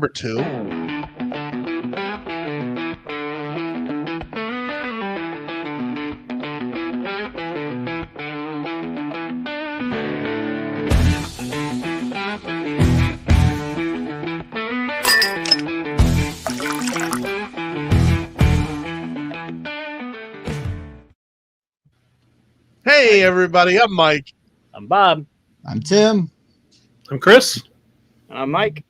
number 2. Hey, everybody. I'm Mike. I'm Bob. I'm Tim. I'm Chris. And I'm Mike.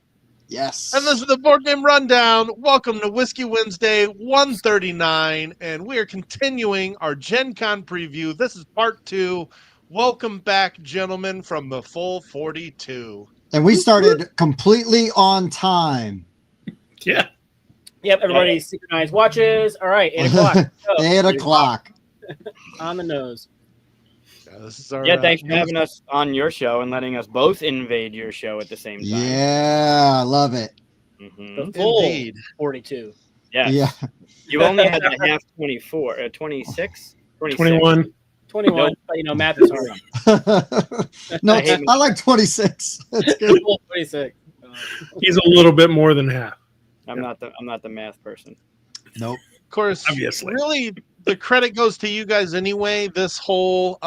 Yes. And this is the Board Game Rundown. Welcome to Whiskey Wednesday 139. And we are continuing our Gen Con preview. This is part 2. Welcome back, gentlemen, from the full 42. And we started completely on time. Yeah. Yep, everybody synchronized watches. All right, 8 o'clock. Go. 8 o'clock. On the nose. This is our, thanks for having us on your show and letting us both invade your show at the same time. Yeah, I love it. The full Indeed. 42. Yes. Yeah. You only had the half 24, 26? 21. 21, but you know, math is hard. No, I hate I like 26. That's good. 26. He's a little bit more than half. I'm not the math person. Nope. Of course, Obviously. really, the credit goes to you guys anyway. This whole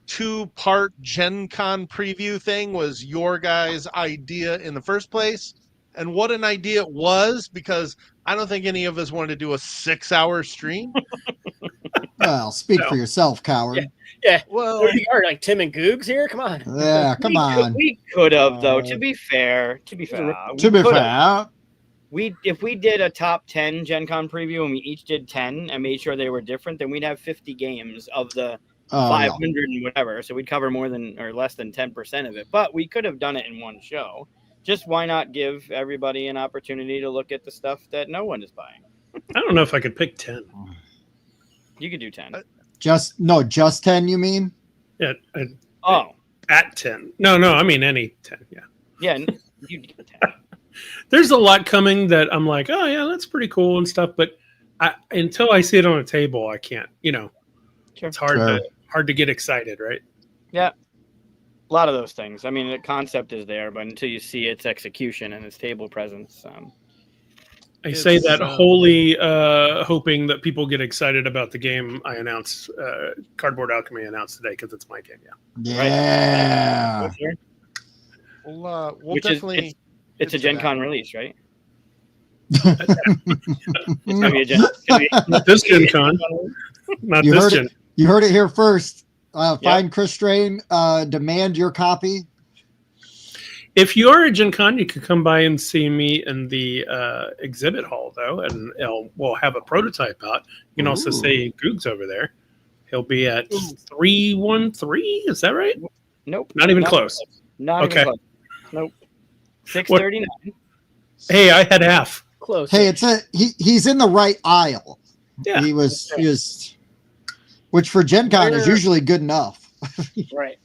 2-part Gen Con preview thing was your guys' idea in the first place. And what an idea it was, because I don't think any of us wanted to do a 6-hour stream. Well, speak for yourself, coward. Yeah. Well, 30 yard, like Tim and Googs here. Come on. Yeah, come on. We could have, though. To be fair, To be fair, if we did a top 10 Gen Con preview and we each did 10 and made sure they were different, then we'd have 50 games of the 500 and whatever. So we'd cover more than or less than 10% of it. But we could have done it in one show. Just why not give everybody an opportunity to look at the stuff that no one is buying? I don't know if I could pick 10. You could do 10. just 10, you mean? Yeah. At 10. No, I mean any 10. Yeah. Yeah, you get 10. There's a lot coming that I'm like, oh, yeah, that's pretty cool and stuff. But until I see it on a table, I can't, Sure. It's hard to get excited, right? Yeah. A lot of those things. I mean, the concept is there, but until you see its execution and its table presence. I say that wholly hoping that people get excited about the game I announced, Cardboard Alchemy announced today, because it's my game, Yeah. Right. we'll definitely... It's a Gen Con release, right? You It's gonna be a Gen. Not this Gen Con. Not this Gen. heard it here first. Find Chris Strain, demand your copy. If you are a Gen Con, you could come by and see me in the exhibit hall, though, and we'll have a prototype out. You can also say Googs over there. He'll be at 313. Is that right? Nope. Not even close. Not Okay. even close. Nope. 639. Hey, I had half. Close. Hey, he's in the right aisle. Yeah. He was, which for Gen Con is usually good enough. Right.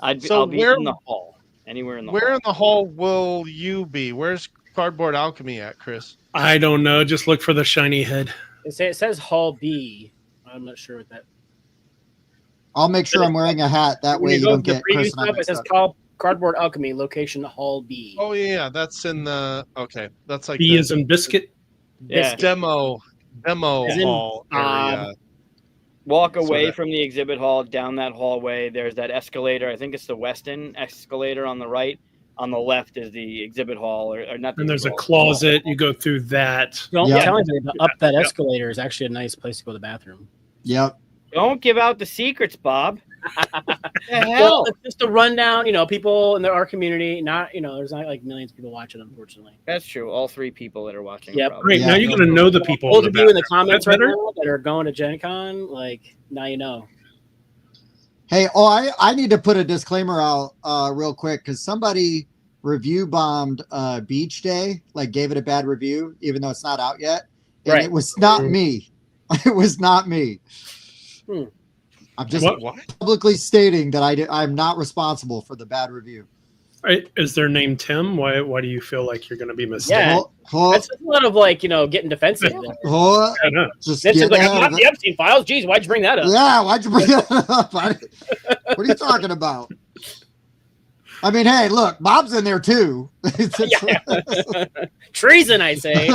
I'll be in the hall. Anywhere in the hall. Where in the hall will you be? Where's Cardboard Alchemy at, Chris? I don't know. Just look for the shiny head. It says Hall B. I'm not sure what that. I'll make sure I'm wearing a hat. That way you don't get Chris and I It mixed says up. Cardboard Alchemy, location Hall B. Oh, yeah, that's in the... Okay, that's like B is in biscuit. Yeah. demo As in, hall area. Walk away Sorta. from the exhibit hall, down that hallway. There's that escalator. I think it's the Weston escalator on the right. On the left is the exhibit hall, or not. And there's a closet. You go through that. Don't Yeah. tell me up that escalator is actually a nice place to go to the bathroom. Yep. Don't give out the secrets, Bob. The Well, hell? it's just a rundown. People in our community. There's not like millions of people watching, unfortunately. That's true. All 3 people that are watching. Yep. probably. Great. Yeah. Now you're going to know the people. Those of you in the bathroom. comments That's right better. now that are going to Gen Con, now you know. Hey, I need to put a disclaimer out real quick because somebody review bombed Beach Day, gave it a bad review, even though it's not out yet. And Right. it was not me. It was not me. I'm just What? publicly stating that I'm not responsible for the bad review. Right. Is their name Tim? Why do you feel like you're going to be mistaken? Yeah. That's a lot of getting defensive. there. I know. Just This is get I'm ahead not of the it. Epstein files. Jeez, why'd you bring that up? Yeah, why'd you bring that up? What are you talking about? I mean, hey, look, Bob's in there too. Treason, I say.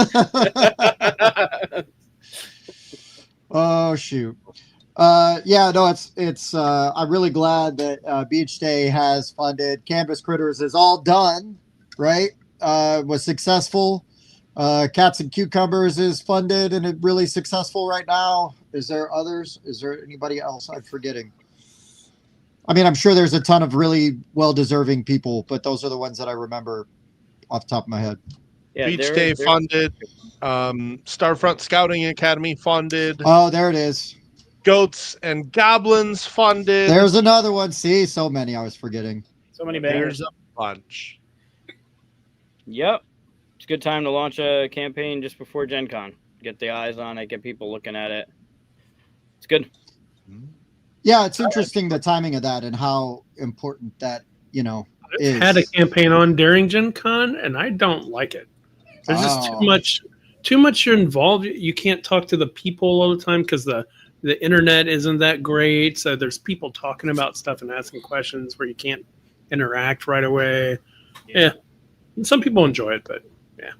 Oh shoot. Yeah, no, it's I'm really glad that Beach Day has funded. Canvas Critters is all done, right? Was successful. Cats and Cucumbers is funded and it really successful right now. Is there others? Is there anybody else I'm forgetting? I mean, I'm sure there's a ton of really well-deserving people, but those are the ones that I remember off the top of my head. Yeah, Beach Day funded. Starfront Scouting Academy funded. Oh, there it is. Goats and Goblins funded. There's another one. See, so many I was forgetting. So many banners. There's a bunch. Yep. It's a good time to launch a campaign just before Gen Con. Get the eyes on it, get people looking at it. It's good. Yeah, it's interesting the timing of that and how important that, is. I've had a campaign on during Gen Con, and I don't like it. There's just too much you're involved. You can't talk to the people all the time because the internet isn't that great. So there's people talking about stuff and asking questions where you can't interact right away. Yeah. And some people enjoy it, but yeah.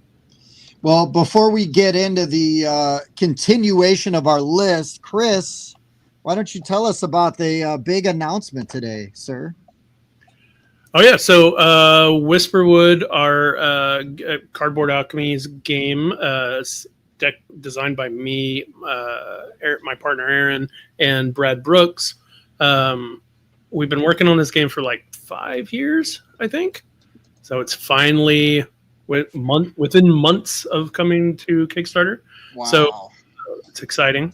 Well, before we get into the continuation of our list, Chris, why don't you tell us about the big announcement today, sir? Oh yeah, so Whisperwood, our Cardboard Alchemy's game, deck designed by me, my partner Aaron, and Brad Brooks. We've been working on this game for like 5 years, I think. So it's finally within months of coming to Kickstarter. Wow. So it's exciting,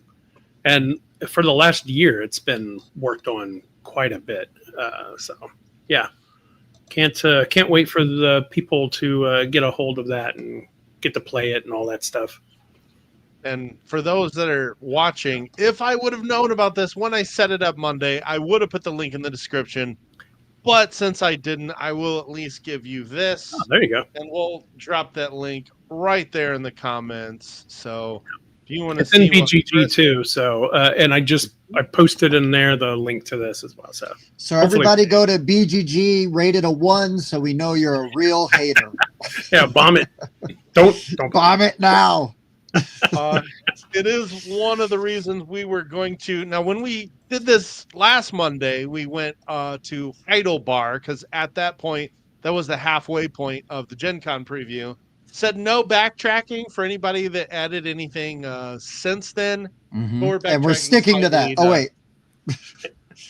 and for the last year, it's been worked on quite a bit. So yeah. Can't wait for the people to get a hold of that and get to play it and all that stuff. And for those that are watching, if I would have known about this when I set it up Monday, I would have put the link in the description. But since I didn't, I will at least give you this. Oh, there you go. And we'll drop that link right there in the comments. So if you want to it's in see BGG too. So and I posted in there the link to this as well. So everybody go to BGG, rated a 1, so we know you're a real hater. Yeah, bomb it. Don't bomb it now. It is one of the reasons we were going to. Now, when we did this last Monday, we went to Idle Bar because at that point, that was the halfway point of the Gen Con preview. Said no backtracking for anybody that added anything since then. Mm-hmm. And we're sticking to that. Oh, wait.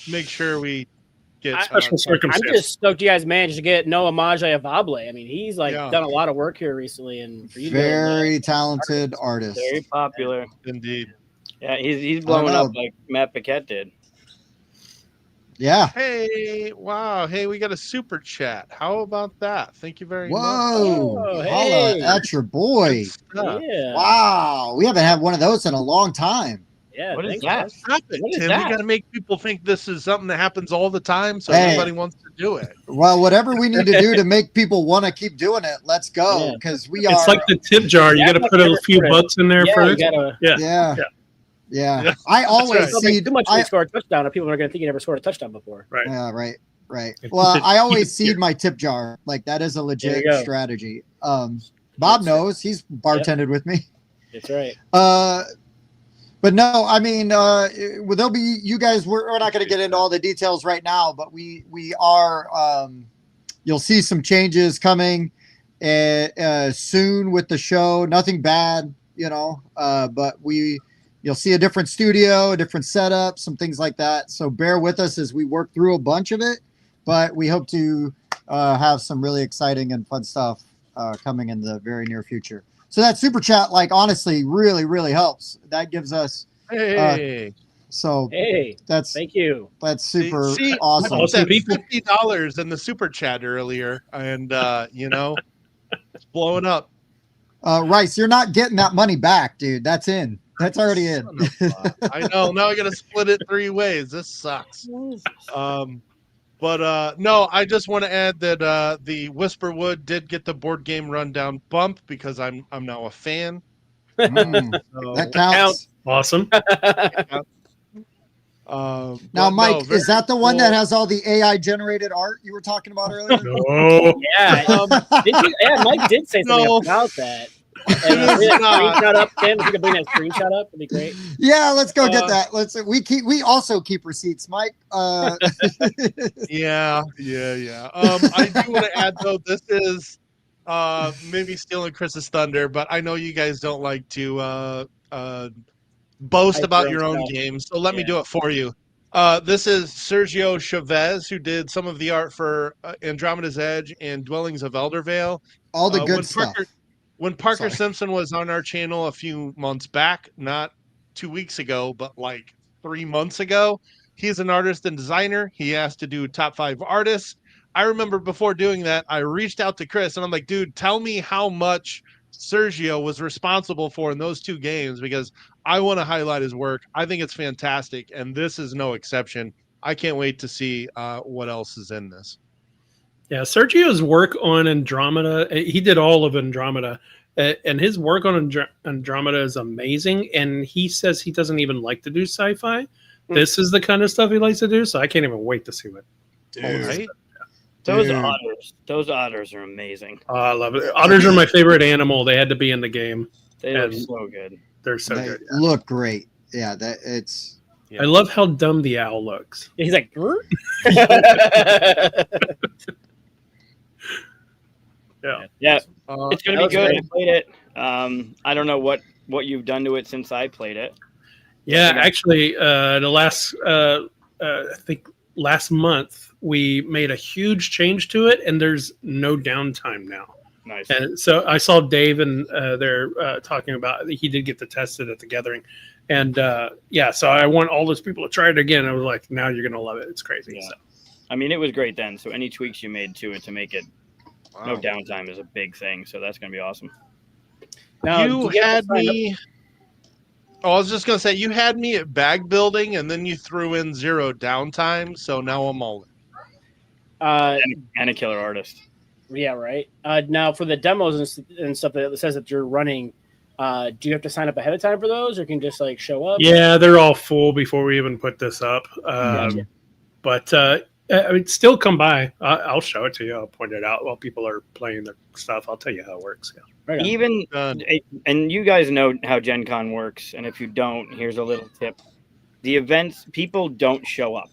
Make sure we get special circumstances. I'm just stoked you guys managed to get Noah Majayavable. I mean, he's done a lot of work here recently, and for you very talented artist. Very popular. Indeed. Yeah, he's blowing up like Matt Paquette did. Yeah. Hey, wow. Hey, we got a super chat. How about that? Thank you very much. Whoa. Hey. That's your boy. Yeah. Wow. We haven't had one of those in a long time. Yeah. What is that? Tim, we got to make people think this is something that happens all the time, so everybody wants to do it. Well, whatever we need to do to make people want to keep doing it, let's go. Because it's like the tip jar. You got to put a few bucks in there first. Yeah. I always seed too much to score a touchdown, and people are going to think you never scored a touchdown before. Right. Yeah. Right. Well, I always seed my tip jar. Like that is a legit strategy. Bob knows he's bartended with me. That's right. But no, I mean, there'll be you guys. We're not going to get into all the details right now, but we are. You'll see some changes coming soon with the show. Nothing bad, but you'll see a different studio, a different setup, some things like that. So bear with us as we work through a bunch of it. But we hope to have some really exciting and fun stuff coming in the very near future. So that super chat, honestly, really, really helps. That gives us. Hey. That's thank you. That's super awesome. I said $50 in the super chat earlier, and it's blowing up. Rice, you're not getting that money back, dude. That's in. That's already in. I know. Now I got to split it 3 ways. This sucks. But no, I just want to add that the Whisperwood did get the board game rundown bump because I'm now a fan. That counts. Awesome. Now, but Mike, no, very is that the one that cool. has all the AI generated art you were talking about earlier? No. Yeah, Mike did say something No. about that. It And is bring that not. screenshot up, Tim. If you could bring that screenshot up, it'd be great. Yeah, let's go get that. We also keep receipts, Mike. Yeah. I do want to add though, this is maybe stealing Chris's thunder, but I know you guys don't like to boast Hype about your your own own stuff. game, so let me Yeah. do it for you. This is Sergio Chavez, who did some of the art for Andromeda's Edge and Dwellings of Eldervale. All the good when stuff. Parker Sorry. Simpson was on our channel a few months back, not 2 weeks ago, but like 3 months ago, he's an artist and designer. He asked to do top 5 artists. I remember before doing that, I reached out to Chris and I'm like, dude, tell me how much Sergio was responsible for in those 2 games because I want to highlight his work. I think it's fantastic, and this is no exception. I can't wait to see what else is in this. Yeah, Sergio's work on Andromeda, he did all of Andromeda, and his work on Andromeda is amazing. And he says he doesn't even like to do sci-fi. This is the kind of stuff he likes to do, so I can't even wait to see what. Right? Those otters are amazing. Oh, I love it. Otters are my favorite animal. They had to be in the game. They look so good. They're so They good. look great. Yeah, it's. Yeah. I love how dumb the owl looks. He's like, "Grr?" Yeah, Uh, it's gonna that be was good. great. I played it. I don't know what you've done to it since I played it. Yeah, actually, the last I think last month we made a huge change to it, and there's no downtime now. Nice. And so I saw Dave and they're talking about he did get to test it at the gathering, and yeah, so I want all those people to try it again. I was like, now you're gonna love it. It's crazy. Yeah. So. I mean, it was great then. So any tweaks you made to it to make it no wow. downtime is a big thing. So that's gonna be awesome. Now, You do you have had to sign up- me. Oh, I was just gonna say you had me at bag building, and then you threw in 0 downtime. So now I'm all in. And a killer artist. Yeah, right. Now, for the demos and stuff that says that you're running, do you have to sign up ahead of time for those, or can you just like show up? Yeah, they're all full before we even put this up. Gotcha. But I mean, still come by. I'll show it to you. I'll point it out while people are playing their stuff. I'll tell you how it works. Yeah. Right on. Even Done. and you guys know how Gen Con works. And if you don't, here's a little tip: the events people don't show up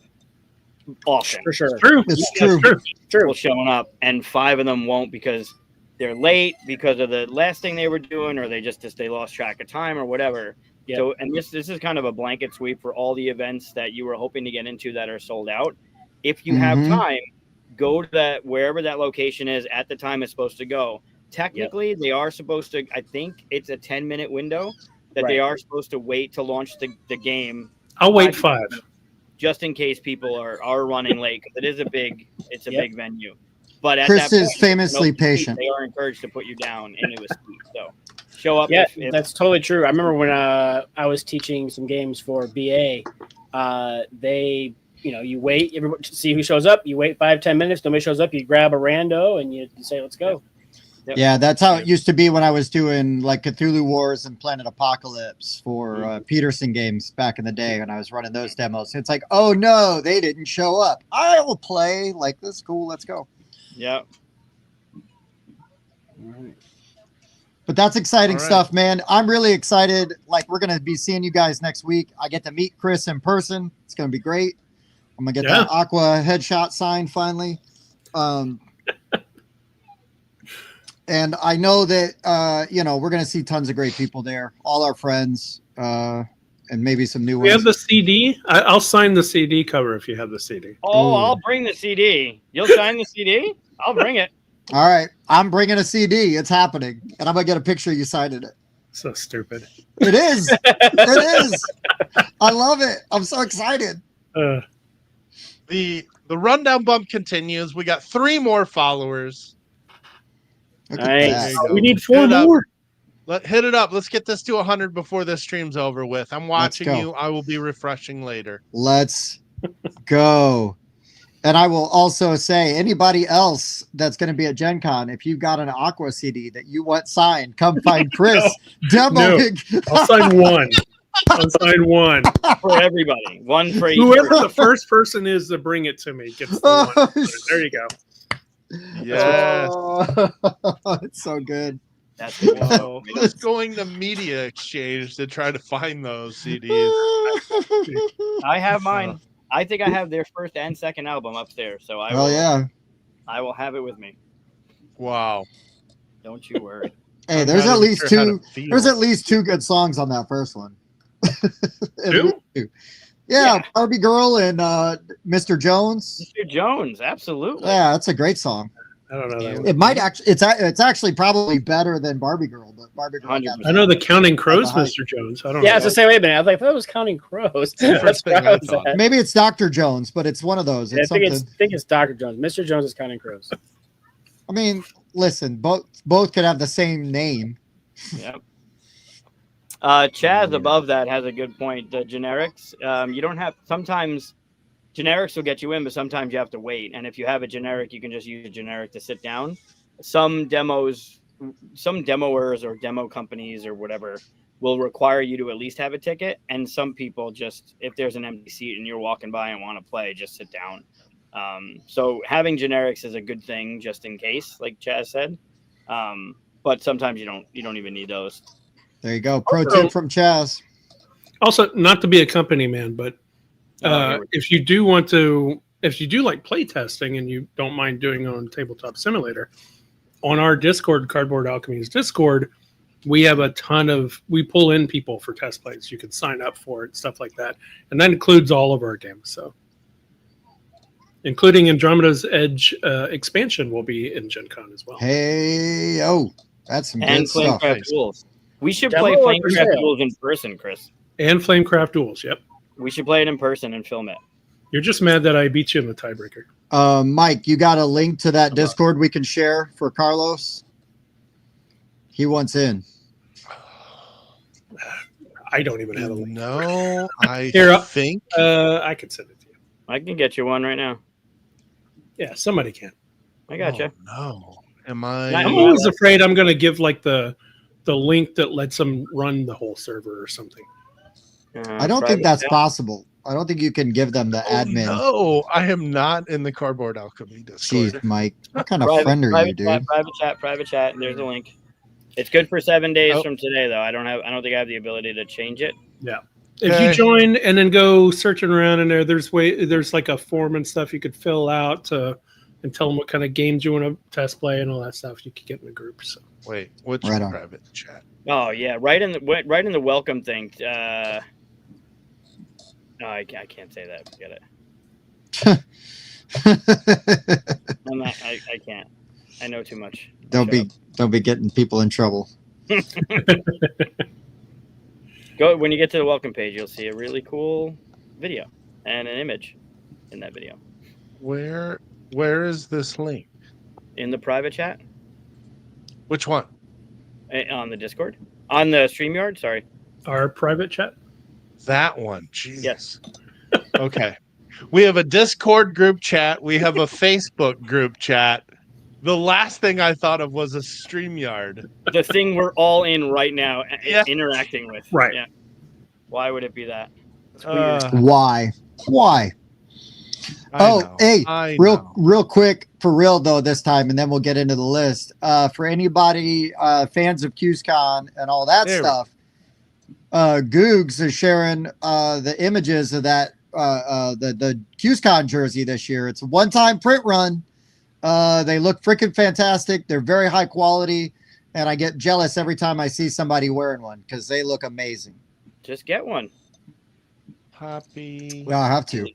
often. For sure. True. It's That's true. People showing up, and 5 of them won't because they're late because of the last thing they were doing, or they lost track of time or whatever. Yep. So, and this is kind of a blanket sweep for all the events that you were hoping to get into that are sold out. If you have Mhm. time, go to that wherever that location is at the time it's supposed to go. Technically, they are supposed to. I think it's a 10-minute window that they Right. are supposed to wait to launch the game. I'll wait 5. Just in case people are running late, because it is a big big venue. But at Chris that is point, famously no, patient. They are encouraged to put you down into a seat. So show up. Yeah, if that's totally true. I remember when I was teaching some games for BA, they, you wait, everybody to see who shows up. You wait 5-10 minutes. Nobody shows up. You grab a rando and you say, "Let's go." Yep. Yeah, that's how it used to be when I was doing like Cthulhu Wars and Planet Apocalypse for Peterson games back in the day when I was running those demos. It's like, oh no, they didn't show up. I'll play. Like, this is cool. Let's go. Yeah. But that's exciting All right. stuff, man. I'm really excited. Like, we're going to be seeing you guys next week. I get to meet Chris in person. It's going to be great. I'm going to get that Aqua headshot signed finally. And I know that, we're going to see tons of great people there. All our friends and maybe some new We ones. have the CD. I'll sign the CD cover if you have the CD. Oh, Ooh. I'll bring the CD. You'll sign the CD? I'll bring it. All right. I'm bringing a CD. It's happening. And I'm going to get a picture of you signing it. So stupid. It is. It is. I love it. I'm so excited. The rundown bump continues. We got 3 more followers. Look Nice. at that. We need Hit 4 it up. more. Hit it up. Let's get this to 100 before this stream's over with. I'm watching go. you. I will be refreshing later. Let's go. And I will also say, anybody else that's going to be at Gen Con, if you've got an Aqua CD that you want signed, come find Chris. No. Demoing. I'll sign 1. I'll sign one. for everybody. One for each. Whoever the first person is to bring it to me gets the one. There you go. Yes. Oh, it's so good. That's Whoa. Who's going to Media Exchange to try to find those CDs? I have mine. I think I have their first and second album upstairs, so Oh yeah. I will have it with me. Wow. Don't you worry. Hey, I'm there's not at even least sure how to two. feel. There's at least two good songs on that first one. At Two? least two. Yeah, Barbie Girl and Mr. Jones. Mr. Jones, absolutely. Yeah, that's a great song. I don't know that one. It might actually. It's actually probably better than Barbie Girl, but Barbie Girl. 100%. I know the Counting Crows, That's a hype. Mr. Jones. I don't Yeah, know. I was to say, wait a minute. I was like, that was Counting Crows. the That's first where thing I I was thought. at. Maybe it's Dr. Jones, but it's one of those. Yeah, It's I something. think it's Dr. Jones. Mr. Jones is Counting Crows. I mean, listen, both could have the same name. Yep. Chaz above that has a good point. The generics, you don't have. Sometimes generics will get you in, but sometimes you have to wait. And if you have a generic, you can just use a generic to sit down. Some demoers or demo companies or whatever will require you to at least have a ticket. And some people just, if there's an empty seat and you're walking by and want to play, just sit down. So having generics is a good thing just in case, like Chaz said. But sometimes you don't even need those. There you go. Pro tip from Chaz. Also, not to be a company man, but if you do like play testing and you don't mind doing on Tabletop Simulator, on our Discord, Cardboard Alchemy's Discord, we pull in people for test plays. You can sign up for it, stuff like that. And that includes all of our games. So, including Andromeda's Edge expansion will be in Gen Con as well. Hey, that's some And good stuff. Flamecraft Duels. We should Demo play or for Flamecraft sale? Duels in person, Chris. And Flamecraft Duels, yep. We should play it in person and film it. You're just mad that I beat you in the tiebreaker. Mike, you got a link to that Discord we can share for Carlos? He wants in. I don't even have a link. No, I Here, think. I can send it to you. I can get you one right now. Yeah, somebody can. I got you. No. Am I? I'm always afraid I'm going to give like the link that lets them run the whole server or something. I don't think that's possible. I don't think you can give them the admin. No, I am not in the Cardboard Alchemy Discord. Jeez, Mike. What kind of friend are you, dude? Private chat. There's a link. It's good for 7 days Oh. from today, though. I don't think I have the ability to change it. Yeah. If you join and then go searching around in there, there's like a form and stuff you could fill out and tell them what kind of games you want to test play and all that stuff. You could get in the group. So. Wait, what's Right your on. private chat? Oh yeah, right in the welcome thing. No, I can't say that. Forget it. I'm not, I can't. I know too much. Don't be getting people in trouble. Go when you get to the welcome page, you'll see a really cool video and an image in that video. Where is this link? In the private chat Which one? on the Discord, on the StreamYard. Sorry. Our private chat? That one. Jeez. Yes. Okay. We have a Discord group chat. We have a Facebook group chat. The last thing I thought of was a StreamYard. The thing we're all in right now, Yeah. interacting with. Right. Yeah. Why would it be that? It's weird. Why? I know. Real quick, for real though, this time, and then we'll get into the list. For anybody fans of QSCon and all that There we stuff, Googs is sharing the images of that the QSCon jersey this year. It's a one-time print run. They look freaking fantastic. They're very high quality, and I get jealous every time I see somebody wearing one because they look amazing. Just get one. Poppy. Well, I have to.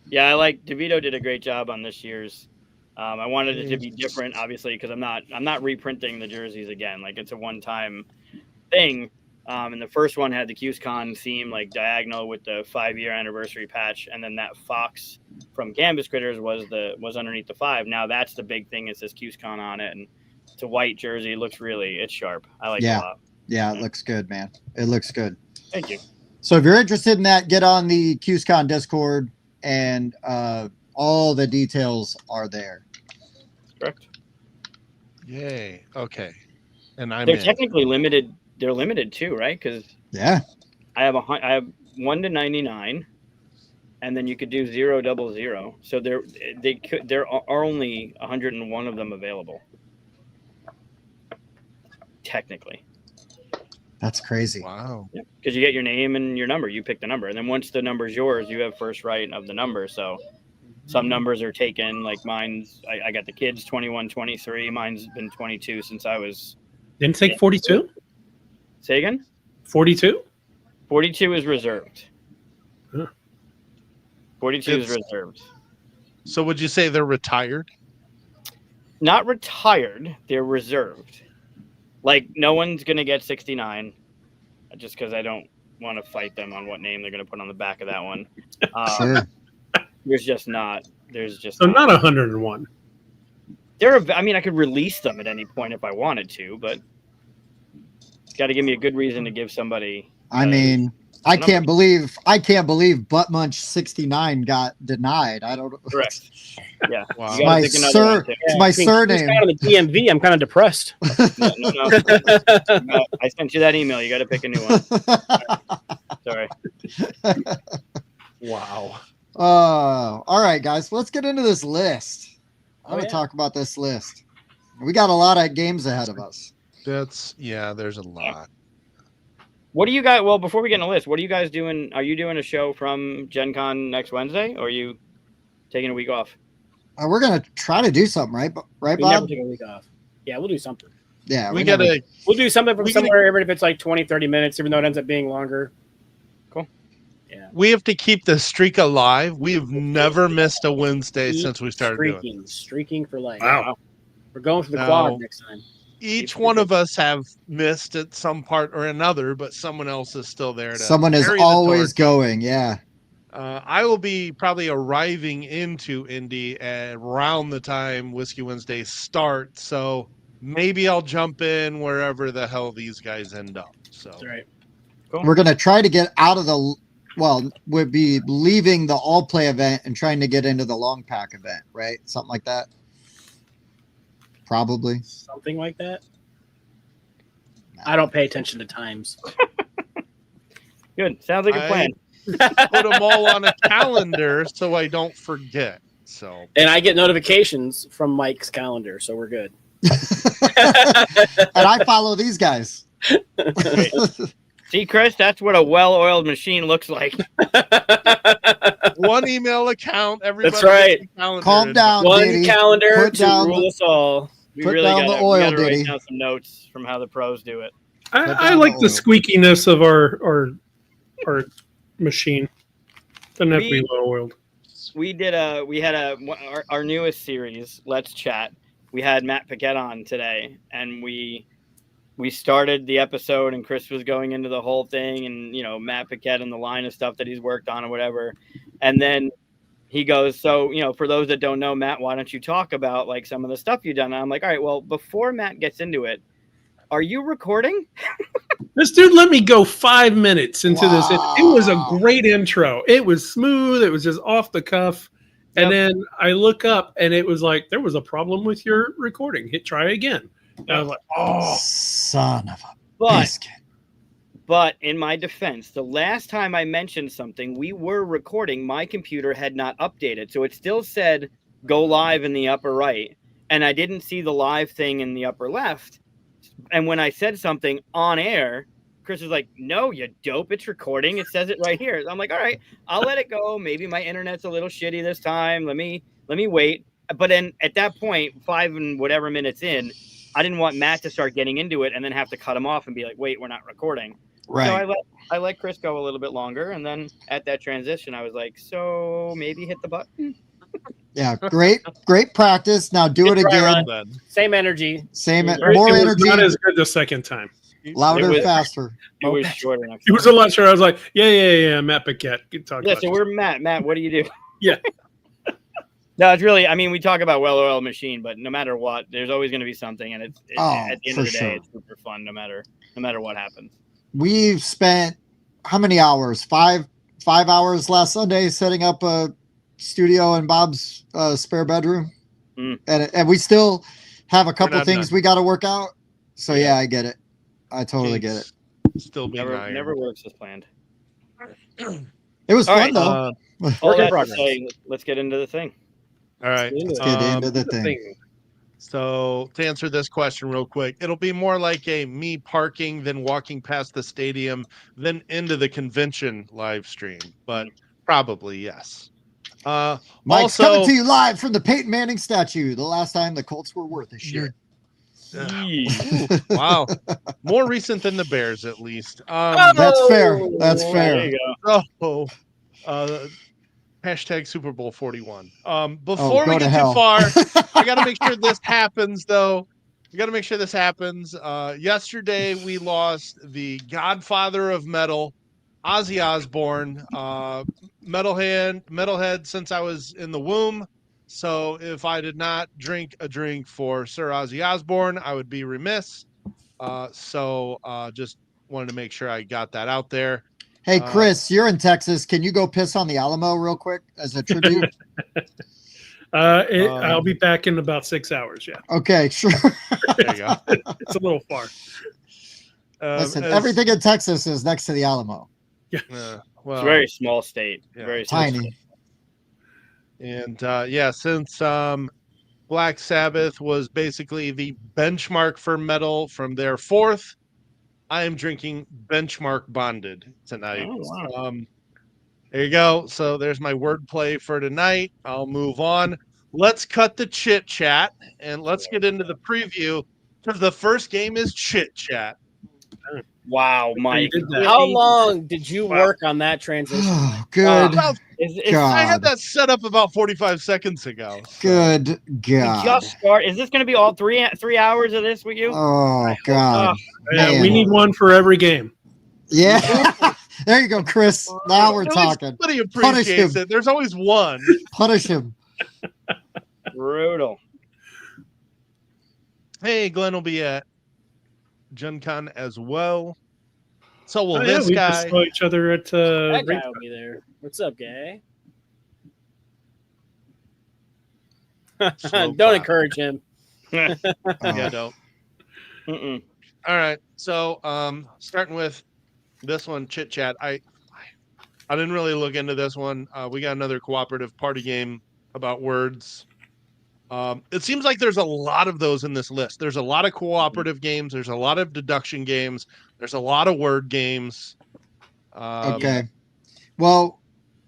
Yeah, I like DeVito did a great job on this year's. I wanted it to be different, obviously, because I'm not reprinting the jerseys again. Like it's a one-time thing. And the first one had the QSCon theme, like diagonal with the 5-year anniversary patch, and then that fox from Canvas Critters was underneath the 5. Now that's the big thing. It says QSCon on it, and it's a white jersey. It looks it's sharp. I like it a lot. Yeah, it looks good, man. It looks good. Thank you. So if you're interested in that, get on the QSCon Discord, and all the details are there. Correct. Yay. Okay. And I'm They're in. technically limited. They're limited too, right? Because Yeah. I have 1 to 99, and then you could do 0, 00. So there are only 101 of them available, technically. That's crazy. Wow. Because you get your name and your number. You pick the number, and then once the number's yours, you have first right of the number. So some numbers are taken, like mine's. I got the kids 21, 23. Mine's been 22 since I was. Didn't take 42? Say again? 42? 42 is reserved. Huh. 42 is reserved. So would you say they're retired? Not retired. They're reserved. Like, no one's going to get 69 just because I don't want to fight them on what name they're going to put on the back of that one. Sure. There's just not. So not 101. I mean, I could release them at any point if I wanted to, but got to give me a good reason to give somebody. I mean, I can't believe Butt Munch 69 got denied. I don't. Correct. Yeah. Wow. You gotta pick another one, too. It's my surname. Out of the DMV, I'm kind of depressed. No. I sent you that email. You got to pick a new one. Sorry. Wow. All right, guys. Let's get into this list. I want to talk about this list. We got a lot of games ahead of us. There's a lot. What do you guys? Well, before we get in the list, what are you guys doing? Are you doing a show from Gen Con next Wednesday, or are you taking a week off? We're gonna try to do something, right, We Bob? never take a week off. Yeah, we'll do something. Yeah, We'll do something from somewhere, even if it's like 20, 30 minutes, even though it ends up being longer. Cool. Yeah. We have to keep the streak alive. We've never missed a Wednesday since we started doing it. Streaking for life. Wow. We're going for the No. quad next time. Each one of us have missed at some part or another, but someone else is still there. Someone is carry the always torch. going. Yeah. I will be probably arriving into Indy around the time Whiskey Wednesday starts, so maybe I'll jump in wherever the hell these guys end up. So That's right. Cool. We're gonna try to get out of the. Well, we'll be leaving the all play event and trying to get into the long pack event, right? Something like that. Probably. Something like that. I don't pay attention to times. Good. Sounds like a plan. put them all on a calendar so I don't forget. So And I get notifications from Mike's calendar, so we're good. And I follow these guys. See, Chris, that's what a well-oiled machine looks like. one email account, everybody. That's right. gets a calendar Calm down, One Diddy. calendar Put to down rule us all. We Put really down got the oil, to Diddy. write down some notes from how the pros do it. I like the squeakiness of our machine. Doesn't have to be well oiled. We had our newest series, Let's Chat. We had Matt Paquette on today, and we started the episode, and Chris was going into the whole thing, and Matt Paquette and the line of stuff that he's worked on or whatever, and then he goes, so for those that don't know, Matt, why don't you talk about like some of the stuff you've done? And I'm like, all right, well, before Matt gets into it, are you recording? This dude let me go 5 minutes into this. It was a Wow. great intro. It was smooth. It was just off the cuff. And then I look up, and it was like, there was a problem with your recording. Try again. And I was like, oh. Son of a But biscuit. But in my defense, the last time I mentioned something, we were recording. My computer had not updated. So it still said go live in the upper right. And I didn't see the live thing in the upper left. And when I said something on air, Chris was like, no, you dope. It's recording. It says it right here. I'm like, all right, I'll let it go. Maybe my internet's a little shitty this time. Let me wait. But then at that point, 5 and whatever minutes in, I didn't want Matt to start getting into it and then have to cut him off and be like, wait, we're not recording. Right. So I let Chris go a little bit longer, and then at that transition, I was like, so maybe hit the button. Yeah, great practice. Now do Good it try, again. Ron. Same energy. Same, It more It was energy, not as good the second time. louder, It was- faster. It was shorter next It was a lot shorter. I was like, yeah, Matt Paquette. Good talk. Yeah, about so this. we're Matt. Matt, what do you do? Yeah. No, it's really, I mean, we talk about well-oiled machine, but no matter what, there's always going to be something, and at the end of the day, it's super fun no matter what happens. We've spent how many hours? 5 hours last Sunday setting up a studio in Bob's spare bedroom, and we still have a couple things we got to work out. So yeah, I get it. I totally get it. Still being Never works as planned. It was All fun right, though. All Work in that to progress. say, let's get into the thing. All right. Let's get into the thing. So to answer this question real quick, it'll be more like a me parking, then walking past the stadium, then into the convention live stream, but probably yes. Mike's Also, coming to you live from the Peyton Manning statue. The last time the Colts were worth a shit. Wow, more recent than the Bears, at least. That's fair. That's There fair. you go. So, hashtag Super Bowl 41. Before go we to get hell. too far, I got to make sure this happens, though. We got to make sure this happens. Yesterday, we lost the godfather of metal, Ozzy Osbourne, metalhead since I was in the womb. So if I did not drink a drink for Sir Ozzy Osbourne, I would be remiss. So just wanted to make sure I got that out there. Hey, Chris, you're in Texas. Can you go piss on the Alamo real quick as a tribute? I'll be back in about 6 hours. Yeah. Okay, sure. There you go. It's a little far. Listen, everything in Texas is next to the Alamo. Yeah. Well, It's a very small state. Yeah. Very small Tiny. state. And since Black Sabbath was basically the benchmark for metal from their fourth, I am drinking Benchmark Bonded tonight. Oh, wow. There you go. So there's my wordplay for tonight. I'll move on. Let's cut the chit chat and let's get into the preview because the first game is chit chat. Wow, Mike. did that. How long did you work on that transition? Oh, good Is I had God. that set up about 45 seconds ago. So. Good we God. just start? Is this going to be all three hours of this with you? Oh, God. Yeah, we Man. need one for every game. Yeah. There you go, Chris. Now we're talking. Somebody Punish appreciates him. it. There's always one. Punish him. Brutal. Hey, Glenn will be at Gen Con as well. So will Oh, this we guy. just saw each other at That guy will be there. What's up, gay? Slow Don't clap. encourage him. Yeah, Oh, don't. Mm-mm. All right. So starting with this one, Chit Chat. I didn't really look into this one. We got another cooperative party game about words. It seems like there's a lot of those in this list. There's a lot of cooperative games. There's a lot of deduction games. There's a lot of word games. okay. Well,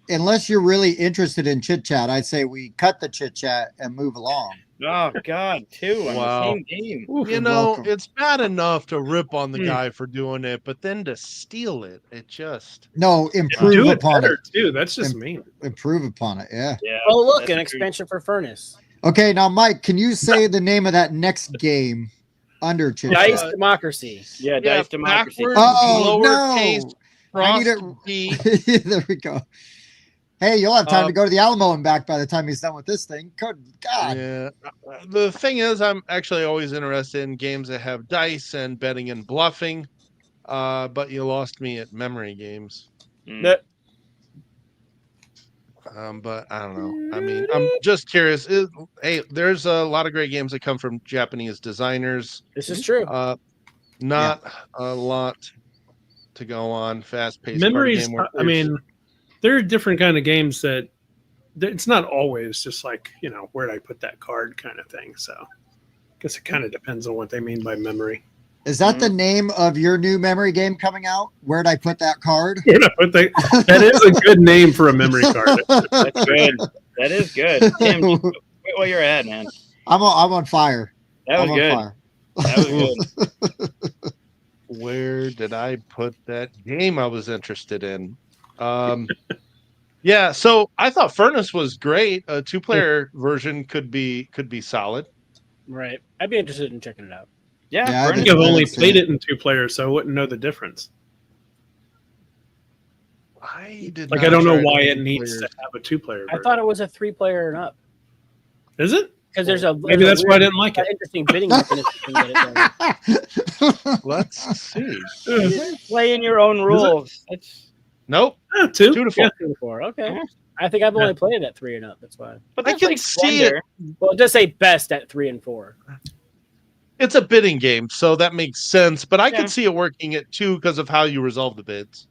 unless you're really interested in chit chat, I'd say we cut the chit chat and move along. Oh, God, two on Wow. the same game. You know, welcome. it's bad enough to rip on the guy for doing it, but then to steal it, it just. No, improve Do it upon better, it. too. That's just mean. Improve upon it. Yeah. Yeah. Oh, look, that's an true. expansion for Furnace. Okay, now, Mike, can you say the name of that next game under chit Dice chat? Democracy. Yeah, Dice Democracy. Backwards, Oh, lowercase, no. I need cross D. There we go. Hey, you'll have time Um, to go to the Alamo and back by the time he's done with this thing. Good God. Yeah. The thing is, I'm actually always interested in games that have dice and betting and bluffing. But you lost me at memory games. Mm. But I don't know. I mean, I'm just curious. Hey, there's a lot of great games that come from Japanese designers. This is true. Not a lot to go on. Fast-paced Memories, party game. I mean, there are different kind of games that it's not always just like, where'd I put that card kind of thing. So I guess it kind of depends on what they mean by memory. Is that the name of your new memory game coming out? Where'd I put that card? Where'd I put that is a good name for a memory card. That's good. That is good. Tim, wait while you're ahead, man. I'm on fire. That was I'm good. on fire. That was good. Where did I put that game I was interested in? Yeah, so I thought Furnace was great. A 2-player version could be solid. Right. I'd be interested in checking it out. Yeah, Yeah, I I Furnace- think I've only I'd say- played it in 2 players, so I wouldn't know the difference. I did Like, not I don't know try why the it needs players. to have a 2-player I version. thought it was a 3-player and up Is it? because there's a Maybe that's why I didn't like it. interesting bidding mechanism that it does. Let's see. Play in your own rules. That's Nope. 2? 2 to 4. Yeah. 2 to 4. Okay. I think I've only played it at 3 and up. That's why. but I that's can like see it. Splendor. Well, it does say best at 3 and 4. It's a bidding game, so that makes sense. But I Yeah. can see it working at 2 because of how you resolve the bids.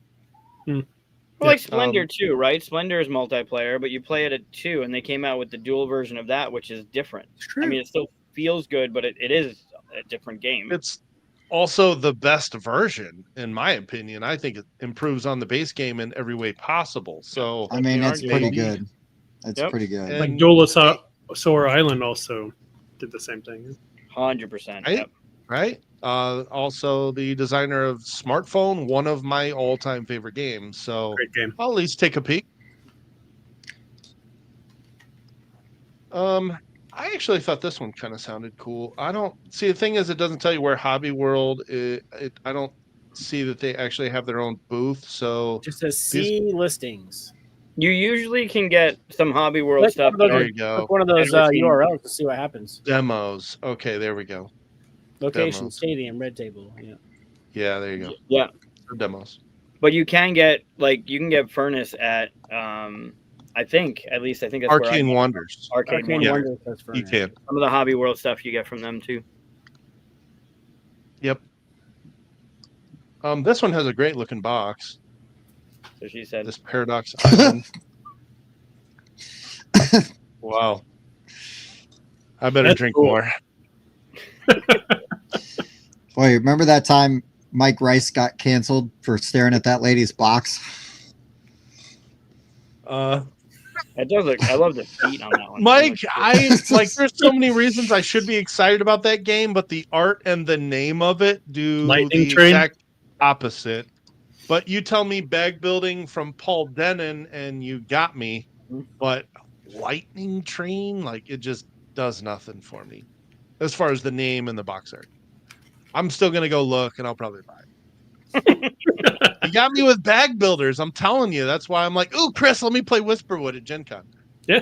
Well, like Splendor too, right? Splendor is multiplayer, but you play it at 2, and they came out with the dual version of that, which is different. True. I mean, it still feels good, but it is a different game. It's also the best version, in my opinion. I think it improves on the base game in every way possible. So I mean, it's Maybe. pretty good. It's Yep. pretty good. And- Like Duelosaur Island also did the same thing. 100%. Right? Yep. right? Also, the designer of Smartphone, one of my all-time favorite games. So Great game. I'll at least take a peek. I actually thought this one kind of sounded cool. I don't see, the thing is, it doesn't tell you where Hobby World. I don't see that they actually have their own booth. So Just says see listings. You usually can get some Hobby World Click stuff. one of there those- you go. Click one of those Never seen- URLs to see what happens. Demos. Okay, there we go. Location, Demos. stadium, red table. Yeah. Yeah, there you go. Yeah, Demos. but you can get Furnace at I think that's where Arcane Wonders. Arcade Arcane Wonders. Wonders says You furnace. can. Some of the Hobby World stuff you get from them too. Yep. This one has a great looking box. So she said, This Paradox Island. Wow. I better That's drink cool. more. Boy, remember that time Mike Rice got canceled for staring at that lady's box? it does look. I love the feet on that one. Mike, So much. there's so many reasons I should be excited about that game, but the art and the name of it do Lightning the Train? exact opposite. But you tell me bag building from Paul Denon and you got me, but Lightning Train, like, it just does nothing for me as far as the name and the box art. I'm still gonna go look and I'll probably buy it. You got me with bag builders. I'm telling you. That's why I'm like, oh, Chris, let me play Whisperwood at Gen Con. Yeah.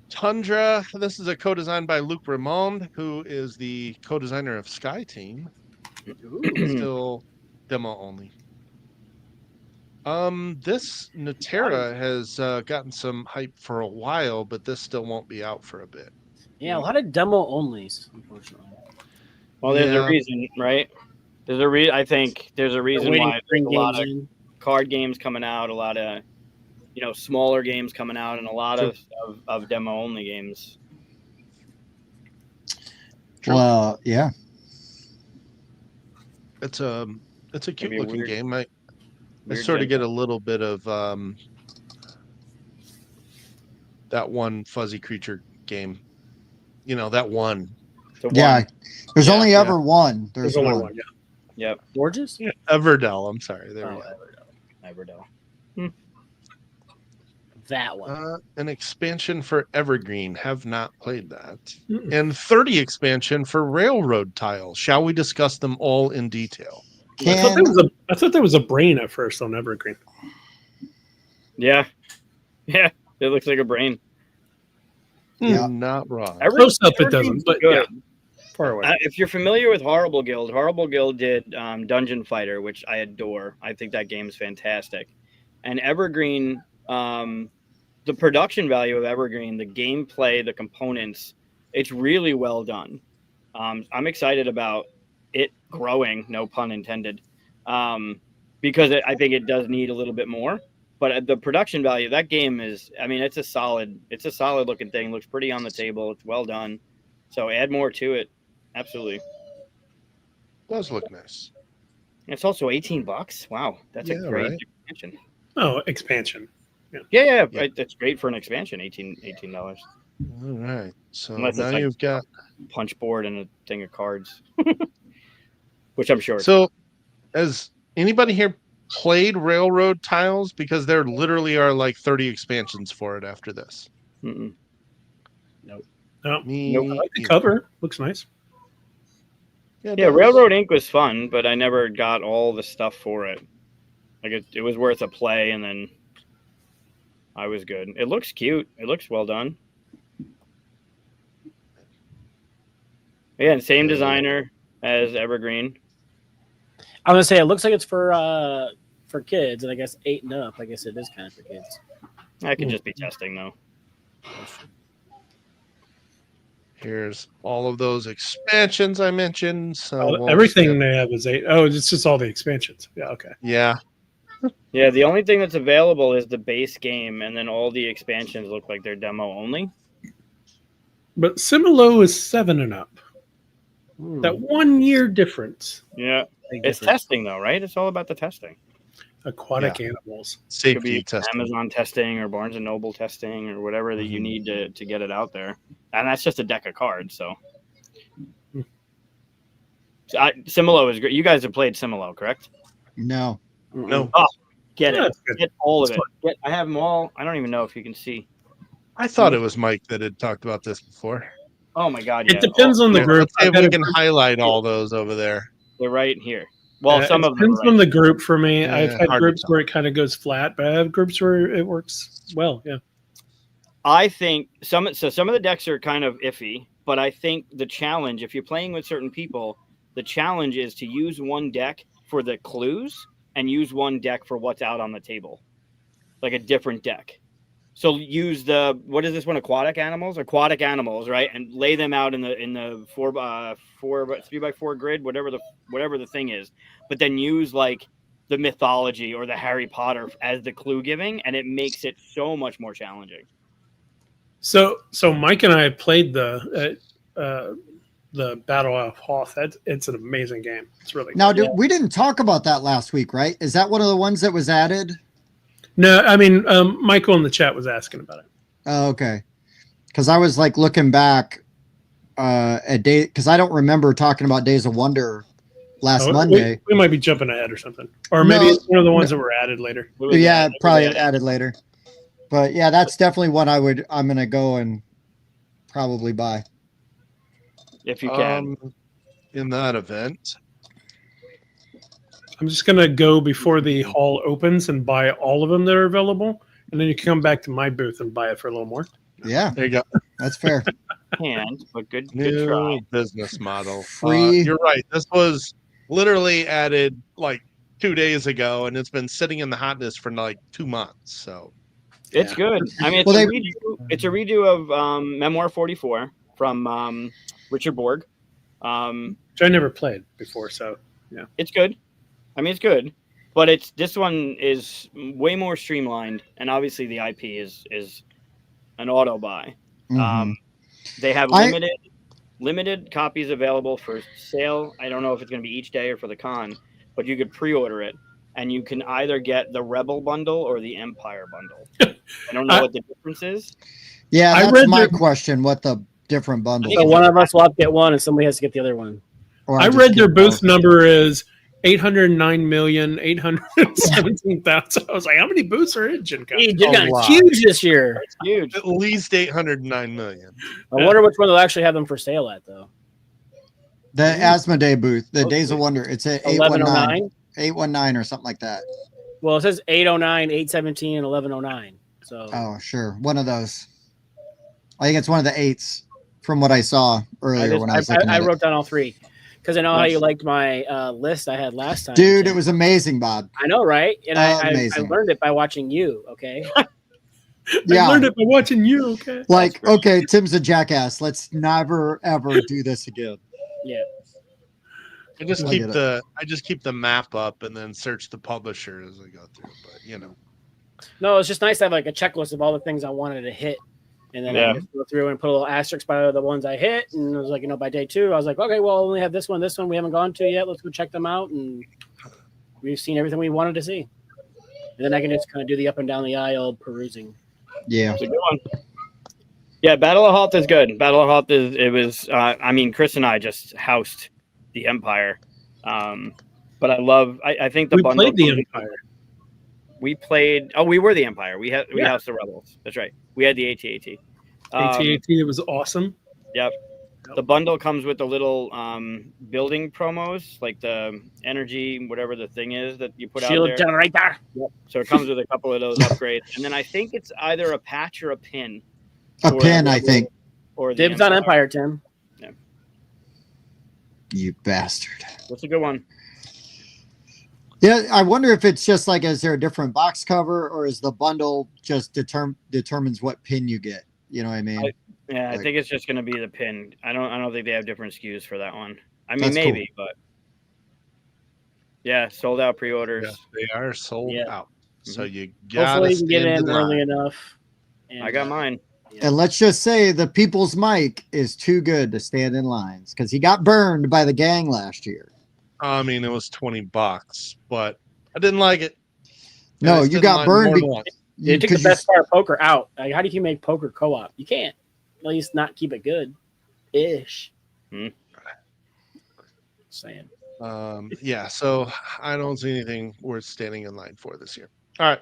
Tundra. This is a co-designed by Luc Ramond, who is the co-designer of Sky Team. Still demo only. This Natera has gotten some hype for a while, but this still won't be out for a bit. Yeah, a lot of demo onlys, unfortunately. Well, there's Yeah. a reason, right? I think there's a reason Waiting why to bring there's a lot games of in. card games coming out, a lot of smaller games coming out, and a lot of demo only games. True. Well, yeah. It's a cute Maybe a looking weird- game. I Weird sort of Gen get Con. a little bit of that one fuzzy creature game. That one. So Yeah. one. There's Yeah, only yeah. ever one. There's There's only one. one. Yeah. Yep. Gorgeous? Everdell. I'm sorry. There we Oh, go. Everdell. that one. An expansion for Evergreen. Have not played that. Mm-mm. And 30 expansion for Railroad Tiles. Shall we discuss them all in detail? I thought there was a brain at first on Evergreen. Yeah. Yeah. It looks like a brain. Yeah. Not wrong. Close up it Evergreen's doesn't, but good. far away. If you're familiar with Horrible Guild did Dungeon Fighter, which I adore. I think that game is fantastic. And Evergreen, the production value of Evergreen, the gameplay, the components, it's really well done. I'm excited about it growing, no pun intended, because I think it does need a little bit more. But the production value, that game is, I mean, it's a solid looking thing. Looks pretty on the table. It's well done. So add more to it. Absolutely. Does look nice. It's also $18. Wow, that's a Yeah, great right. expansion. Oh, expansion. Yeah. Yeah. Right, that's great for an expansion. $18. All right. So Unless now it's like- you've got. Punch board and a thing of cards, which I'm sure. So, has anybody here played Railroad Tiles? Because there literally are like 30 expansions for it after this. Mm-mm. Oh, Me, Nope. I like the either. cover. Looks nice. it Yeah, does. Railroad Inc. was fun, but I never got all the stuff for it. Like it was worth a play, and then I was good. It looks cute. It looks well done. Yeah, and same designer as Evergreen. I was gonna say it looks like it's for kids, and I guess 8 and up. I guess it is kind of for kids. That could just be testing though. Here's all of those expansions I mentioned. So we'll Everything skip- they have is 8. Oh, it's just all the expansions. Yeah, okay. Yeah. Yeah, the only thing that's available is the base game, and then all the expansions look like they're demo only. But Similo is 7 and up. That 1 year difference. Yeah, Big it's difference. testing though, right? It's all about the testing. Aquatic animals. Could Safety be testing. Amazon testing or Barnes and Noble testing or whatever that you need to get it out there, and that's just a deck of cards. So, Similo is great. You guys have played Similo, correct? No. No, Get Yeah, it. that's good. Get all of That's it. I have them all. I don't even know if you can see. I thought it was Mike that had talked about this before. Oh my god! Yeah. It depends on the Yeah, group. let's see I've if we had a can group- highlight all those over there. They're right here. Well, some it of them. depends Are on right. the group for me. Yeah, I've had hard to groups tell. where it kind of goes flat, but I have groups where it works well. Yeah. I think some of the decks are kind of iffy, but I think the challenge, if you're playing with certain people, the challenge is to use one deck for the clues and use one deck for what's out on the table, like a different deck. So use what is this one? Aquatic animals, right? And lay them out in the 3x4 grid, whatever the thing is. But then use like the mythology or the Harry Potter as the clue giving, and it makes it so much more challenging. So Mike and I played the Battle of Hoth. It's an amazing game. It's really Now, good. we didn't talk about that last week, right? Is that one of the ones that was added? No, I mean Michael in the chat was asking about it. Oh, okay. Because I was like looking back at day, because I don't remember talking about Days of Wonder last Oh, Monday. we might be jumping ahead or something, or maybe No, it's one of the ones that were added later. Yeah, probably added later. But yeah, that's definitely one I'm gonna go and probably buy. If you can. In that event. I'm just gonna go before the hall opens and buy all of them that are available, and then you can come back to my booth and buy it for a little more. Yeah, There you go. that's fair. But good New try. business model. Free. You're right. This was literally added like 2 days ago, and it's been sitting in the hotness for like 2 months. So It's good. I mean, it's a redo of Memoir 44 from Richard Borg. Which I never played before, so yeah. It's good. I mean, it's good, but this one is way more streamlined, and obviously the IP is an auto buy. Mhm. They have limited copies available for sale. I don't know if it's going to be each day or for the con, but you could pre-order it, and you can either get the Rebel bundle or the Empire bundle. I don't know what the difference is. Yeah, I that's read my their- question. What the different bundles? So one of us will have to get one, and somebody has to get the other one. Or I just read their get booth both. number is 809,817,000. I was like, how many booths are in Gen Con? Hey, Gen Con lot. is huge this year. It's huge. at least 809 million. I wonder which one they'll actually have them for sale at, though. The Asmodee booth, the Days of Wonder. It's at 819, 819 or something like that. Well, it says 809, 817, and 1109. So Oh, sure, one of those. I think it's one of the 8s from what I saw earlier when I was looking I at it. wrote down all three because I know how Nice. you liked my list I had last time. Dude, it was amazing, Bob. I know, right? And I Amazing. learned it by watching you. Okay. I Yeah, learned it by watching you, okay? like okay, Tim's a jackass. Let's never ever do this again. Yeah. I just I keep get it. the map up and then search the publisher as I go through. But No, it's just nice to have like a checklist of all the things I wanted to hit. And then I just go through and put a little asterisk by the ones I hit. And it was like, by day 2, I was like, okay, well, I only have this one we haven't gone to yet. Let's go check them out. And we've seen everything we wanted to see. And then I can just kind of do the up and down the aisle perusing. Yeah, It's a good one. Yeah, Battle of Hoth is good. Battle of Hoth I mean, Chris and I just housed the Empire. But I think the We bundle. played the Empire. We were the Empire. We housed the Rebels. That's right. We had the AT-AT. AT-AT, it was awesome. Yep. The bundle comes with the little building promos, like the energy, whatever the thing is that you put Shield out there. generator. Yep. So it comes with a couple of those upgrades, and then I think it's either a patch or a pin. a for pin, the I Rebel think. Or the Dibs on Empire, Tim. You bastard. That's a good one. Yeah, I wonder if it's just like, is there a different box cover, or is the bundle just determines what pin you get? You know what I mean? Yeah, I Like- think it's just going to be the pin. I don't think they have different SKUs for that one. I mean, That's maybe, but yeah, sold out pre-orders. Yeah, they are sold Yeah. out. So Mhm. you gotta Hopefully, you can get stand in early line. enough. And, I got mine. Yeah. And let's just say the people's mic is too good to stand in lines because he got burned by the gang last year. I mean, it was $20, but I didn't like it. And No, I you stood in got line burned more than once. They took the 'cause you- best part of poker out. Like, how do you make poker co-op? You can't. At least not keep it good. Ish. Hmm. Saying. Yeah, so I don't see anything worth standing in line for this year. All right.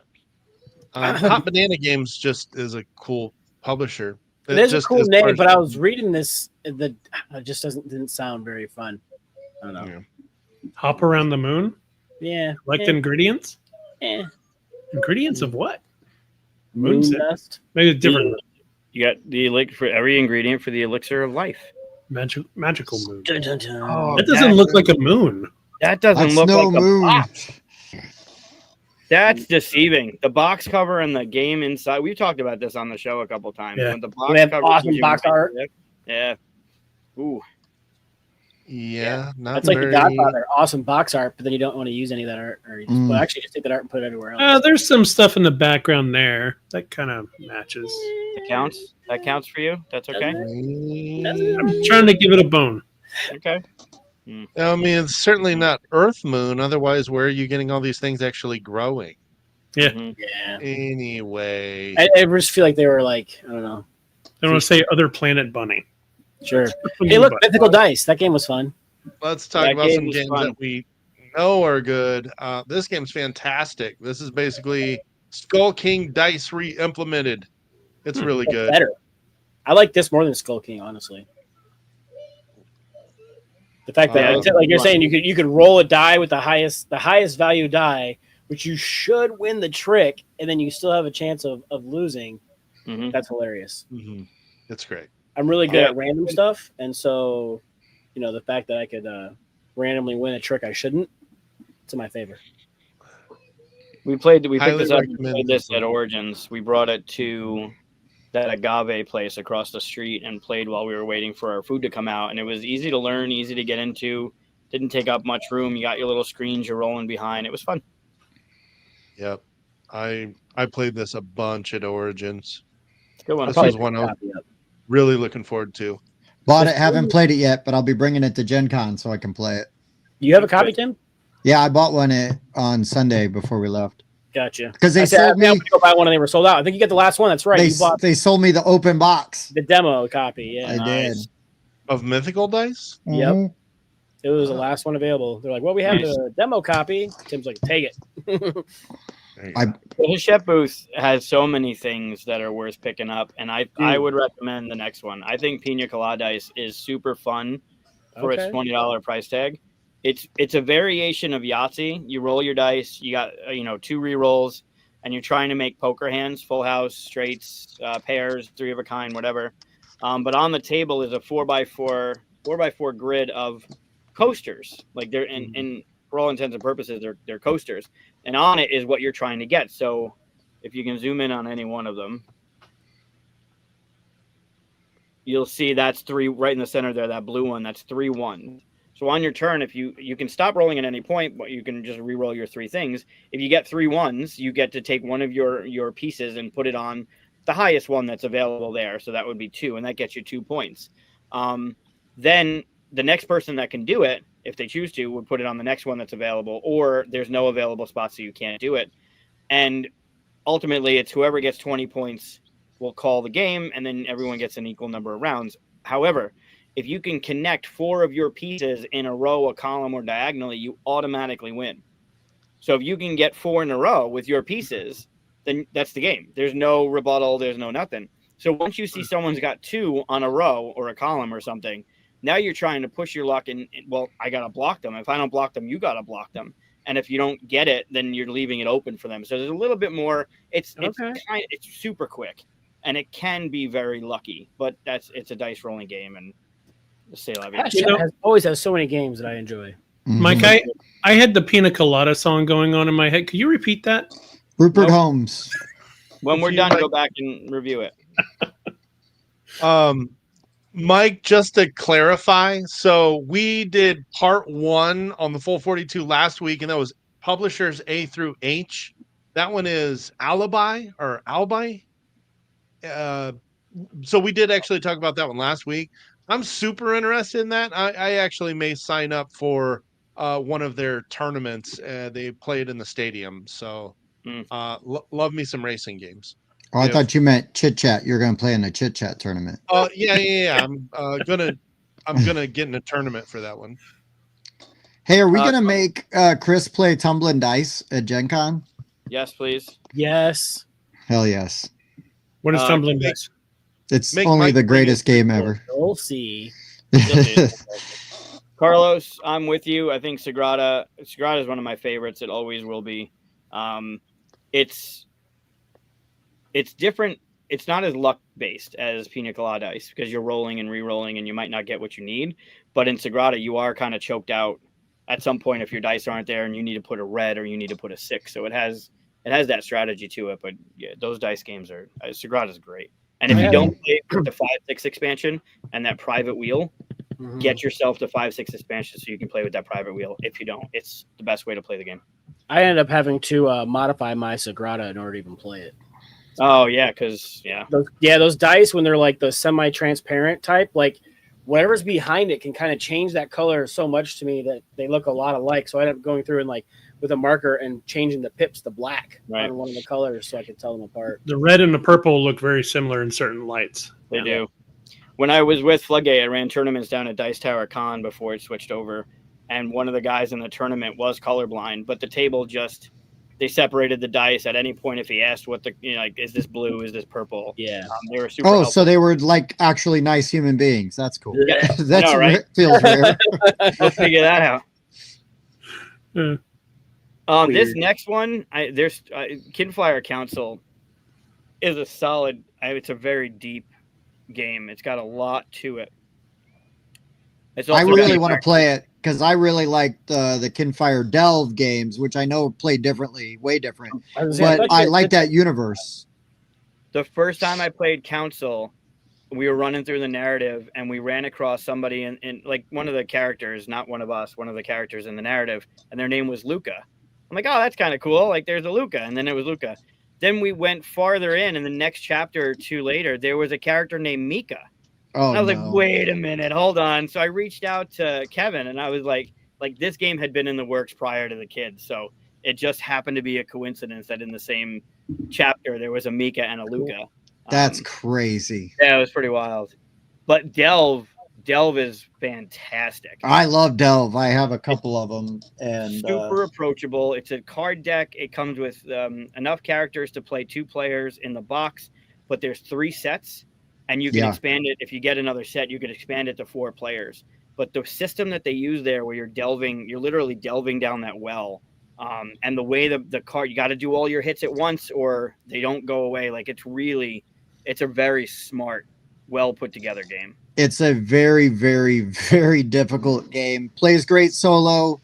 Hot Banana Games just is a cool publisher. It is a just cool as far name, as- but I was reading this. It just didn't sound very fun. I don't know. Yeah. Hop around the moon. Yeah. Collect ingredients. Ingredients of what? Moon Moon's dust. maybe a different You got the elixir for every ingredient for the elixir of life. magical moon. Dun, dun, dun. Oh, That doesn't look like a moon. That doesn't That's look no like moon. a box. That's deceiving. The box cover and the game inside. We've talked about this on the show a couple times. Yeah. When the box We have cover awesome gives you box an art. idea. Yeah. Ooh. Yeah, not That's like very. the Godfather. Awesome box art, but then you don't want to use any of that art. Or you just, Mm. well, actually, just take that art and put it everywhere else. There's some stuff in the background there that kind of matches. That counts. That counts for you. That's okay. I'm trying to give it a bone. Okay. I mean, it's certainly not Earth Moon. Otherwise, where are you getting all these things actually growing? Yeah. Mhm. Yeah. Anyway, I just feel like they were like, I don't know. I want to say other planet bunny. Sure. Hey, look, But- Mythical Dice. That game was fun. let's talk That about game some was games fun. that we know are good. This game's fantastic. This is basically Skull King Dice re-implemented. It's really good. Better. I like this more than Skull King, honestly. The fact that, like you're saying, you could roll a die with the highest value die, which you should win the trick, and then you still have a chance of losing. Mhm. That's hilarious. Mhm. It's great. I'm really good Yeah. at random stuff, and so, the fact that I could randomly win a trick I shouldn't, it's in my favor. We picked Highly this up. We recommend played this this at one. Origins. We brought it to that agave place across the street and played while we were waiting for our food to come out. And it was easy to learn, easy to get into. Didn't take up much room. You got your little screens you're rolling behind. It was fun. Yep. I played this a bunch at Origins. It's a good one. This was one I was really looking forward to. Bought it, haven't played it yet, but I'll be bringing it to Gen Con so I can play it. You have a copy, Tim? Yeah, I bought one on Sunday before we left. Gotcha. Because they I said, sold I'm me, going to go buy one and they were sold out. I think you got the last one. That's right. You bought they sold me the open box. the demo copy. Yeah. I did. Of Mythical Dice? Yep. Mhm. It was the last one available. They're like, well, we have Nice. the demo copy. Tim's like, take it. There you I- go. The Hachette booth has so many things that are worth picking up, and I would recommend the next one. I think Pina Colada is super fun for Okay. its $20 price tag. It's a variation of Yahtzee. You roll your dice. You got 2 re-rolls, and you're trying to make poker hands, full house, straights, pairs, 3 of a kind, whatever. But on the table is a 4x4 grid of coasters. Like they're in for all intents and purposes, they're coasters. And on it is what you're trying to get. So if you can zoom in on any one of them, you'll see that's 3 right in the center there, that blue one, that's 3 1s. So on your turn, if you can stop rolling at any point, but you can just re-roll your 3 things. If you get 3 1s, you get to take one of your pieces and put it on the highest one that's available there. So that would be 2, and that gets you 2 points. Then the next person that can do it, if they choose to, would put it on the next one that's available, or there's no available spot, so you can't do it. And ultimately, it's whoever gets 20 points will call the game, and then everyone gets an equal number of rounds. However, if you can connect 4 of your pieces in a row, a column, or diagonally, you automatically win. So if you can get 4 in a row with your pieces, then that's the game. There's no rebuttal. There's no nothing. So once you see someone's got 2 on a row or a column or something, now you're trying to push your luck and well, I got to block them. If I don't block them, you got to block them. And if you don't get it, then you're leaving it open for them. So there's a little bit more. It's super quick, and it can be very lucky. But it's a dice rolling game, and say la vida. Always has so many games that I enjoy. Mhm. Mike, I had the Pina Colada song going on in my head. Could you repeat that? Rupert Nope. Holmes. When we're You done, like- go back and review it. Mike, just to clarify, so we did part 1 on the full 42 last week, and that was publishers A through H. That one is Alibi or Albi. So we did actually talk about that one last week. I'm super interested in that. I actually may sign up for one of their tournaments. They played in the stadium, so love me some racing games. Oh, I thought you meant Chit Chat. You're going to play in a Chit Chat tournament. Yeah. I'm gonna get in a tournament for that one. Hey, are we going to make Chris play Tumbling Dice at Gen Con? Yes, please. Yes. Hell yes. What is Tumbling Dice? It's only the greatest game ever. We'll see. Carlos, I'm with you. I think Sagrada is one of my favorites. It always will be. It's different. It's not as luck based as Pina Colada Dice because you're rolling and re-rolling and you might not get what you need. But in Sagrada, you are kind of choked out at some point if your dice aren't there and you need to put a red or you need to put a 6. So it has that strategy to it. But yeah, those dice games are Sagrada is great. And if you don't play the 5-6 expansion and that private wheel, get yourself the 5-6 expansion so you can play with that private wheel. If you don't, it's the best way to play the game. I ended up having to modify my Sagrada in order to even play it. Oh yeah, because those dice when they're like the semi-transparent type, like whatever's behind it can kind of change that color so much to me that they look a lot alike. So I ended up going through and like with a marker and changing the pips to black on one of the colors so I could tell them apart. The red and the purple look very similar in certain lights. They do. When I was with Floodgate, I ran tournaments down at Dice Tower Con before it switched over, and one of the guys in the tournament was colorblind, but the table they separated the dice at any point if he asked what like, is this blue, is this purple? Yeah. They were super helpful. So they were like actually nice human beings. That's cool. Yeah. That's right. Feels rare. We'll figure that out. Yeah. This next one, there's Kinflyer Council is a solid. It's a very deep game. It's got a lot to it. I really want to play it because I really like the Kinfire Delve games, which I know play differently, way different. But I like that universe. The first time I played Council, we were running through the narrative and we ran across somebody in like one of the characters, not one of us, one of the characters in the narrative, and their name was Luca. I'm like, oh, that's kind of cool. Like, there's a Luca, and then it was Luca. Then we went farther in, and the next chapter or two later, there was a character named Mika. Oh, and I was like, wait a minute, hold on. So I reached out to Kevin, and I was like this game had been in the works prior to the kids, so it just happened to be a coincidence that in the same chapter there was a Mika and a Luca. That's crazy. Yeah, it was pretty wild. But Delve is fantastic. I love Delve. I have a couple of them, and super approachable. It's a card deck. It comes with enough characters to play 2 players in the box, but there's 3 sets, and you can expand it. If you get another set, you can expand it to 4 players. But the system that they use there, where you're literally delving down that well, and the way the card, you got to do all your hits at once, or they don't go away. Like it's a very smart, well put together game. It's a very, very, very difficult game. Plays great solo.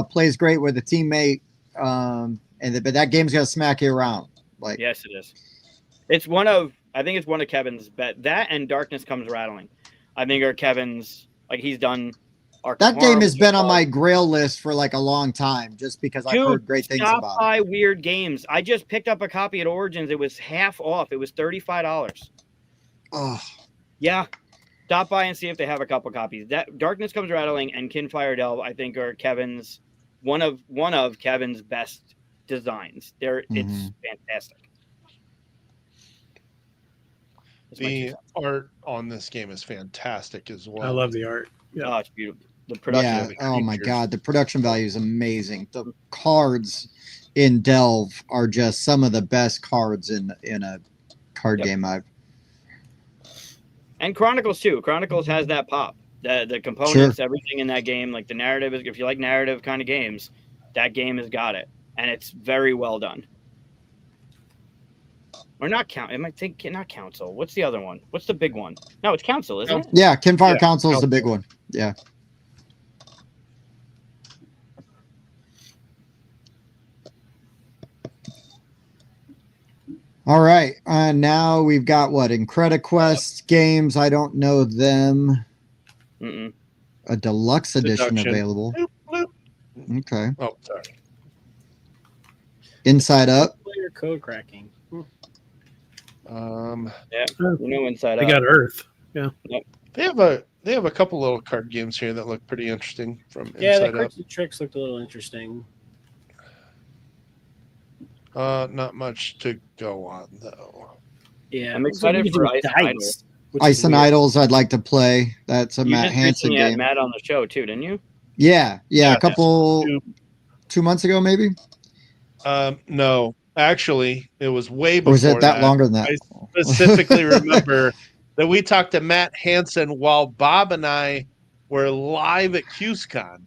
Plays great with a teammate. But that game's gonna smack you around. Like, yes, it is. I think it's one of Kevin's bet. That and Darkness Comes Rattling, I think are Kevin's. Like, he's done. That game has been on my Grail list for like a long time, just because I've heard great things about it. Buy weird games. I just picked up a copy at Origins. It was half off. It was $35. Oh, yeah. Stop by and see if they have a couple copies. That Darkness Comes Rattling and Kinfire Delve, I think, are Kevin's one of Kevin's best designs. It's fantastic. The art on this game is fantastic as well. I love the art. Yeah. Oh, it's beautiful. The production. Yeah. Oh my God, the production value is amazing. The cards in Delve are just some of the best cards in a card game I've. And Chronicles too. Chronicles has that pop. The components, everything in that game, like the narrative is. If you like narrative kind of games, that game has got it, and it's very well done. Or not count. I might think not Council. What's the other one? What's the big one? No, it's Council, isn't it? Yeah, Kinfire Council is the big one. Yeah. All right. Now we've got what? IncrediQuest games. I don't know them. Mm-mm. A deluxe edition Deduction. available. Bloop, bloop. Okay. Oh, sorry. Inside Up. Player code cracking. Yeah, you know, Inside They Out. got Earth. They have a couple little card games here that look pretty interesting from Yeah, the Inside Up. Critics and Tricks looked a little interesting. Not much to go on though. Yeah, I'm it looks like excited you for could do Ice and dice, which is Ice and weird. Idols. I'd like to play. That's a You Matt just Hansen recently had game. Matt on the show too, didn't you? Yeah. Yeah, A couple Two- 2 months ago, maybe. No, actually, it was way Or before was it that longer than that? I specifically remember that we talked to Matt Hansen while Bob and I were live at QSCon.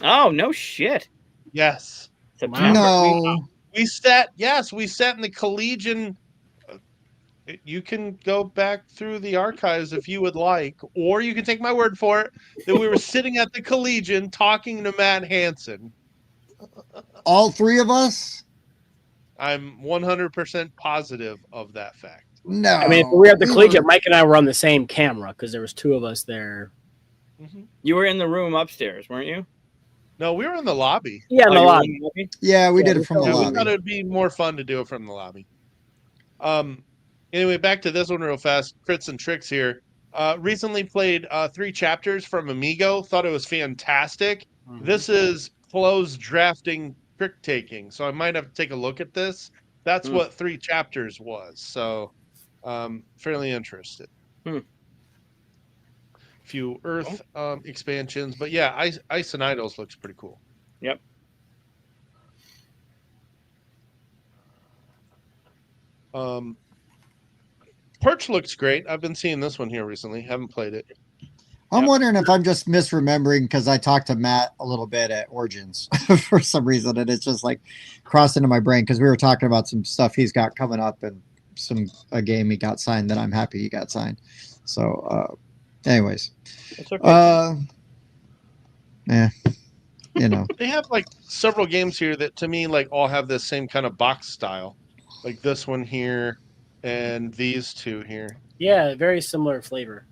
Oh no shit! Yes, September. No. we sat. Yes, we sat in the Collegian. You can go back through the archives if you would like, or you can take my word for it that we were sitting at the Collegian talking to Matt Hansen. All three of us? I'm 100% positive of that fact. No. I mean, if we were at the We collegiate, were- Mike and I were on the same camera because there was two of us there. Mhm. You were in the room upstairs, weren't you? No, we were in the lobby. Yeah, in Oh, the you were lobby. in the lobby? Yeah, we Yeah, did we it from the felt- Yeah, we lobby. thought it would be more fun to do it from the lobby. Anyway, back to this one real fast. Crits and Tricks here. Recently played 3 chapters from Amigo. Thought it was fantastic. Mhm. This is closed drafting trick taking, so I might have to take a look at this. That's Hmm. what 3 chapters was. So, fairly interested. Few Earth expansions, but yeah, Ice and Idols looks pretty cool. Yep. Perch looks great. I've been seeing this one here recently. Haven't played it. I'm Yep. wondering if I'm just misremembering because I talked to Matt a little bit at Origins for some reason, and it's just like crossed into my brain because we were talking about some stuff he's got coming up and a game he got signed that I'm happy he got signed. So, anyways, That's okay. yeah, you know, They have like several games here that to me like all have this same kind of box style, like this one here and these two here. Yeah, very similar flavor.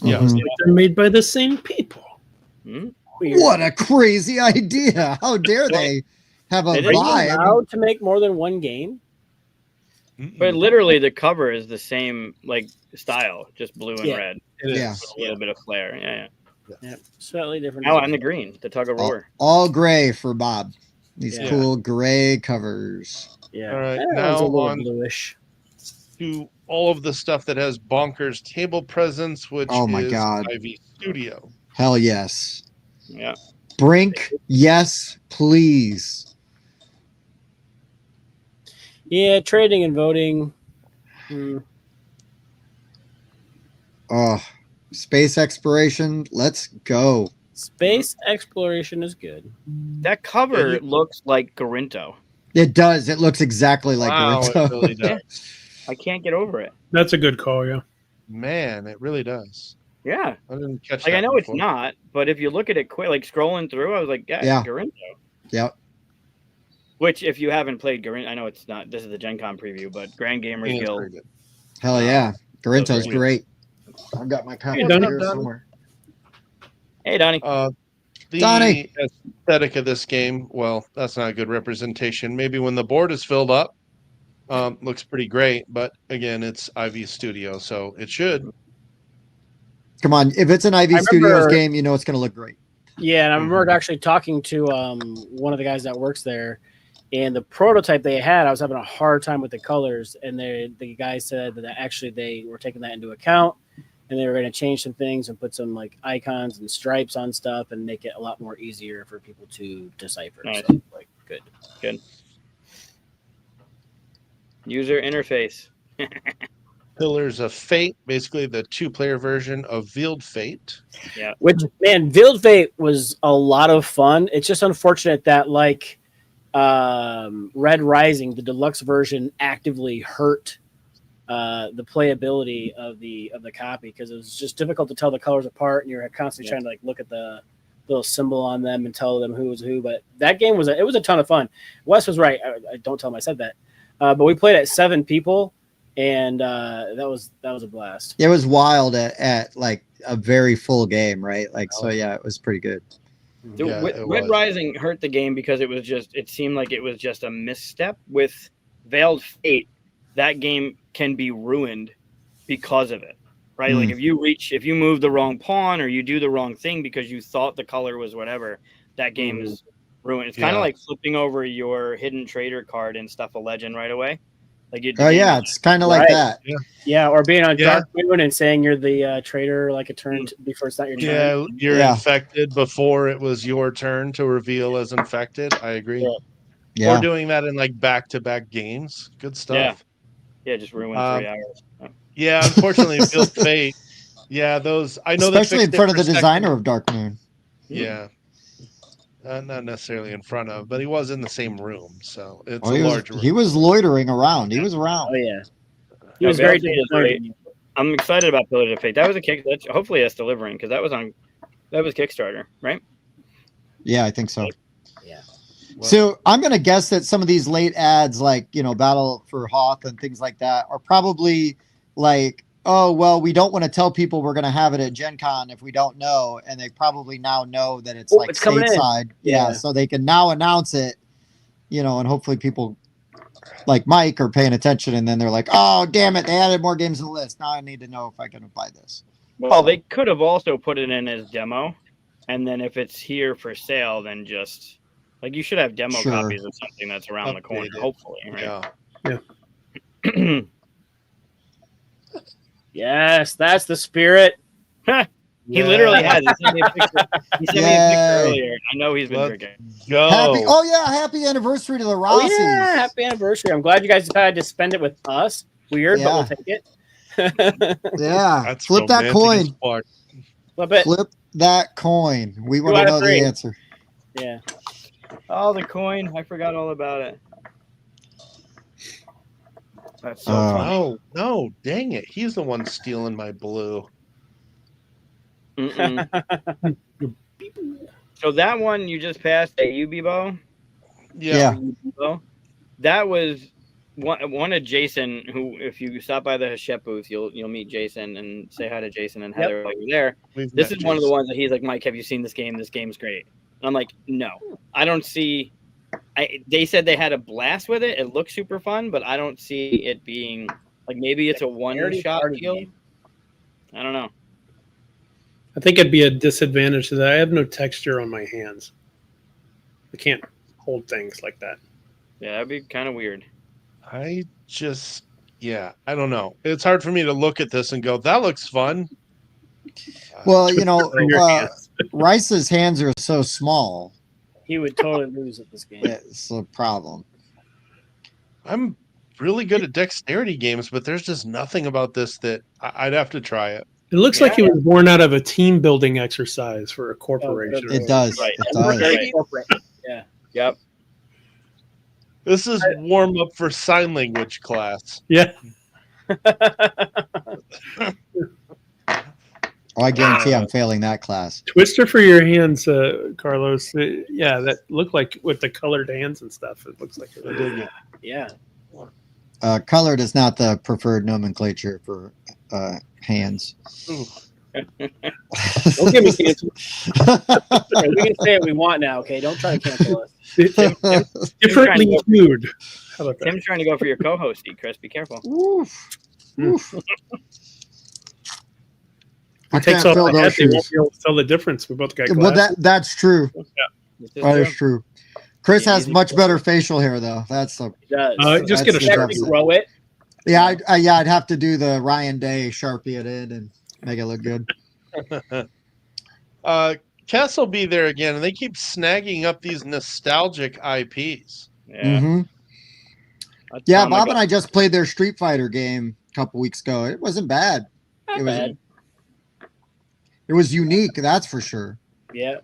Yeah. mhm. They're made by the same people. Hmm? Weird. What a crazy idea! How dare they have a They didn't Are you vibe? allowed to make more than one game? But literally, the cover is the same like style, just blue and Yeah. red, It Yeah. is. with a little bit of flair. Yeah, Yeah, slightly different. Oh, design. and the green, the tug of war. All gray for Bob. These Yeah. cool gray covers. Yeah. All right, That one's now a little on bluish. to all of the stuff that has bonkers table presence, which Oh my is God. Ivy Studio. Hell yes. Yeah. Brink, yes, please. Yeah, trading and voting. Oh, space exploration. Let's go. Space exploration is good. That cover Yeah, looks like Garinto. It does. It looks exactly like Wow, Naruto. it really does. I can't get over it. That's a good call, yeah. Man, it really does. Yeah. I didn't catch Like that I know it's before. not, but if you look at it quick, like scrolling through, I was like, Yeah. Garinto. Yep. Which, if you haven't played Garinto, I know it's not. This is the Gen Con preview, but Grand Gamers Yeah, it's Guild. very good. Hell yeah. Garinto's Sweet. great. I've got my copy Hey, Donnie. here somewhere. Hey, Donnie. The Donnie. aesthetic of this game, well, that's not a good representation. Maybe when the board is filled up, looks pretty great. But again, it's IV Studio, so it should. Come on. If it's an IV I Studios remember- game, you know it's going to look great. Yeah, and I remember actually talking to one of the guys that works there, and the prototype they had, I was having a hard time with the colors, and the guy said that actually they were taking that into account, and they were going to change some things and put some like icons and stripes on stuff and make it a lot more easier for people to decipher. Nice. So, like, good. User interface. Pillars of Fate, basically the 2-player version of Veiled Fate. Which, man, Veiled Fate was a lot of fun. It's just unfortunate that like Red Rising, the deluxe version, actively hurt the playability of the copy because it was just difficult to tell the colors apart, and you're constantly trying to like look at the little symbol on them and tell them who was who. But that game was a ton of fun. Wes was right. I don't tell him I said that. but we played at 7 people, and that was a blast. It was wild at like a very full game, right? Like, so yeah, it was pretty good. Dude, Yeah, it Red was. Rising hurt the game because it seemed like it was just a misstep. With Veiled Fate, that game can be ruined because of it, right? Like if you move the wrong pawn or you do the wrong thing because you thought the color was whatever, that game is ruined. It's kind of like flipping over your hidden trader card in Stuff a Legend right away. Like it's kind of like that. Yeah, or being on Dark Moon and saying you're the traitor like a turn before it's not your turn. Yeah, you're infected before it was your turn to reveal as infected. I agree. Yeah. Or doing that in like back-to-back games. Good stuff. Yeah, just ruined 3 hours. Yeah, unfortunately, Veiled Fate. Yeah, those I know. Especially in front of the designer of Dark Moon. Yeah. Not necessarily in front of, but he was in the same room, so it's a he large room. He was loitering around. He was around. Oh yeah, he was very disappointed. I'm excited about Pillar of Fate. That was a kick. Hopefully that's delivering because that was Kickstarter, right? Yeah, I think so. Yeah. So I'm gonna guess that some of these late ads, like Battle for Hoth and things like that, are probably like, oh well, we don't want to tell people we're gonna have it at Gen Con if we don't know, and they probably now know that it's it's coming stateside. Yeah, so they can now announce it, and hopefully people like Mike are paying attention, and then they're like, oh damn it, they added more games to the list. Now I need to know if I can buy this. Well, they could have also put it in as demo, and then if it's here for sale, then just like you should have demo copies of something that's around the corner, hopefully, right? Yeah. Yes, that's the spirit. He literally has. He sent me a picture. He sent me a picture earlier. I know he's been drinking. Go. Happy anniversary to the Rossies. Oh, yeah, happy anniversary. I'm glad you guys decided to spend it with us. Weird, but we'll take it. Yeah. That's flip that coin. Flip it. Flip that coin. We want to know the answer. Yeah. Oh, the coin. I forgot all about it. That's so funny. Oh, no. Dang it. He's the one stealing my blue. So that one you just passed at Ubibo? Yeah. That was one of Jason, who, if you stop by the Hachette booth, you'll meet Jason and say hi to Jason and Heather while you're there. This is one of the ones that he's like, Mike, have you seen this game? This game's great. And I'm like, no, I don't see. They said they had a blast with it. It looks super fun, but I don't see it being like, maybe it's a one-shot deal. I don't know. I think it'd be a disadvantage to that. I have no texture on my hands. I can't hold things like that. Yeah, that'd be kind of weird. I don't know. It's hard for me to look at this and go, that looks fun. Well, Rice's hands are so small. He would totally lose at this game. It's a problem. I'm really good at dexterity games, but there's just nothing about this that I'd have to try it. It looks like he was born out of a team building exercise for a corporation. It does. Right. It does. Very corporate. Yeah. Yep. This is warm up for sign language class. Yeah. Oh, I guarantee I'm failing that class. Twister for your hands, Carlos. Yeah, that looked like with the colored hands and stuff. It looks like it. Yeah. Colored is not the preferred nomenclature for hands. Don't give me cancel. Okay, we can say what we want now, okay? Don't try to cancel us. Differently viewed. How about that? Tim's trying to go for your co-hosty, Chris. Be careful. Oof. Oof. If it takes off the head, they won't be able to tell the difference. We both got glasses. Well, that's true. Yeah. That is true. Chris has much better facial hair, though. That's the. Just get a Sharpie. Grow it. Yeah, I'd have to do the Ryan Day Sharpie it in and make it look good. Cass will be there again, and they keep snagging up these nostalgic IPs. Yeah. Mm-hmm. Yeah, Bob and I just played their Street Fighter game a couple weeks ago. It wasn't bad. It was unique, that's for sure. Yeah.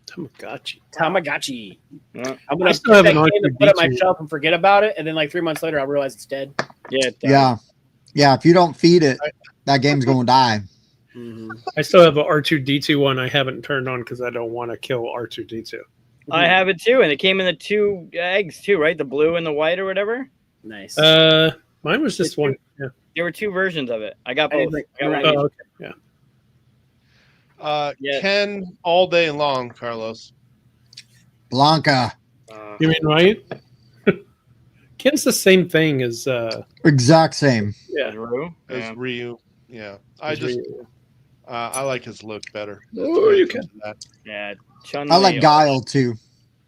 Tamagotchi. Yeah. I'm gonna put that game and put it on my shelf and forget about it, and then like 3 months later, I'll realize it's dead. Yeah. Yeah. If you don't feed it, that game's gonna die. Mm-hmm. I still have an R2D2 one I haven't turned on because I don't want to kill R2D2. I have it too, and it came in the 2 eggs too, right? The blue and the white or whatever. Nice. Mine was just one. Yeah. There were 2 versions of it. I got I both. didn't I got one of think- each. Okay. Yeah. Yeah. Ken all day long, Carlos. Blanca. You mean right? Ken's the same thing as Exact same. yeah. Rue? As Yeah. Ryu. Yeah. I as just Ryu. I like his look better. Oh, you can. Yeah. Chun-Li. I like Guile too.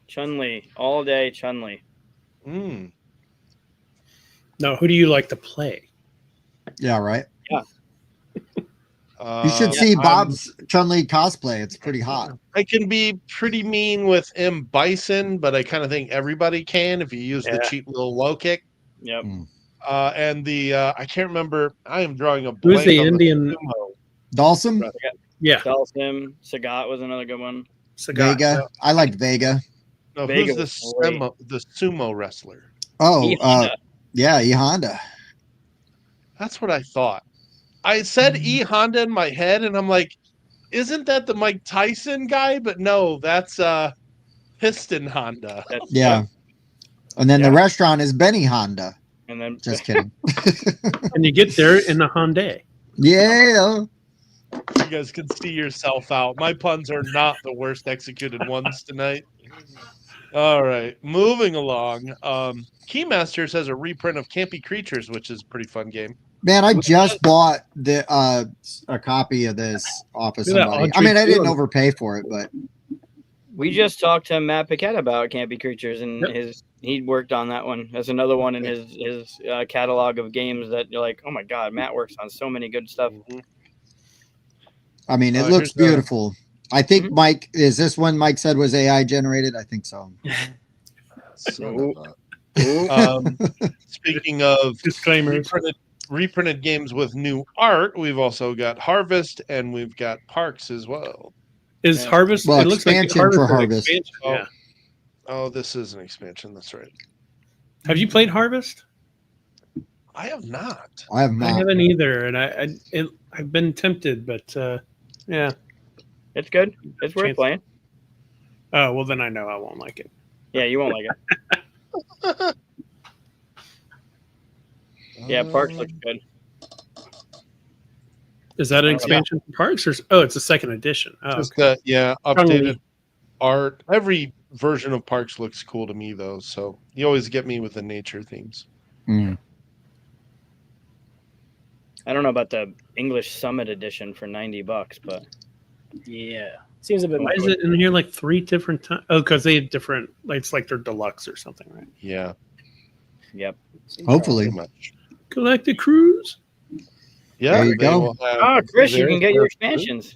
Chun-Li. All day Chun-Li. Mm. No, who do you like to play? Yeah, right. Uh, You should see I'm- Bob's Chun-Li cosplay. It's pretty hot. I can be pretty mean with M. Bison, but I kind of think everybody can if you use the Yeah. cheap little low kick. Yep. And the I can't remember. I am drawing a Who's blank the on Indian? the sumo. Dawson, Yeah, Dalsim. Sagat was another good one. Sagat. Vega. I liked Vega. No, Vega who's was great. the sumo wrestler? Oh, E Honda. yeah, E Honda. That's what I thought. I said E Honda in my head, and I'm like, isn't that the Mike Tyson guy? But no, that's Piston Honda. That's Yeah. And then the Yeah. restaurant is Benny Honda. And then Just kidding. And you get there in a Hyundai. Yeah. You guys can see yourself out. My puns are not the worst executed ones tonight. All right, moving along. Keymasters has a reprint of Campy Creatures, which is a pretty fun game. Man, I just bought the a copy of this off of Look at that somebody. I Audrey mean, I didn't Ford. overpay for it, but we just talked to Matt Paquette about Campy Creatures, and Yep. he worked on that one. That's another one in his catalog of games that you're like, oh my god, Matt works on so many good stuff. I mean, it Here's looks the- beautiful. I think Mhm. Mike, is this one Mike said was AI generated? I think so. Son of a- Speaking of Disclaimers. reprinted games with new art, we've also got Harvest and we've got Parks as well. Is Yeah. Harvest? Well, it looks like expansion for is an Harvest. expansion, Oh. Yeah. Oh, this is an expansion. That's right. Have you played Harvest? I have not. I have I not. haven't either, and I've been tempted, but yeah. It's good. It's worth Chance. playing. Oh well, then I know I won't like it. Yeah, you won't like it. Yeah, Parks looks good. Is that an Yeah. expansion for Parks, or oh, it's a second edition? Oh, Just okay. updated art. Every version of Parks looks cool to me though, so you always get me with the nature themes. Mm. I don't know about the English Summit edition for $90, but Yeah. Seems a bit Why more. is it in here like 3 different times? Oh, because they have different. Like, it's like they're deluxe or something, right? Yeah, yep. Hopefully. pretty much. Galactic Cruise. Yeah, There you they go. will have- Oh, Chris, you there- can get your expansions.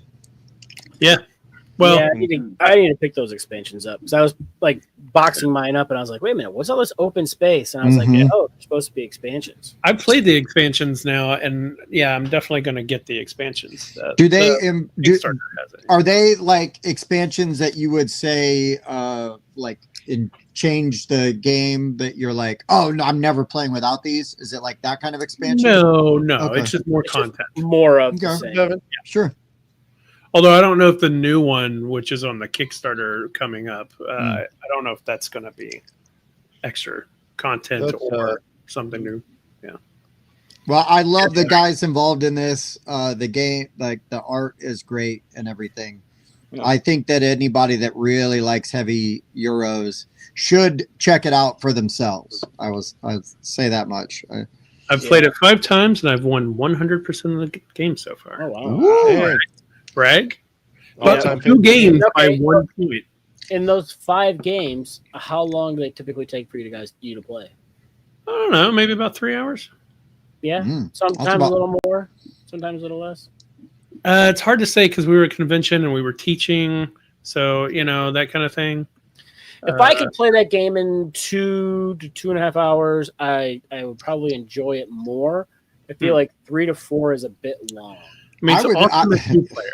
Well, yeah, I need to pick those expansions up because I was like boxing mine up and I was like, wait a minute, what's all this open space? And I was Mhm. like, oh, they're supposed to be expansions. I've played the expansions now, and yeah, I'm definitely going to get the expansions. Do they Kickstarter has it. are they like expansions that you would say like change the game that you're like, oh no, I'm never playing without these? Is it like that kind of expansion? No, Okay. it's just more It's just content. more of the Okay. same. Devin? Sure. Although I don't know if the new one, which is on the Kickstarter coming up, Hmm. I don't know if that's going to be extra content That's, or something new. Well, I love the guys involved in this. The game, like the art is great and everything. Yeah. I think that anybody that really likes heavy Euros should check it out for themselves. I'd say that much. I've played it 5 times, and I've won 100% of the game so far. Oh wow. Ooh. Yeah. Brag. All-time But 2 games by Okay. 1 point. In those 5 games, how long do they typically take for you to play? I don't know, maybe about 3 hours. Yeah, Mm. sometimes That's about- a little more, sometimes a little less. It's hard to say because we were at convention and we were teaching, so that kind of thing. If I could play that game in 2 to 2.5 hours, I would probably enjoy it more. I feel like 3 to 4 is a bit long. I mean, it's I would- awesome I- with 2-player.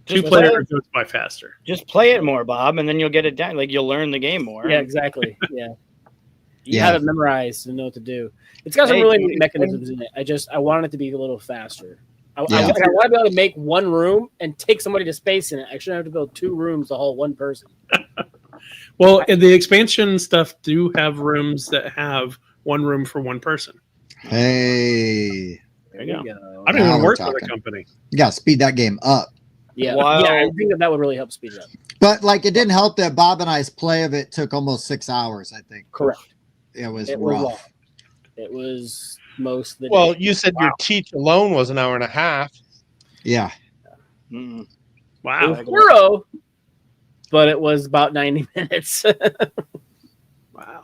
Just 2-player goes by faster. Just play it more, Bob, and then you'll get it down. Like you'll learn the game more. Yeah, exactly. Yeah. You Yeah. have it memorized and know what to do. It's got some Hey, really dude, neat mechanisms in it. I want it to be a little faster. I Yeah. want to be able to make one room and take somebody to space in it. I shouldn't have to build 2 rooms to hold one person. Well, and the expansion stuff do have rooms that have one room for one person. Hey, There you go. I don't Now even we're work for the talking. company. you gotta speed that game up. Yeah, While- yeah. I think that would really help speed it up. But like, it didn't help that Bob and I's play of it took almost 6 hours. I think Correct. it was It was rough. long. It was most of the Well, day. you said your teach alone was an hour and a half. Yeah, Mm. It Wow. was thorough, but it was about 90 minutes. Wow.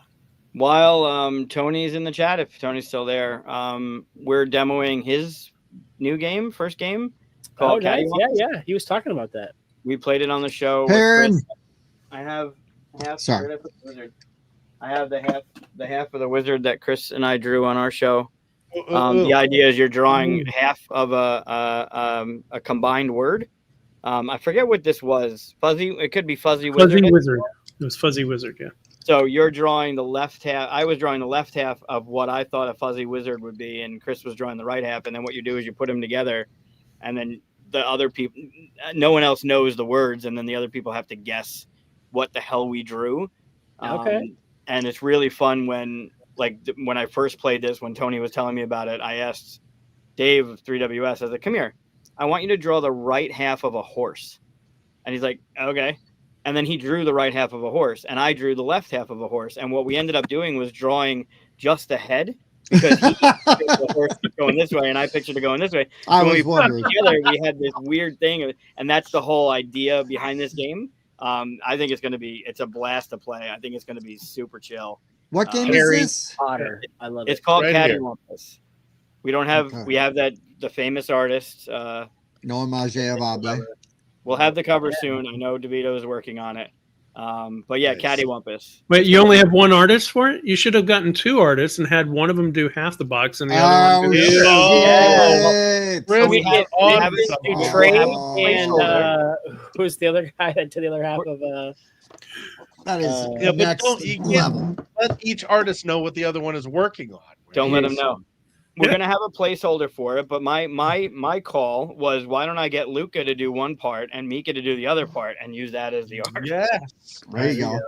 While Tony's in the chat, if Tony's still there, we're demoing his new game, first game called nice. Cattywampus. Yeah. He was talking about that. We played it on the show Perrin. with Chris. I have half. Sorry. Where did I put the wizard? I have the half of the wizard that Chris and I drew on our show. The idea is you're drawing half of a combined word. I forget what this was. Fuzzy. It could be fuzzy wizard. Fuzzy Wizard. It was Fuzzy Wizard, yeah. So you're drawing the left half. I was drawing the left half of what I thought a fuzzy wizard would be, and Chris was drawing the right half. And then what you do is you put them together, and then the other people, no one else knows the words, and then the other people have to guess what the hell we drew. Okay. And it's really fun when I first played this, when Tony was telling me about it, I asked Dave of 3WS, I was like, come here, I want you to draw the right half of a horse. And he's like, okay. And then he drew the right half of a horse, and I drew the left half of a horse. And what we ended up doing was drawing just the head, because he pictured the horse going this way, and I pictured it going this way. I So when was we put wondering. it together, we had this weird thing, and that's the whole idea behind this game. I think it's a blast to play. I think it's going to be super chill. What game Harry is this? Potter. I love It's it. called Right here. Cattywampus. We don't have. Okay. We have the famous artist. No imagevable. We'll have the cover soon. I know DeVito is working on it. But yeah, Nice. Cattywampus. Wait, you only have one artist for it? You should have gotten two artists and had one of them do half the box and the other one Oh, do the shit. other. Chris, we have- on we have this some- new Oh. trade And placeholder. who's the other guy that did the other half of That is Yeah, but next you can't level. let each artist know what the other one is working on. Don't let them Jeez. know. We're Yeah. gonna have a placeholder for it, but my call was, why don't I get Luca to do one part and Mika to do the other part and use that as the art? Yes. There you go.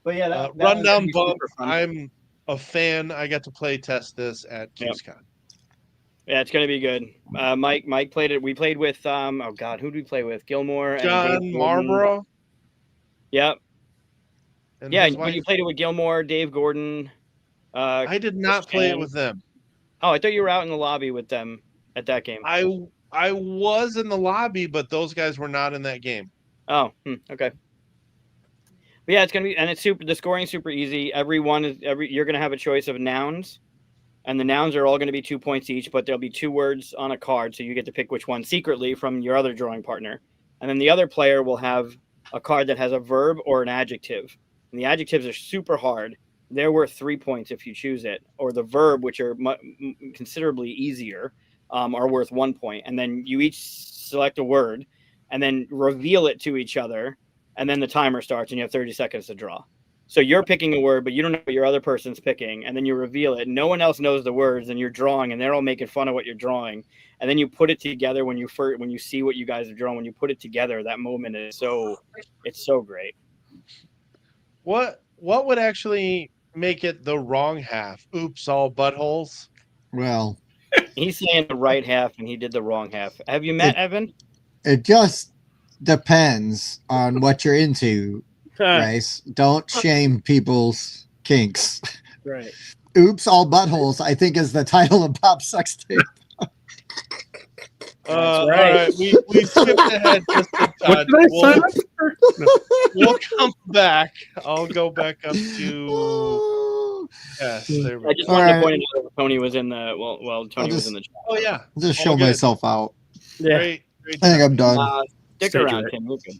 But yeah, Rundown Bump. I'm a fan. I got to play test this at Yep. QSCon. Yeah, it's gonna be good. Mike played it. We played with oh god, who did we play with? Gilmore and John Dave Gordon. Marlborough. Yep. And Yeah, his when you wife. played it with Gilmore, Dave Gordon. I did not play it Christian. with them. Oh, I thought you were out in the lobby with them at that game. I was in the lobby, but those guys were not in that game. Oh, okay. But yeah, it's gonna be, and it's super. The scoring's super easy. You're gonna have a choice of nouns, and the nouns are all gonna be 2 points each, but there'll be 2 words on a card, so you get to pick which one secretly from your other drawing partner, and then the other player will have a card that has a verb or an adjective, and the adjectives are super hard. They're worth 3 points if you choose it, or the verb, which are considerably easier, are worth 1 point, and then you each select a word, and then reveal it to each other. And then the timer starts and you have 30 seconds to draw. So you're picking a word, but you don't know what your other person's picking. And then you reveal it. No one else knows the words, and you're drawing, and they're all making fun of what you're drawing. And then you put it together when you see what you guys are drawing. When you put it together, that moment is it's so great. What would actually make it the wrong half? Oops, all buttholes. Well, He's saying the right half, and he did the wrong half. Have you met Evan? it just depends on what you're into, Race. Don't shame people's kinks. Right. Oops, all buttholes, I think, is the title of Pop Sex Tape. All right. right, we skipped ahead just a What touch. did I sign up for? No. We'll come back. I'll go back up to yes. There we I go. just wanted All to point out that Tony was in the Tony was just- in the chat. Oh yeah, I'll just All show good. myself out. Yeah. great. I think I'm done. Stick Stage around, right. Tim. You're good.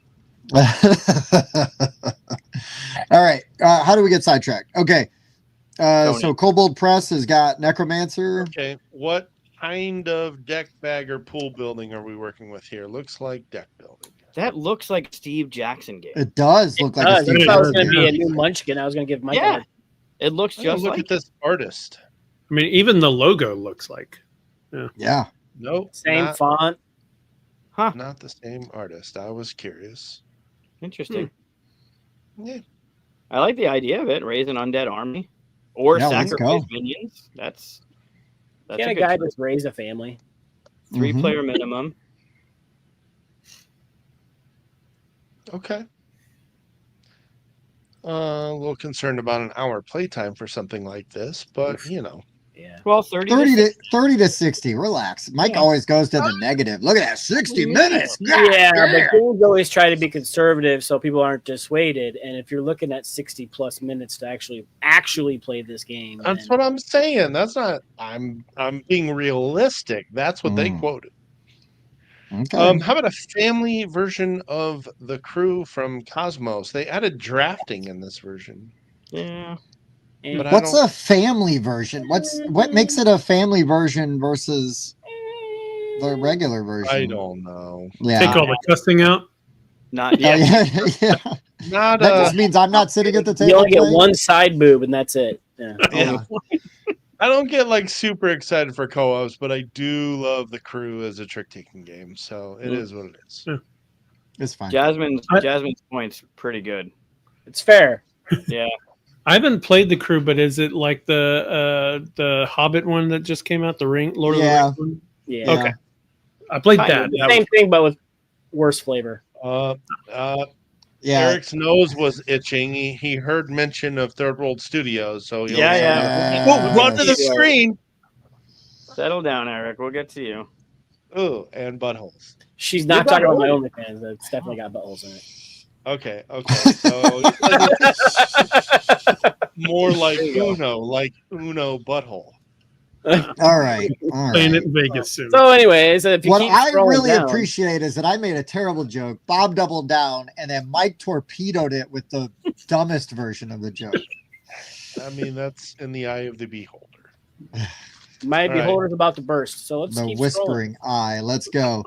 All right. How do we get sidetracked? Okay. Tony. So Kobold Press has got Necromancer. Okay, what kind of deck bag or pool building are we working with here? Looks like deck building. That looks like a Steve Jackson game. It does look like a I Steve thought it was Jackson going to be a game. new Munchkin. I was going to give Mike Yeah. a It looks Oh, just look like at this artist. I mean, even the logo looks like. Yeah. Nope, same not, font. not the same artist. I was curious. Interesting. Yeah. I like the idea of it. Raise an undead army. or Yeah, let's sacrifice go. minions. That's Can a a good guy choice. just raise a family? 3-player minimum. Okay. A little concerned about an hour playtime for something like this, but you know. Yeah. Well, 30 30 to 60. Relax. Mike always goes to the negative. Look at that, 60 minutes. Yeah, God but damn. games always try to be conservative so people aren't dissuaded. And if you're looking at 60 plus minutes to actually play this game, That's then what I'm saying. That's not. I'm being realistic. That's what they quoted. Okay. How about a family version of The Crew from Cosmos? They added drafting in this version. Yeah. But What's a family version? What makes it a family version versus the regular version? I don't know. Yeah. Take all the cussing out. Not Oh, yet. yeah. Not That just means I'm not sitting at the you table. only get playing? one side boob, and that's it. Yeah. Yeah. I don't get like super excited for co-ops, but I do love The Crew as a trick-taking game. So it is what it is. Yeah. It's fine. Jasmine's point's pretty good. It's fair. Yeah. I haven't played The Crew, but is it like the Hobbit one that just came out, the Lord of the Rings one? Yeah. Okay. I played Kind that. of. That Same was- thing, but with worse flavor. Yeah. Eric's nose was itching. He heard mention of Third World Studios, so he Yeah. run to the screen. Settle down, Eric. We'll get to you. Ooh, and buttholes. She's not talking about my OnlyFans. It's definitely got buttholes in it. Okay. So more like Uno butthole. All right. Playing it in Vegas soon. So, anyways, if you What keep I scrolling really down, appreciate is that I made a terrible joke. Bob doubled down, and then Mike torpedoed it with the dumbest version of the joke. I mean, that's in the eye of the beholder. my All beholder's about to burst. So let's The keep whispering eye. Let's go.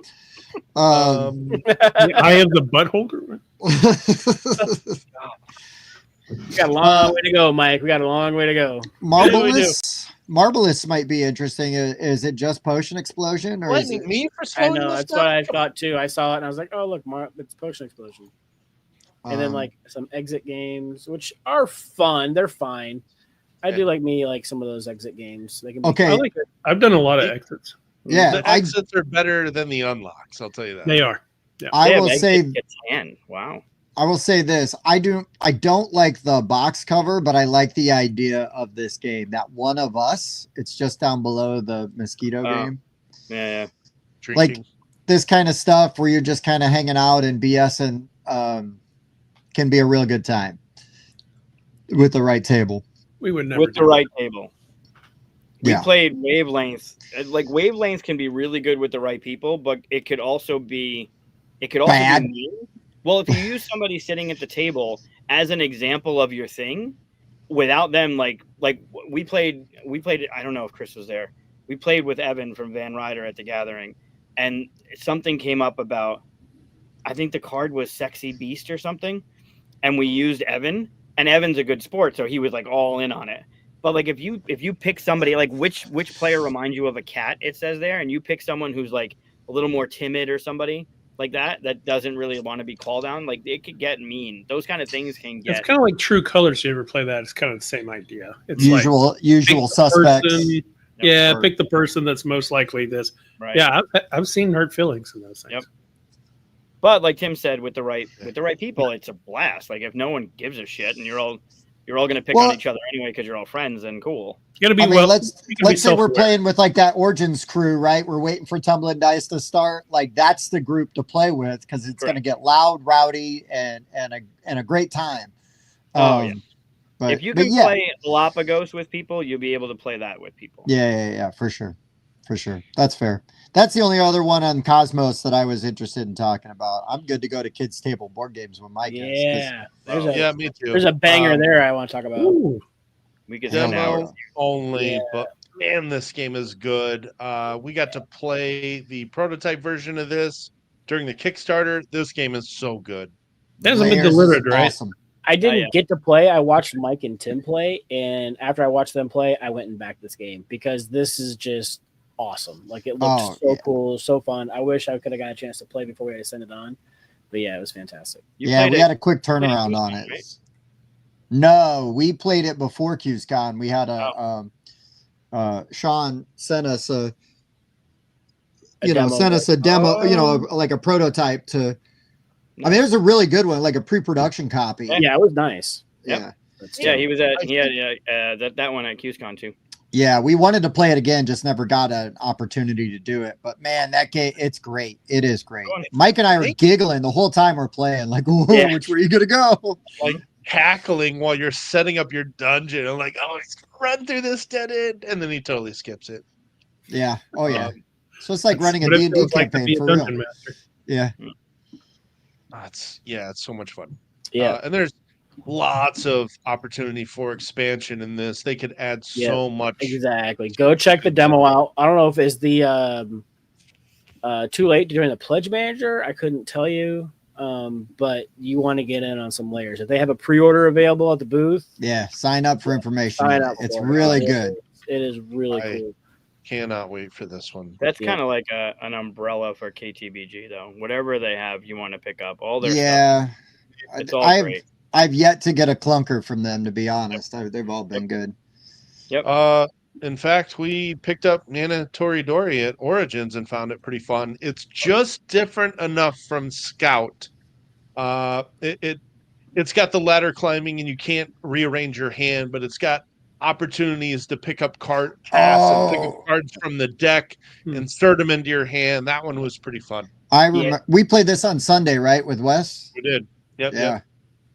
The eye of the buttholder. We got a long way to go, Mike. We got a long way to go. Marvelous might be interesting. Is it just potion explosion, or is Blaming it? me for I spelling know. this That's stuff? what I thought too. I saw it and I was like, oh, look, it's Potion Explosion. And then like some exit games, which are fun. They're fine. I do like some of those exit games. They can be Okay. I like it. I've done a lot of exits. Yeah, The exits are better than the unlocks. I'll tell you that. They are. I will say. Wow. I will say this. I don't like the box cover, but I like the idea of this game. That One of Us, it's just down below the mosquito game. Yeah. Drinking. This kind of stuff where you're just kind of hanging out and BSing can be a real good time with the right table. We would never With the right table. We Yeah. played Wavelengths. Like Wavelengths can be really good with the right people, but it could also be Bad. be mean. Well, if you use somebody sitting at the table as an example of your thing, without them like we played. I don't know if Chris was there. We played with Evan from Van Ryder at the Gathering, and something came up about. I think the card was Sexy Beast or something, and we used Evan. And Evan's a good sport, so he was like all in on it. But like if you pick somebody like which player reminds you of a cat, it says there, and you pick someone who's like a little more timid or somebody like that doesn't really want to be called on, like it could get mean. Those kind of things can get. It's kind of like True Colors. You ever play that? It's kind of the same idea. It's Usual pick the suspects. person- yeah, pick the person that's most likely this. Right. Yeah, I've seen hurt feelings in those things. Yep. But like Tim said, with the right people, it's a blast. Like if no one gives a shit and you're all going to pick on each other anyway because you're all friends, then cool. You got to be let's say we're playing with like that Origins crew, right? We're waiting for Tumbling Dice to start. Like that's the group to play with because it's going to get loud, rowdy, and a great time. Yeah. But if you can play Galapagos with people, you'll be able to play that with people. Yeah, for sure. That's fair. That's the only other one on Cosmos that I was interested in talking about. I'm good to go to kids table board games with my kids. Yeah, me too. There's a banger there I want to talk about. Ooh. We could spend hours. Demo only, but man, this game is good. We got to play the prototype version of this during the Kickstarter. This game is so good. It hasn't been Layers is delivered, right? Awesome. I didn't get to play. I watched Mike and Tim play, and after I watched them play, I went and backed this game because this is just awesome. Like it looked cool, so fun. I wish I could have got a chance to play before we had to send it on, but yeah, it was fantastic. We had a quick turnaround on it. Right? No, we played it before QsCon. We had Sean sent us a demo, like a prototype to. I mean, it was a really good one, like a pre-production copy. Yeah, it was nice. Yeah. Yeah, he was at that one at QsCon too. Yeah, we wanted to play it again, just never got an opportunity to do it. But man, that game, it's great. It is great. Mike and I were giggling the whole time we're playing, like, whoa, which way are you gonna go? Like cackling while you're setting up your dungeon. I'm like, oh, he's run through this dead end, and then he totally skips it. Yeah. Oh yeah. So it's like running a D&D campaign for real. Master. Yeah. It's so much fun. Yeah, and there's lots of opportunity for expansion in this. They could add so much. Exactly. Go check the demo out. I don't know if it's the too late to join the pledge manager. I couldn't tell you, but you want to get in on some layers. If they have a pre-order available at the booth, sign up for information. Sign up. It's really good. It is really cool. Cannot wait for this one. That's kind of like an umbrella for KTBG, though. Whatever they have, you want to pick up all their stuff. It's all great. I've yet to get a clunker from them, to be honest. They've all been good. Yep. In fact, we picked up Nana Toridori at Origins and found it pretty fun. It's just different enough from Scout. It's got the ladder climbing and you can't rearrange your hand, but it's got opportunities to pick up and pick up cards from the deck, insert them into your hand. That one was pretty fun. I remember we played this on Sunday, right, with Wes? We did. Yep.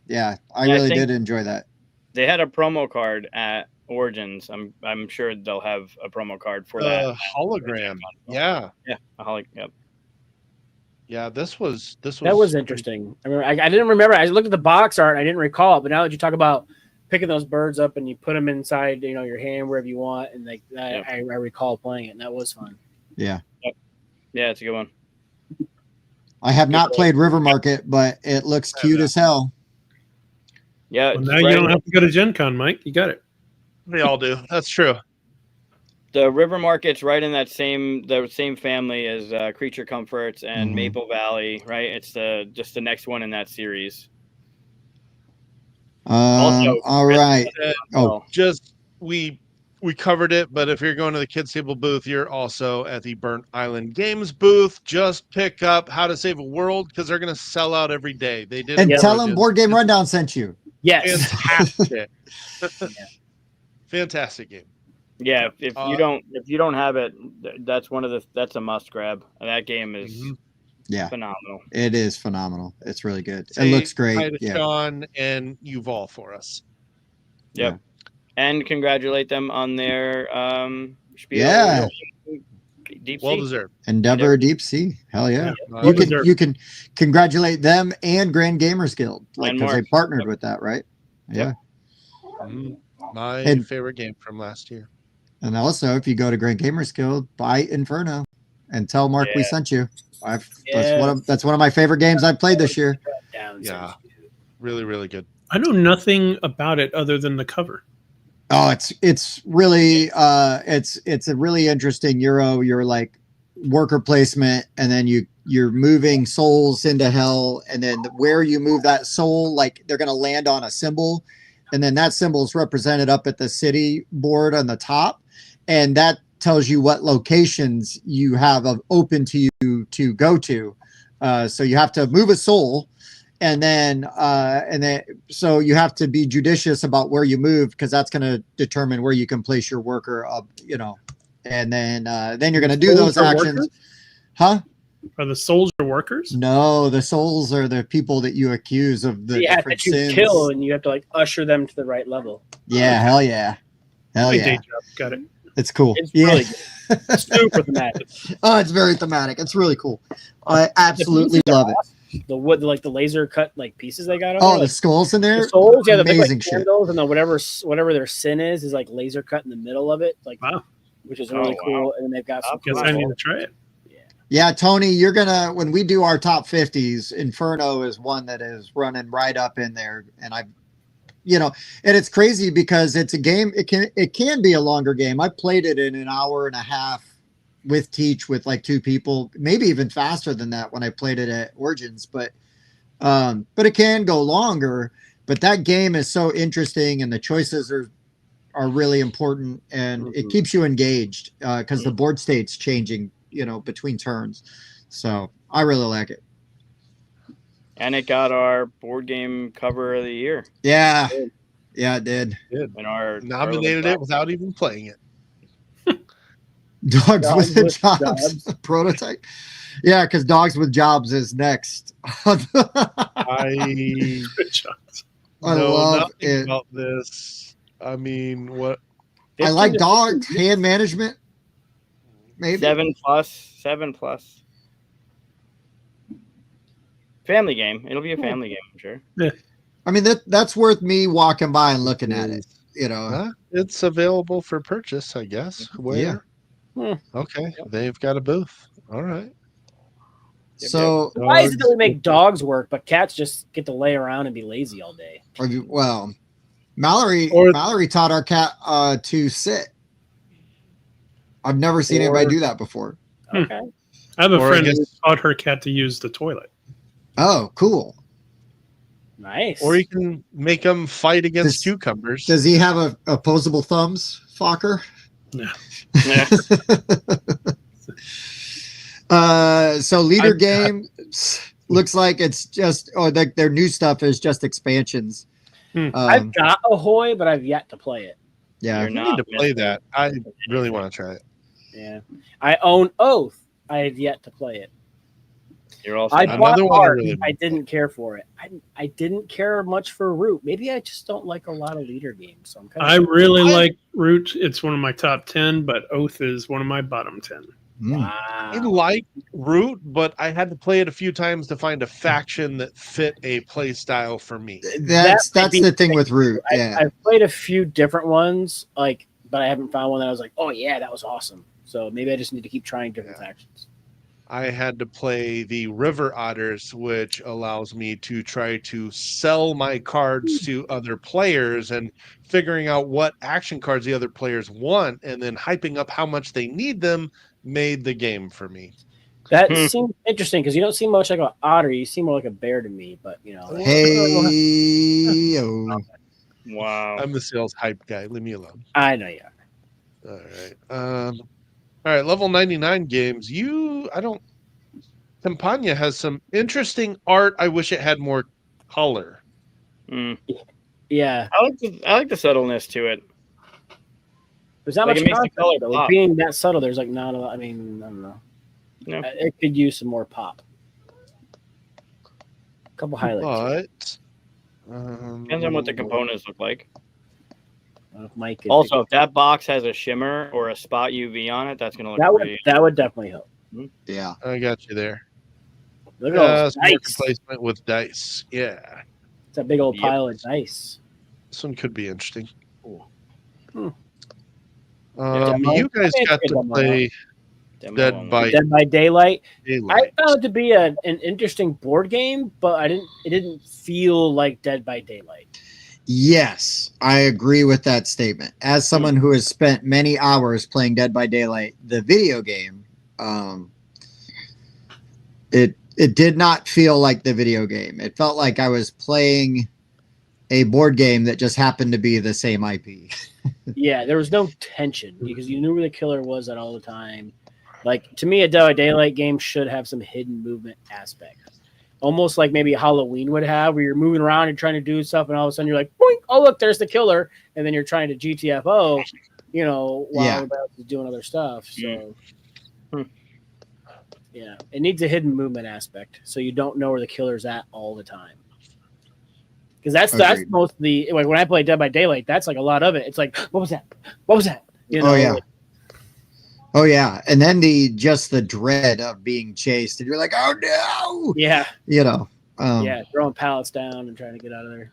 Yeah. I really did enjoy that. They had a promo card at Origins. I'm sure they'll have a promo card for that hologram. Yeah, a hologram. Yep. Yeah, that was interesting. I remember, I didn't remember. I looked at the box art. I didn't recall it, but now that you talk about picking those birds up and you put them inside, your hand wherever you want, and I recall playing it, and that was fun. Yeah. Yep. Yeah, it's a good one. I have not played River Market, but it looks cute as hell. Yeah. Well, now you don't have to go to Gen Con, Mike. You got it. They all do. That's true. The River Market's right in the same family as Creature Comforts and Maple Valley, right? It's just the next one in that series. Also, all right. We covered it, but if you're going to the Kids Table booth, you're also at the Burnt Island Games booth. Just pick up How to Save a World because they're going to sell out every day. They did. And tell them Board Game Rundown sent you. Yes. Fantastic. Fantastic game. Yeah, if you don't have it, that's a must grab. And that game is phenomenal. It is phenomenal. It's really good. It looks great. Hi to Sean and Yuval for us. Yep. Yeah. And congratulate them on their spiel. Yeah. Deep Sea. Well deserved. Endeavor Deep Sea. Hell yeah. You can congratulate them and Grand Gamers Guild, because they partnered with that, right? Yeah. My favorite game from last year. And also, if you go to Grand Gamers Guild, buy Inferno and tell Mark we sent you. That's one of my favorite games I've played this year. Yeah. Really, really good. I know nothing about it other than the cover. Oh, it's really it's a really interesting Euro. You're like worker placement, and then you're moving souls into hell, and then where you move that soul, like they're gonna land on a symbol, and then that symbol is represented up at the city board on the top, and that tells you what locations you have open to you to go to. So you have to move a soul. And then so you have to be judicious about where you move, because that's going to determine where you can place your worker up, and then you're going to do those actions. Workers? Huh? Are the souls your workers? No, the souls are the people that you accuse of the different that you sins. kill, and you have to like usher them to the right level. Yeah, hell yeah. Hell yeah. Got it. It's cool. It's really good. Super thematic. Oh, it's very thematic. It's really cool. I absolutely love it. The wood, like the laser cut, like pieces they got. The skulls in there. The souls, the big amazing like, candles, and then whatever their sin is like laser cut in the middle of it, like which is really cool. And then they've got some. Guess I need to try it. Yeah, Tony, you're gonna when we do our top 50s, Inferno is one that is running right up in there, and and it's crazy because it's a game. It can be a longer game. I played it in an hour and a half with Teach with like 2 people, maybe even faster than that when I played it at Origins, but it can go longer. But that game is so interesting, and the choices are really important, and it keeps you engaged because the board state's changing, between turns. So I really like it. And it got our board game cover of the year. Yeah. Yeah, it did. And our Nominated it without even playing it. Dogs with Jobs prototype. Yeah, because Dogs with Jobs is next. I I know love nothing it. about this. I mean, what? I like Dogs hand management. Maybe 7+. Family game. It'll be a family game, I'm sure. Yeah. I mean that's worth me walking by and looking at it. It's available for purchase, I guess. Where? Yeah. Okay, they've got a booth. All right. So why is it that we make dogs work, but cats just get to lay around and be lazy all day? Well, Mallory taught our cat to sit. I've never seen anybody do that before. Okay. I have a friend who taught her cat to use the toilet. Oh, cool. Nice. Or you can make them fight against cucumbers. Does he have a opposable thumbs, Fokker? No. Yeah. So leader game looks like it's just their new stuff is just expansions. I've got Ahoy, but I've yet to play it. Yeah, I need to play that. I really want to try it. Yeah, I own Oath. I have yet to play it. You're also I bought Another one I Art. really- I didn't care for it. I didn't care much for Root. Maybe I just don't like a lot of leader games. So I'm kind of I really like Root. It's one of my top 10, but Oath is one of my bottom 10. I like Root, but I had to play it a few times to find a faction that fit a play style for me. That's the thing with Root. Yeah, I've played a few different ones, but I haven't found one that I was like, oh yeah, that was awesome. So maybe I just need to keep trying different factions. I had to play the River Otters, which allows me to try to sell my cards to other players and figuring out what action cards the other players want and then hyping up how much they need them made the game for me. That seems interesting because you don't seem much like an otter. You seem more like a bear to me, but Hey, wow. I'm the sales hype guy. Leave me alone. I know you are. All right. All right, level 99 games. Campania has some interesting art. I wish it had more color. Yeah. I like the subtleness to it. There's not Like, much it makes the content, color though. pop. Being that subtle, there's like not a lot. I mean, I don't know. No. It could use some more pop. A couple highlights. But Depends on what the components look like. Mike Also, if that box has a shimmer or a spot UV on it, that's going to look pretty. that would definitely help. yeah. I got you there. Look at all those Some more dice. replacement with dice. Yeah. It's a big old Yep. pile of dice. This one could be interesting. Hmm. You guys got to play Demo Dead only. by Dead by Daylight. Daylight. I found it to be an interesting board game, but it didn't feel like Dead by Daylight. Yes, I agree with that statement. As someone who has spent many hours playing Dead by Daylight, the video game, it did not feel like the video game. It felt like I was playing a board game that just happened to be the same IP. Yeah, there was no tension because you knew where the killer was at all the time. Like, to me, a Dead by Daylight game should have some hidden movement aspect. Almost like maybe Halloween would have, where you're moving around and trying to do stuff, and all of a sudden you're like, boink, oh, look, there's the killer. And then you're trying to GTFO, while everybody else is doing other stuff. So, yeah, it needs a hidden movement aspect, so you don't know where the killer's at all the time. Because that's most of the, like, when I play Dead by Daylight, that's like a lot of it. It's like, what was that? What was that? Oh yeah, and then the dread of being chased, and you're like, oh no, yeah, throwing pallets down and trying to get out of there.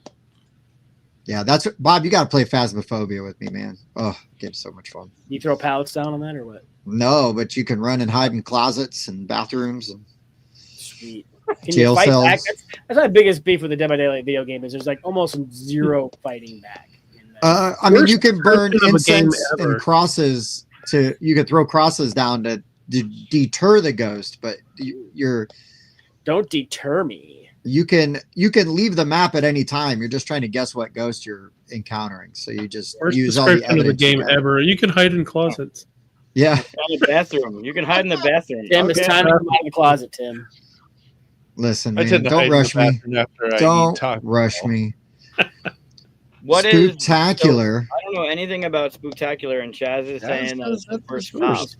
Yeah, that's Bob. You got to play Phasmophobia with me, man. Oh, game's so much fun. You throw pallets down on that or what? No, but you can run and hide in closets and bathrooms and sweet. Can jail you fight cells. back? That's my biggest beef with the Dead by Daylight video game is there's like almost zero fighting back. I mean, you can burn version of a game incense ever. and crosses you could throw crosses down to deter the ghost, but you're Don't deter me. you can leave the map at any time. You're just trying to guess what ghost you're encountering. So you just Worst use all the description of the evidence. you game got. ever. You can hide in closets. Yeah. In the bathroom. You can hide in the bathroom. Tim, it's time to come out of the closet, Tim. Listen, I man, tend to hide don't in the rush me. bathroom after I eat Don't Taco rush Bell. me. What is Spooktacular. I don't know anything about Spooktacular, and Chaz is saying that it's the first stop. First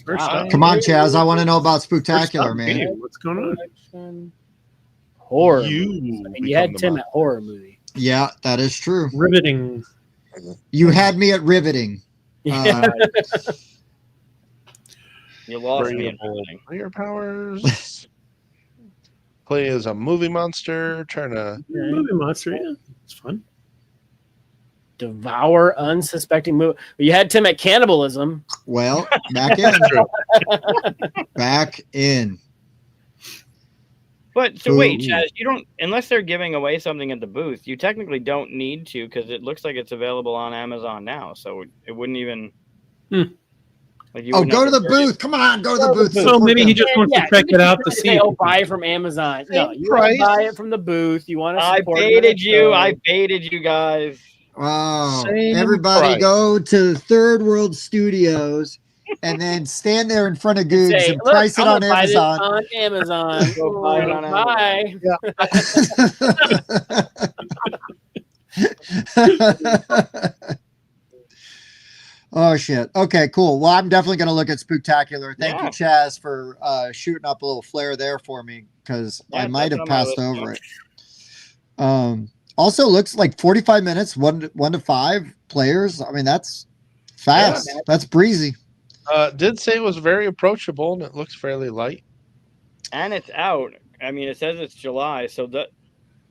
First stop. stop. Come on, Chaz. I want to know about First Spooktacular, stop man. game. What's going on? Horror. You movies. And you had become the Tim mod. at horror movie. Yeah, that is true. Riveting. You had me at riveting. You lost Bring me the in bold riveting. player powers. Play as a movie monster. Trying to. Movie monster, yeah. It's fun. Devour unsuspecting movie. You had Tim at cannibalism. Well, back in. Back in. But so wait, Ooh. Chaz, you don't unless they're giving away something at the booth, you technically don't need to because it looks like it's available on Amazon now. So it wouldn't even like you Oh, wouldn't go have to the purchase booth. Come on, go to the booth. So Support maybe he them. just wants to check you it out to can't see. say, if oh, he buy can- it from Amazon. No, Same you want to price. buy it from the booth. You want to I support baited the you. show. I baited you guys. Wow. Same Everybody price. go to Third World Studios and then stand there in front of Googs Say, and look, price it I'm on gonna buy this Amazon. on Amazon. Go buy it on Bye. Oh shit. Okay, cool. Well, I'm definitely gonna look at Spooktacular. Thank you, Yeah. Chaz, for shooting up a little flare there for me because Yeah, I might that's have on my passed list, over it. Also looks like 45 minutes, one to five players. I mean, that's fast. Yeah. That's breezy. Did say it was very approachable and it looks fairly light. And it's out. I mean, it says it's July, so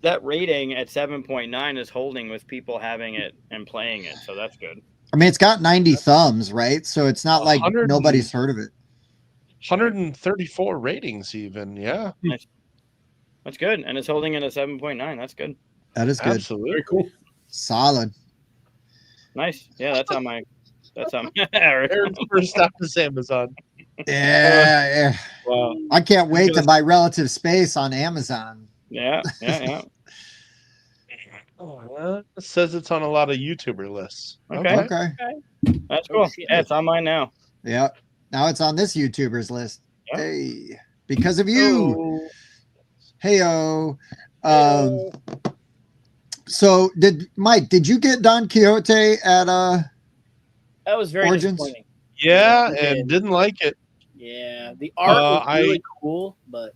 that rating at 7.9 is holding with people having it and playing it, so that's good. I mean, it's got 90 thumbs, right? So it's not like 100 nobody's heard of it. 134 ratings, even. Yeah, That's good, and it's holding at a 7.9. That's good. That is good. absolutely. Very cool. Solid. Nice. Yeah, that's on my. Eric. Aaron's first stop is Amazon. Yeah. Wow. I can't wait to buy Relative Space on Amazon. Yeah. It says it's on a lot of YouTuber lists. Okay. Okay. That's cool. Yeah, it's on mine now. Yeah. Now it's on this YouTuber's list. Yeah. Hey, because of you. Oh. Heyo. So did you get Don Quixote at That was very Origins? disappointing. Yeah, Yeah. and didn't like it Yeah, the art was really cool, but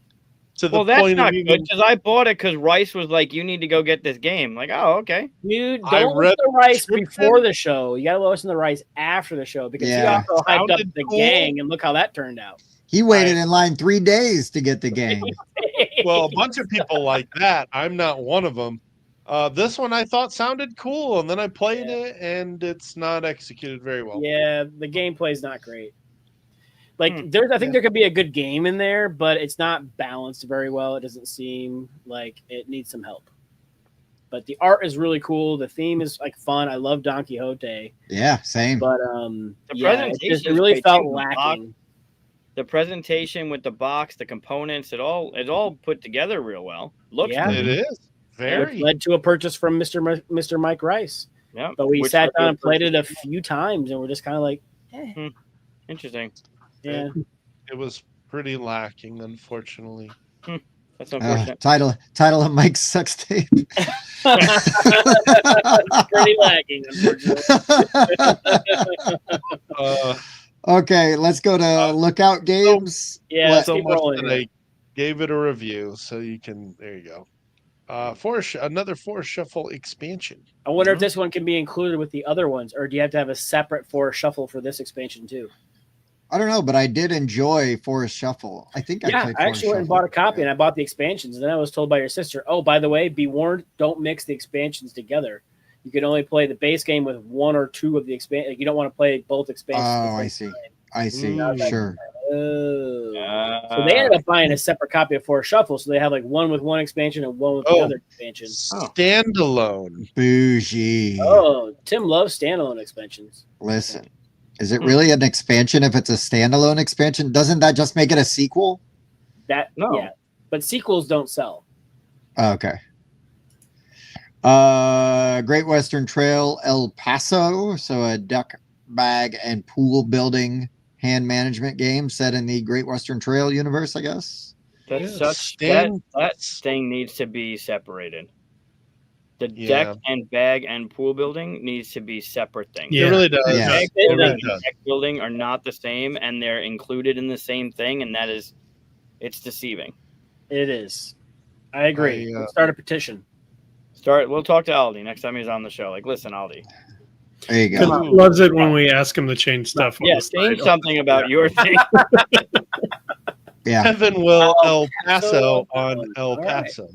to the Well, that's point not of good even. because I bought it because Rice was like, "You need to go get this game." Like, oh, okay. dude, I don't read listen to Rice the before the show. You gotta listen to Rice after the show because he Yeah. also hyped up Sounded the cool. gang, and look how that turned out. he waited in line 3 days to get the game. Well, a bunch of people like that. I'm not one of them. This one I thought sounded cool, and then I played it, and it's not executed very well. Yeah, the gameplay's not great. Like Hmm. I think there could be a good game in there, but it's not balanced very well. It doesn't seem like it needs some help. But the art is really cool. The theme is like fun. I love Don Quixote, Yeah, same. but The it presentation really is felt great, too. lacking. The presentation with the box, the components, it all put together real well. Looks Yeah. good. It is Which very. led to a purchase from Mr. Mike Rice. Yeah. But we Which sat led to down a and played it a purchase. few times, and we're just kind of like, Interesting. yeah. It was pretty lacking, unfortunately. That's unfortunate. Title of Mike's sex tape. Pretty lacking, unfortunately. Okay, let's go to Lookout Games. Yeah, What? let's So keep much rolling that here. I gave it a review, so you can. There you go. Another Forest Shuffle expansion. I wonder if this one can be included with the other ones, or do you have to have a separate Forest Shuffle for this expansion too? I don't know, but I did enjoy Forest Shuffle. I think I Yeah, played I Forest actually went and Shuffle. bought a copy, and I bought the expansions. And then I was told by your sister, "Oh, by the way, be warned: don't mix the expansions together. You can only play the base game with one or two of the expansion. Like, you don't want to play both expansions." at the Oh, I same see. time. I see. Mm. Sure. Oh. So they ended up buying a separate copy of Forest Shuffle, so they have like one with one expansion and one with the Oh. other expansion. Standalone. Bougie. Oh, Tim loves standalone expansions. Listen, is it really an expansion if it's a standalone expansion? Doesn't that just make it a sequel? That No. yeah, but sequels don't sell. Okay. Great Western Trail, El Paso. So a duck bag and pool building hand management game set in the Great Western Trail universe, I guess. That's Yeah, such that thing needs to be separated. The deck and bag and pool building needs to be separate things. Yeah. It really does. Yeah. Bag It building really and does. deck building are not the same, and they're included in the same thing, and it's deceiving. It is. I agree. Let's start a petition. We'll talk to Aldi next time he's on the show. Like, listen, Aldi. There you Because go. he loves it when we ask him to change stuff. on Yeah, the change side. something about your thing. Yeah. Kevin will El Paso on El All right. Paso.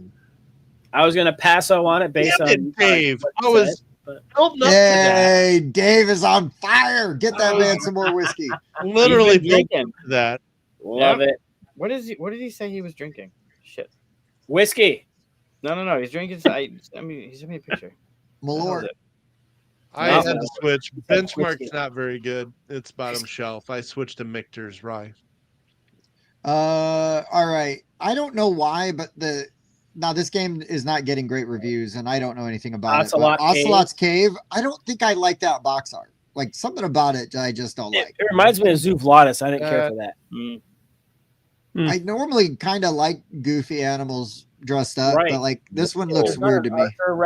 I was going to passo on it based Damn on it, Dave. what I you was said, but building up to that. Hey, Dave is on fire. Get that man some more whiskey. Literally He's been building up drinking. to that. love it. What did he say he was drinking? Shit. Whiskey. No. He's drinking. He sent me a picture. Malort. I No. had to switch. That's Benchmark's whiskey. not very good. It's bottom shelf. I switched to Michter's Rye. All right. I don't know why, but now this game is not getting great reviews, and I don't know anything about it. But Ocelot's Cave, I don't think I like that box art. Like something about it, I just don't like. It reminds me of Zouflatus. I didn't care for that. I normally kind of like goofy animals dressed up, Right. but like this one If looks it's not weird to an me.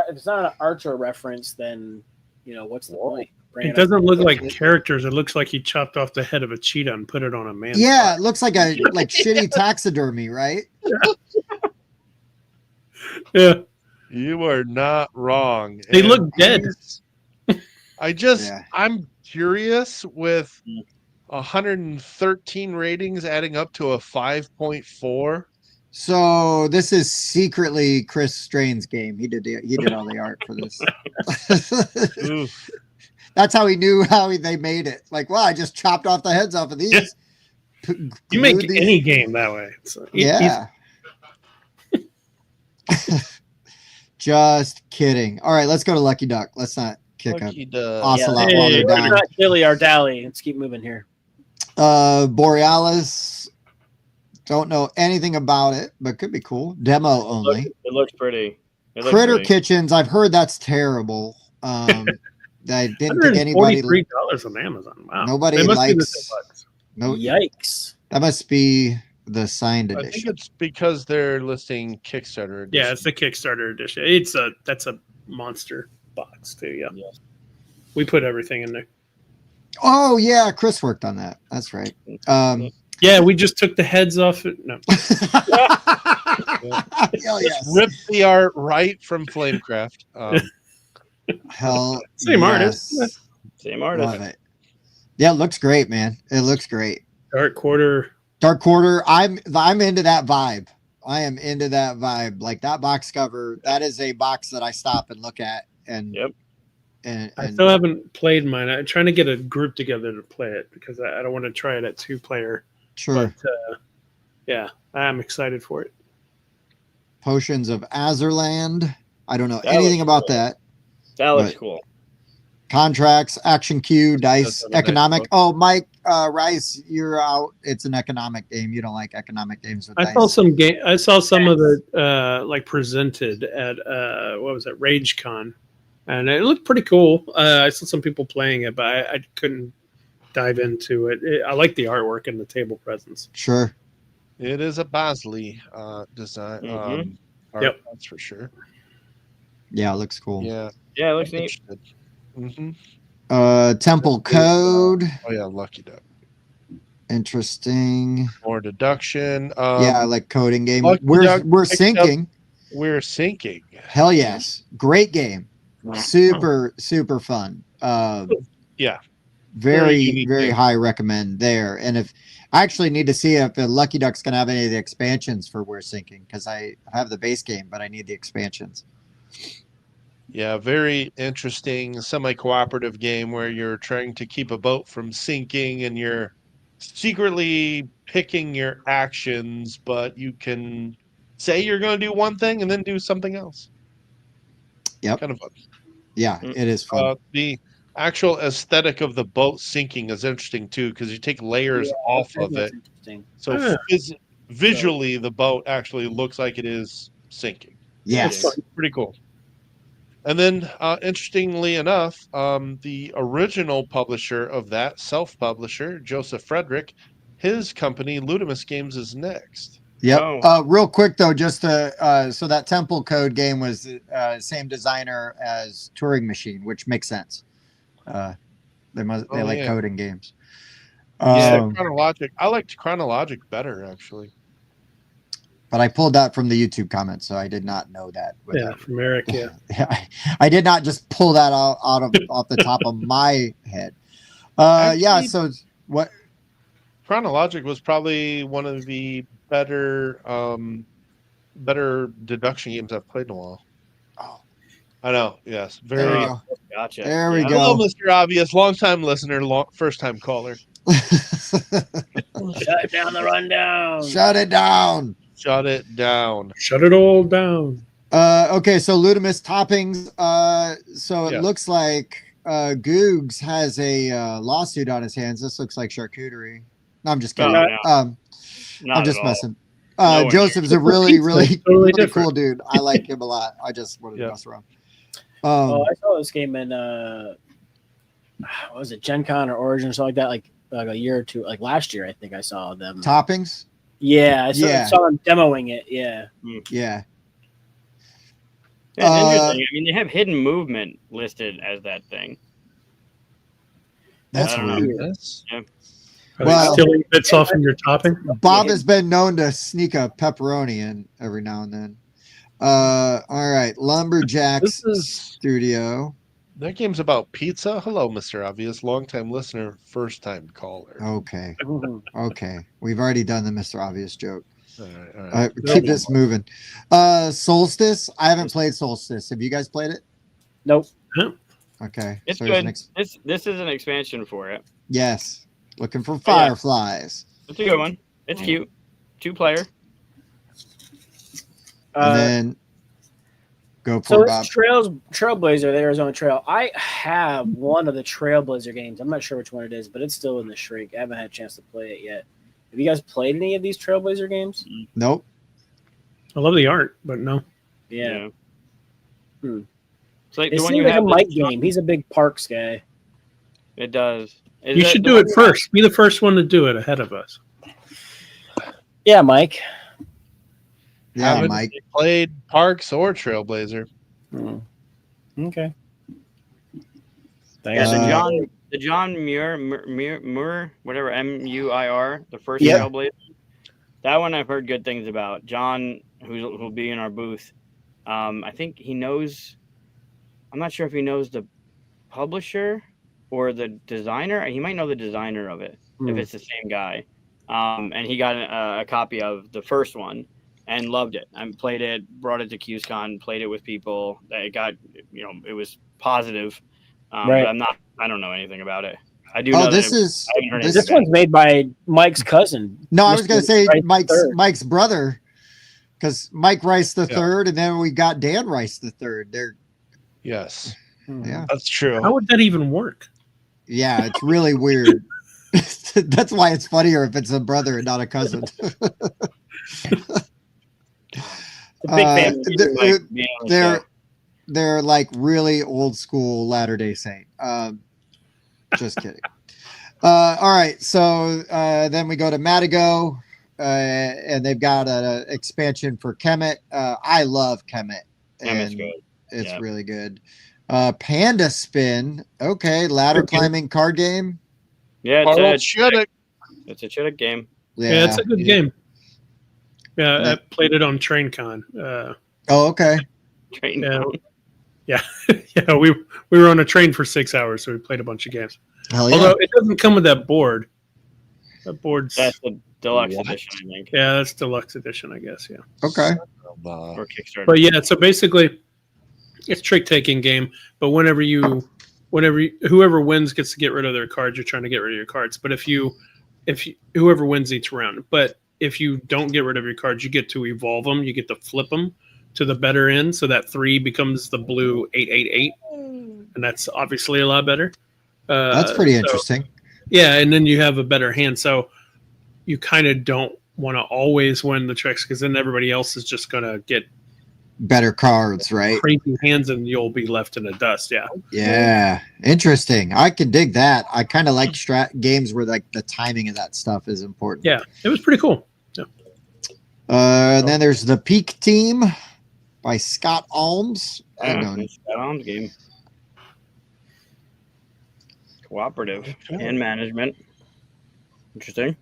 if it's not an Archer reference, then what's the point? Bring It up. doesn't look like characters. It looks like he chopped off the head of a cheetah and put it on a man. Yeah, it looks like a shitty taxidermy, right? Yeah. You are not wrong. They And look dead. I'm curious with 113 ratings adding up to a 5.4. So this is secretly Chris Strain's game. He did all the art for this. Oof. That's how he knew they made it. Like, well, I just chopped off the heads off of these. You make any game that way. So Yeah. Just kidding. All right, let's go to Lucky Duck. Let's not kick up Lucky Duck. Ocelot Yeah. while they're Let's down. not dilly or dally. Let's keep moving here. Borealis. Don't know anything about it, but could be cool. Demo only. It looks pretty. Critter Kitchens. I've heard that's terrible. I didn't think anybody. $43 on Amazon. Wow. Nobody They must be the likes. same bucks. No, Yikes. that must be the signed I think edition. it's because they're listing Kickstarter edition. Yeah, it's the Kickstarter edition. That's a monster box too. Yeah. We put everything in there. Oh yeah, Chris worked on that. That's right. Yeah, we just took the heads off it. No. Hell yes. Rip the art right from Flamecraft. Hell Same yes. artist. Same artist. Love it. Yeah, it looks great, man. It looks great. Dark Quarter. Dark Quarter. I'm into that vibe. I am into that vibe. Like that box cover. That is a box that I stop and look at. And Yep. And I still haven't played mine. I'm trying to get a group together to play it because I don't want to try it at 2-player. sure. But yeah, I'm excited for it. Potions of Azerland. I don't know That anything looks about cool. that. That looks But- cool. Contracts, action queue, dice, That's what I economic. thought. Oh, Mike Rice, you're out. It's an economic game. You don't like economic games with I dice. saw some game. I saw some of the like presented at what was it, RageCon, and it looked pretty cool. I saw some people playing it, but I couldn't dive into it. I like the artwork and the table presence. Sure. It is a Bosley design. Mhm. Art, Yep. That's for sure. Yeah, it looks cool. Yeah. Yeah, it looks neat. Mm-hmm. Temple Code. Oh yeah, Lucky Duck. Interesting. More deduction. Yeah, I like coding game. Lucky Duck We're picked syncing. We're syncing. Hell yes. Great game. Super fun. Yeah. Very unique game. high recommend there. And if I actually need to see if the Lucky Duck's gonna have any of the expansions for We're Syncing, because I have the base game, but I need the expansions. Yeah, very interesting semi-cooperative game where you're trying to keep a boat from sinking and you're secretly picking your actions, but you can say you're going to do one thing and then do something else. Yep. Kind of fun. Yeah, it is fun. The actual aesthetic of the boat sinking is interesting too because you take layers off of it. Interesting. So visually, the boat actually looks like it is sinking. Yes. That's fun. Pretty cool. And then, interestingly enough, the original publisher of that, self-publisher, Joseph Frederick, his company, Ludimus Games, is next. Yep. Oh. Real quick though, just to, so that Temple Code game was same designer as Turing Machine, which makes sense. They like yeah. coding games. Yeah, Chronologic. I liked Chronologic better, actually. But I pulled that from the YouTube comments, so I did not know that. From Eric. Yeah. I did not just pull that off the top of my head. Actually, So what? Chronologic was probably one of the better deduction games I've played in a while. Oh, I know. Yes, there we very. go. Gotcha. There we Hello, go. Mr. Obvious, long-time listener, first-time caller. Shut down the rundown. Shut it down. Shut it down. Shut it all down. Okay, so Ludimus toppings. So it Yes. looks like Googs has a lawsuit on his hands. This looks like charcuterie. No, I'm just kidding. No, I'm Not just at all. messing. No one Joseph's a really, really, Totally really different. cool dude. I like him a lot. I just wanted to mess around. I saw this game in what was it, Gen Con or Origin or something like that, like a year or two, like last year, I think I saw them. Toppings? Yeah, I Yeah. saw them demoing it. Yeah. Yeah. Yeah, it's interesting. I mean, they have hidden movement listed as that thing. That's I don't know. weird. Yes. Are Well- they stealing bits off from your topping? Bob has been known to sneak a pepperoni in every now and then. All right. Lumberjacks This is Studio. that game's about pizza. Hello, Mr. Obvious, long-time listener, first-time caller. Okay. Okay. We've already done the Mr. Obvious joke. All right. Keep this moving. Solstice. I haven't played Solstice. Have you guys played it? Nope. Okay. It's so here's good. an This is an expansion for it. yes. Looking for fireflies. It's a good one. It's cute. 2-player. And then go So for Bob. it's Trailblazer, the Arizona Trail. I have one of the Trailblazer games. I'm not sure which one it is, but it's still in the shrink. I haven't had a chance to play it yet. Have you guys played any of these Trailblazer games? Nope. I love the art, but no. Yeah. It's like It the one seems you like a have. Mike game. He's a big Parks guy. It does. Is You that should the do one it first. Be the first one to do it ahead of us. Yeah, Mike. Yeah, Haven't Mike. played Parks or Trailblazer. Okay. Yeah, Uh, the John Muir, whatever, Muir, the first Yeah. Trailblazer. That one I've heard good things about. John, who'll be in our booth, I think he knows. I'm not sure if he knows the publisher or the designer. He might know the designer of it if it's the same guy. And he got a copy of the first one and loved it. I played it, brought it to QSCon, played it with people. It got, it was positive. Right. But I don't know anything about it. I do know Oh, that this I is haven't heard this- This one's made by Mike's cousin. no. I was going to say Rice III. Mike's brother, because Mike Rice the Yeah. third, and then we got Dan Rice the third. They're Yes, yeah, that's true. How would that even work? yeah. It's really weird. That's why it's funnier if it's a brother and not a cousin. It's a big family. They're like really old school Latter-day Saint. Just kidding. All right, so then we go to Matago, and they've got an expansion for Kemet. I love Kemet. Kemet's and good. It's Yeah. really good. Panda Spin. Okay, ladder climbing card game. Yeah, Carl it's Chittick. a Chittick game. Yeah, it's a good game. Yeah, I played it on TrainCon. Oh, okay. Train Yeah. down. Yeah, we were on a train for 6 hours, so we played a bunch of games. Hell yeah. Although it doesn't come with that board. That board's That's the deluxe What? edition, I think, yeah, that's deluxe edition, I guess. Yeah, Okay. or Kickstarter. but yeah, so basically, it's trick taking game. But whoever wins gets to get rid of their cards. You're trying to get rid of your cards. But if whoever wins each round, but if you don't get rid of your cards, you get to evolve them. You get to flip them to the better end, so that 3 becomes the blue 888, and that's obviously a lot better. That's pretty interesting. Yeah, and then you have a better hand, so you kind of don't want to always win the tricks because then everybody else is just going to get better cards, right? crazy hands and you'll be left in the dust. Yeah. Yeah, interesting. I can dig that. I kind of like games where like the timing of that stuff is important. Yeah. It was pretty cool. Yeah. And then there's the Peak Team by Scott Alms. I don't know. Scott Alms game. Cooperative and management. Interesting.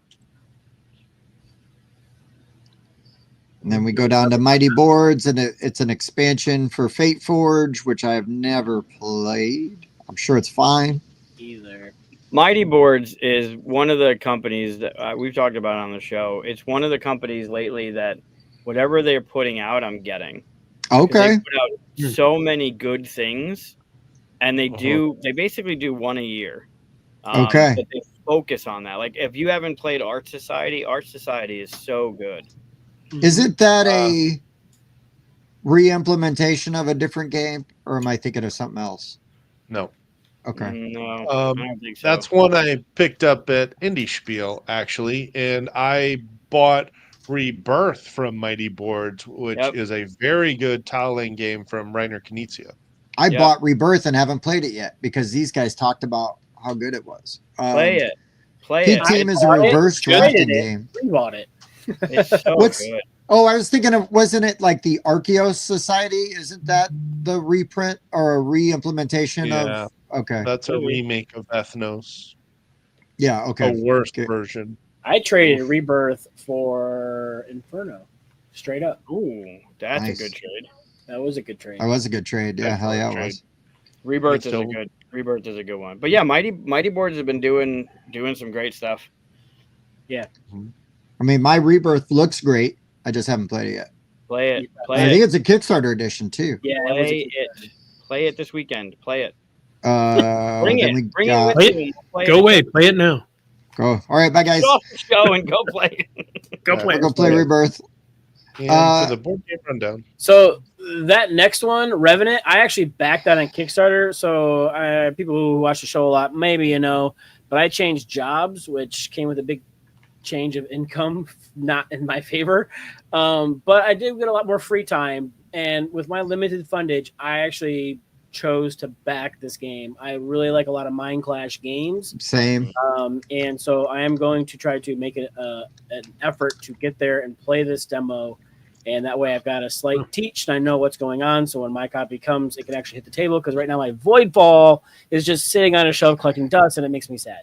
And then we go down to Mighty Boards, and it's an expansion for Fate Forge, which I have never played. I'm sure it's fine. Either. Mighty Boards is one of the companies that we've talked about on the show. It's one of the companies lately that whatever they're putting out, I'm getting. Okay. They put out so many good things, and they basically do one a year. Okay. But they focus on that. Like if you haven't played Art Society is so good. Isn't that a re-implementation of a different game, or am I thinking of something else? No. Okay. No, I don't think so. That's one I picked up at Indie Spiel, actually, and I bought Rebirth from Mighty Boards, which is a very good tiling game from Reiner Knizia. I bought Rebirth and haven't played it yet because these guys talked about how good it was. Play it. Peak Team is a reverse drafting game. We bought it. It's so good. Oh, I was thinking of, wasn't it like the Arceus Society? Isn't that the reprint or a re-implementation of? Okay. That's a remake of Ethnos. Yeah, okay. A worse version. I traded Rebirth for Inferno. Straight up. Ooh, that's a good trade. That was a good trade. That was a good trade. Yeah, hell yeah, it was. Rebirth is a good one. But yeah, Mighty Boards have been doing some great stuff. Yeah. I mean, my Rebirth looks great. I just haven't played it yet. Play it. I think it's a Kickstarter edition too. Yeah, play it this weekend. Play it. Bring it with you. Go away. Play it now. Go. All right, bye guys. Go off the show and go play. Go play. Go play Rebirth. And to the board game rundown. So that next one, Revenant, I actually backed that on Kickstarter. So people who watch the show a lot, maybe you know, but I changed jobs, which came with a big change of income, not in my favor. But I did get a lot more free time. And with my limited fundage, I actually chose to back this game. I really like a lot of Mind Clash games. Same. And so I am going to try to make an effort to get there and play this demo. And that way I've got a slight teach and I know what's going on. So when my copy comes, it can actually hit the table. Because right now my Voidfall is just sitting on a shelf collecting dust and it makes me sad.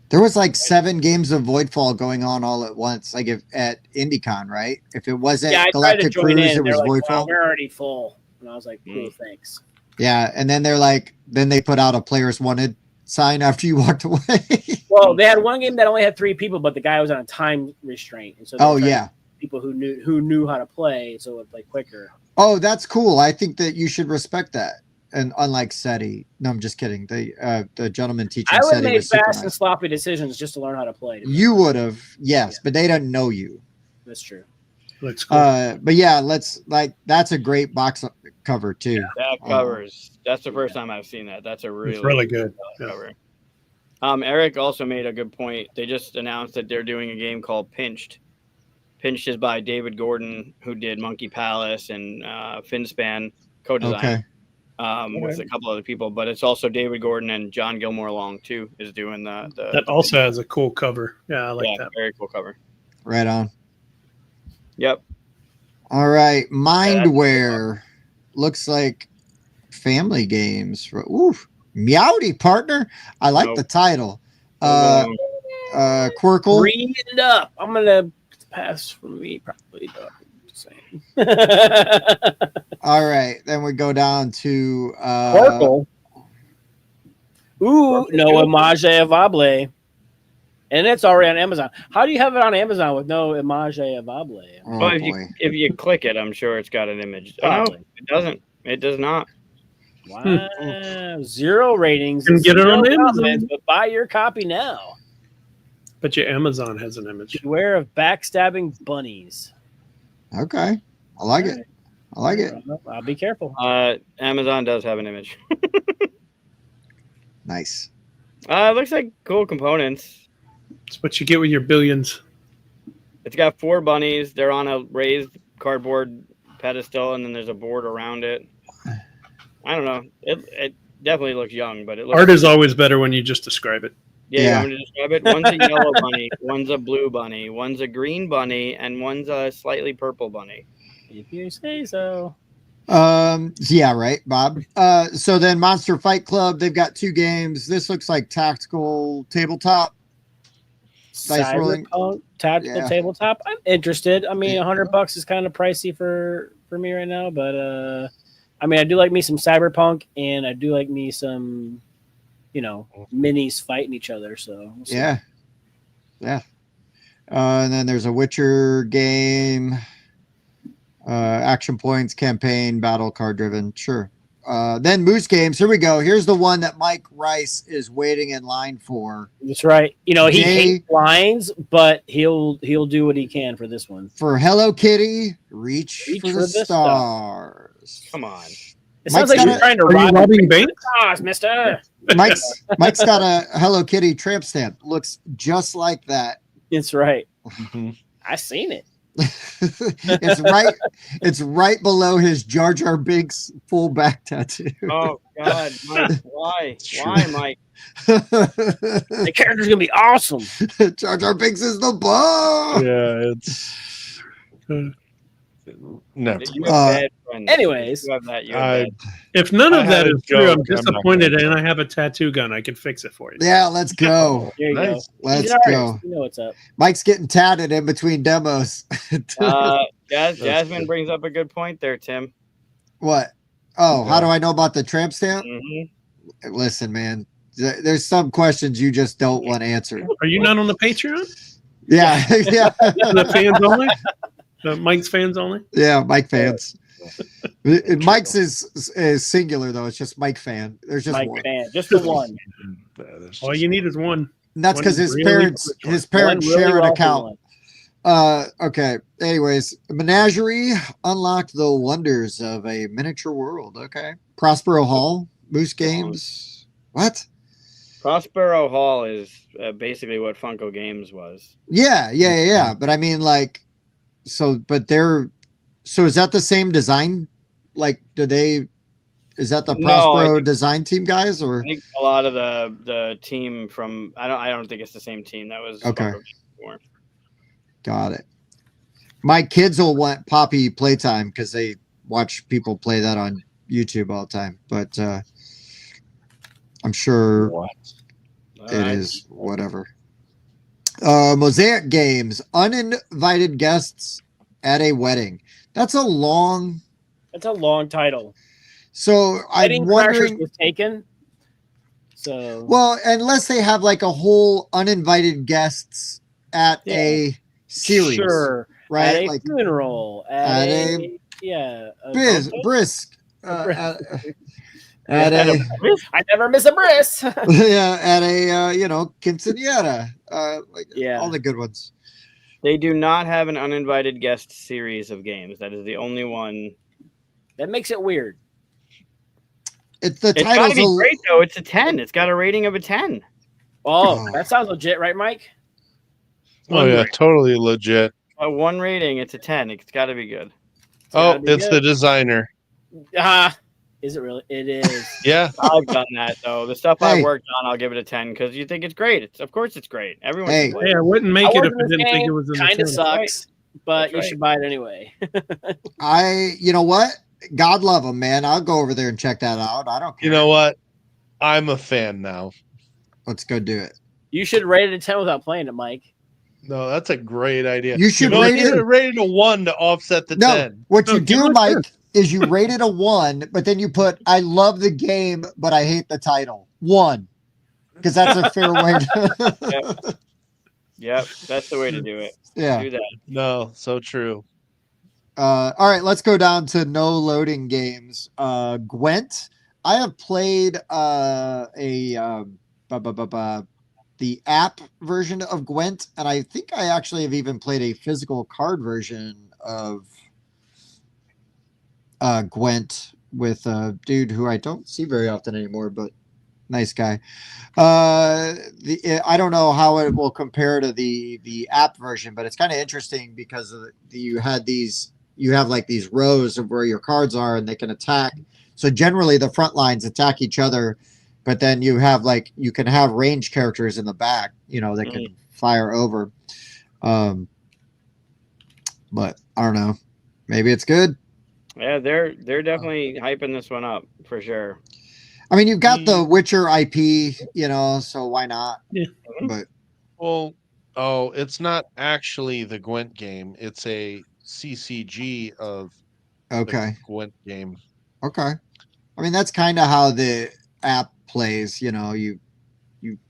There was like 7 games of Voidfall going on all at once, like at IndieCon, right? If it wasn't Galactic Cruise, it was like, Voidfall. Wow, we're already full. And I was like, cool, thanks. Yeah, and then then they put out a players wanted sign after you walked away. Well, they had one game that only had 3 people, but the guy was on a time restraint. And so people who knew how to play, so it would play quicker. Oh, that's cool. I think that you should respect that. And unlike SETI, no, I'm just kidding. The gentleman teaching I would SETI make was super fast nice. and sloppy decisions just to learn how to play. You would have, yes, but they don't know you. That's true. That's cool. But yeah, that's a great box cover too. That covers. That's the first time I've seen that. That's a really good cover. Eric also made a good point. They just announced that they're doing a game called Pinched. Pinched is by David Gordon, who did Monkey Palace and Finspan co-design with a couple other people. But it's also David Gordon and John Gilmore Long too is doing the that also has a cool cover. Yeah, I like that. Very cool cover. Right on. Yep. All right, Mindware looks like family games. Ooh, Meowdy partner. I like the title. Quirkle. Read it up. I'm gonna pass for me probably. Just saying. All right, then we go down to Quirkle. Ooh, no Image Avable. And it's already on Amazon. How do you have it on Amazon with no Image Avable? Oh, well, if you click it, I'm sure it's got an image. Oh, no, it doesn't. It does not. Wow. 0 ratings. You can get it on Amazon. But buy your copy now. But your Amazon has an image. Beware of backstabbing bunnies. Okay. I like it. I like it. I'll be careful. Amazon does have an image. Nice. It looks like cool components. It's what you get with your billions. It's got 4 bunnies. They're on a raised cardboard pedestal, and then there's a board around it. I don't know. It definitely looks young, but it looks Art is always better when you just describe it. Yeah, Yeah. you want me to describe it? One's a yellow bunny, one's a blue bunny, one's a green bunny, and one's a slightly purple bunny. If you say so. Yeah, right, Bob. So then Monster Fight Club, they've got 2 games. This looks like tactical tabletop. Dice rolling. Cyberpunk tactical Yeah. tabletop. I'm interested. I mean, $100 is kind of pricey for me right now, but I mean, I do like me some Cyberpunk, and I do like me some, minis fighting each other. So we'll see. Yeah. And then there's a Witcher game, action points, campaign, battle, card driven. Sure. Then Moose Games. Here we go. Here's the one that Mike Rice is waiting in line for. That's right. He Jay- hates lines, but he'll do what he can for this one. For Hello Kitty, reach for the star. stars. Come on. It sounds like Mike's you're got trying to Are you rob robbing banks? stars, mister. Mike's got a Hello Kitty tramp stamp. Looks just like that. That's right. Mhm. I seen it. It's right below his Jar Jar Binks full back tattoo. Oh God, Mike, why? Why, Mike? The character's gonna be awesome. Jar Jar Binks is the bomb. Yeah, it's never. You have bad friends. Anyways. You have that. You have I, bad. If none I of had that a is true, I'm joke. I'm not disappointed, gonna- and I have a tattoo gun. I can fix it for you. Yeah, let's go. There you Nice. go. Let's He's an go. artist. You know what's up. Mike's getting tatted in between demos. Jasmine brings up a good point there, Tim. What? Oh, how do I know about the tramp stamp? Mm-hmm. Listen, man, there's some questions you just don't want answered. Are you not on the Patreon? Yeah, yeah, The fans only? The Mike's fans only? yeah. Mike fans. Mike's is singular though. It's just Mike fan. There's just Mike one. fan, just the one. All you need is one. And that's One because his really parents quick one. his parents One really share an wealthy account. one. Okay. Anyways, Menagerie unlocked the wonders of a miniature world. Okay. Prospero Hall, Moose Games. What? Prospero Hall is basically what Funko Games was. Yeah. But I mean, like, so is that the same design? Like, is that the No, Prospero design team guys or? I think a lot of the team from I don't think it's the same team that was Okay. Funko Games before. Got it. My kids will want Poppy Playtime because they watch people play that on YouTube all the time. But I'm sure What? it is whatever. Mosaic Games, uninvited guests at a wedding. That's a long. That's a long title. So I'm Wedding Crashers wondering. was taken. So Well, unless they have like a whole uninvited guests at Yeah. a series, sure. right? At a Like funeral. at At a a yeah. a brisk, concert? brisk at At a I never miss a bris. yeah, at a quinceañera, like Yeah. all the good ones. They do not have an uninvited guest series of games. That is the only one. That makes it weird. It's the It's got title's to be a, great though. It's a 10. It's got a rating of a 10. Oh, Oh. that sounds legit, right, Mike? Oh yeah, totally legit. One rating, it's a 10. It's got to be good. Oh, gotta be it's good. the designer. Is it really? It is. Yeah. I've done that though. The stuff Hey. I've worked on, I'll give it a 10 because you think it's great. Of course, it's great. Everyone. Hey. can play Hey, I wouldn't make it if I didn't think it was in the Kind of 10. sucks, but That's you right. should buy it anyway. you know what? God love them, man. I'll go over there and check that out. I don't care. You know what? I'm a fan now. Let's go do it. You should rate it a 10 without playing it, Mike. No, that's a great idea. You should know, rate you it. rated a 1 to offset the No, 10. what No, you give do, it a Mike, is you rate it a 1, but then you put "I love the game, but I hate the title." 1, because that's a fair way. To Yep, that's the way to do it. yeah. Do that. No, so true. All right, let's go down to no loading games. Gwent. I have played the app version of Gwent, and I think I actually have even played a physical card version of Gwent with a dude who I don't see very often anymore, but nice guy. I don't know how it will compare to the app version, but it's kind of interesting because you had these you have like these rows of where your cards are, and they can attack. So generally, the front lines attack each other, but then you have like you can have range characters in the back, that can fire over. But I don't know. Maybe it's good. Yeah, they're definitely hyping this one up for sure. I mean, you've got the Witcher IP, so why not? Yeah. But it's not actually the Gwent game. It's a CCG of okay, the Gwent game. okay. I mean, that's kind of how the app plays. You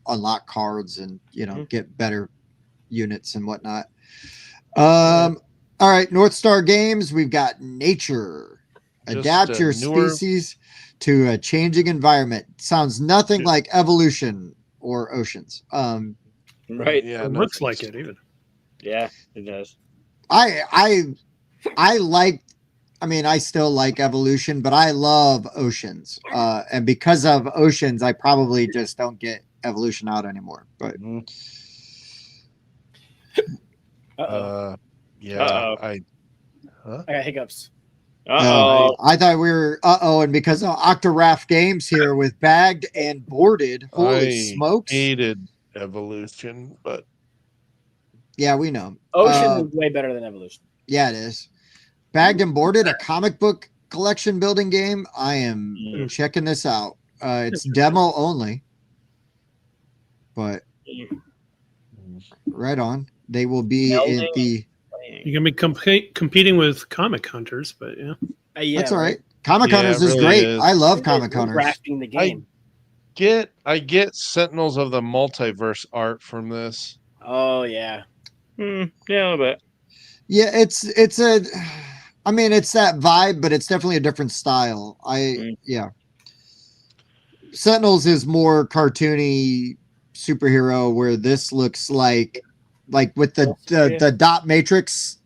unlock cards and get better units and whatnot. All right, North Star Games. We've got Nature. Adapt your species to a changing environment. Sounds nothing like Evolution or Oceans. Right. Yeah, It looks like it even. Yeah, it does. I still like Evolution, but I love Oceans. And because of Oceans, I probably just don't get Evolution out anymore. But I got hiccups. I thought we were and because of Octoraf Games here with Bagged and Boarded. Holy smokes! Hated Evolution, but yeah, we know Ocean is way better than Evolution. Yeah, it is. Bagged and Boarded, a comic book collection building game. I am checking this out. It's demo only, but right on. They will be in the. You're gonna be competing with Comic Hunters, but yeah, that's all right. Comic Hunters is really great. is. I love Comic Hunters. Drafting the game. I get Sentinels of the Multiverse art from this. Oh yeah. Yeah, a little bit. Yeah, it's that vibe, but it's definitely a different style. Yeah. Sentinels is more cartoony superhero, where this looks like with the dot matrix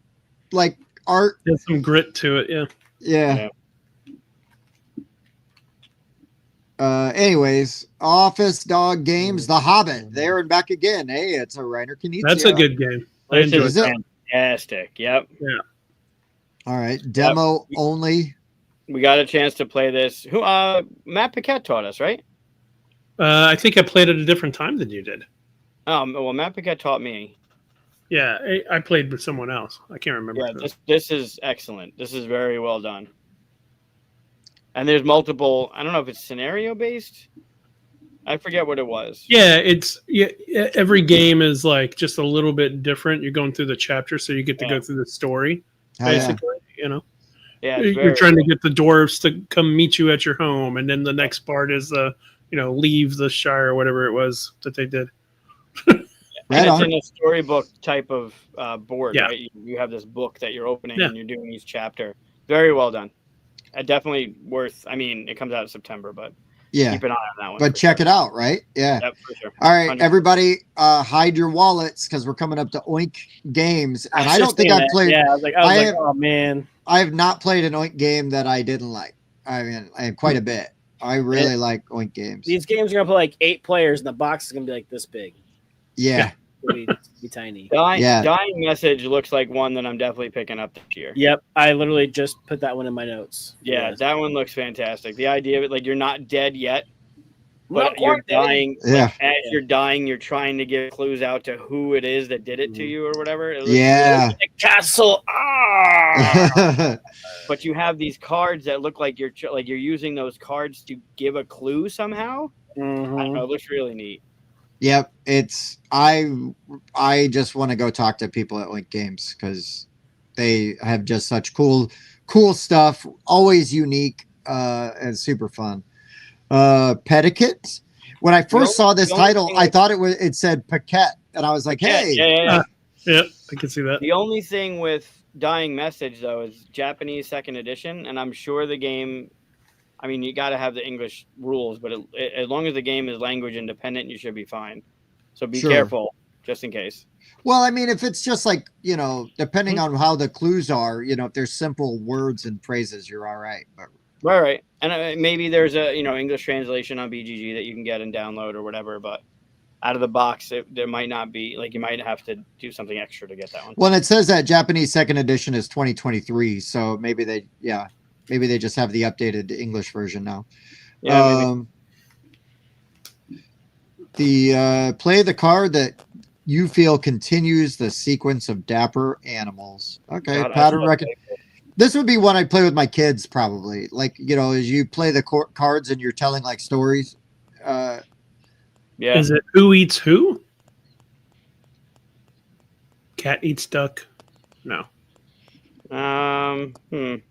like art. There's some grit to it, yeah. Anyways, Office Dog Games, The Hobbit, there and back again. Hey, it's a Reiner Knizia. That's a good game. I enjoyed This is fantastic. Yep. Yeah. All right, demo only. We got a chance to play this. Who? Matt Paquette taught us, right? I think I played at a different time than you did. Well, Matt Paquette taught me. Yeah, I played with someone else. I can't remember. Yeah, this is excellent. This is very well done. And there's multiple. I don't know if it's scenario based. I forget what it was. Yeah, every game is like just a little bit different. You're going through the chapter, so you get to go through the story, basically. Yeah, you're trying to get the dwarves to come meet you at your home, and then the next part is leave the Shire or whatever it was that they did. And it's in a storybook type of board, yeah. Right? You have this book that you're opening and you're doing each chapter. Very well done. Definitely worth. I mean, it comes out in September, but keep an eye on that one. But check it out, right? Yeah. Yep, for sure. All right, 100%. everybody, hide your wallets because we're coming up to Oink Games, and I don't think I've played. Yeah, I was like, oh man, I have not played an Oink game that I didn't like. I mean, quite a bit. I really like Oink games. These games are gonna put like 8 players, and the box is gonna be like this big. Yeah. Be tiny. Dying Message looks like one that I'm definitely picking up this year. Yep, I literally just put that one in my notes. Yeah, that one looks fantastic. The idea of it, like you're not dead yet, but you're dying. Yeah. Like, as you're dying, you're trying to give clues out to who it is that did it to you or whatever. It looks the castle. But you have these cards that look like you're using those cards to give a clue somehow. Mm-hmm. I don't know. It looks really neat. Yep, I just want to go talk to people at Oink Games because they have just such cool stuff, always unique and super fun. Pedicate. When I first saw this title, I thought it said Paquette, and I was like, hey, yeah, I can see that. The only thing with Dying Message though is Japanese second edition, and I'm sure the game. I mean, you got to have the English rules, but as long as the game is language independent, you should be fine. So be careful, just in case. Well, I mean, if it's just like, depending on how the clues are, if there's simple words and phrases, you're all right. But right. And maybe there's a, English translation on BGG that you can get and download or whatever. But out of the box, there might not be like you might have to do something extra to get that one. Well, it says that Japanese second edition is 2023, so maybe they just have the updated English version now. Yeah, maybe. Play the card that you feel continues the sequence of dapper animals. Okay, God, pattern recognition. This would be one I'd play with my kids, probably. Like, as you play the cards and you're telling like stories. Yeah. Is it who eats who? Cat eats duck? No. I mean,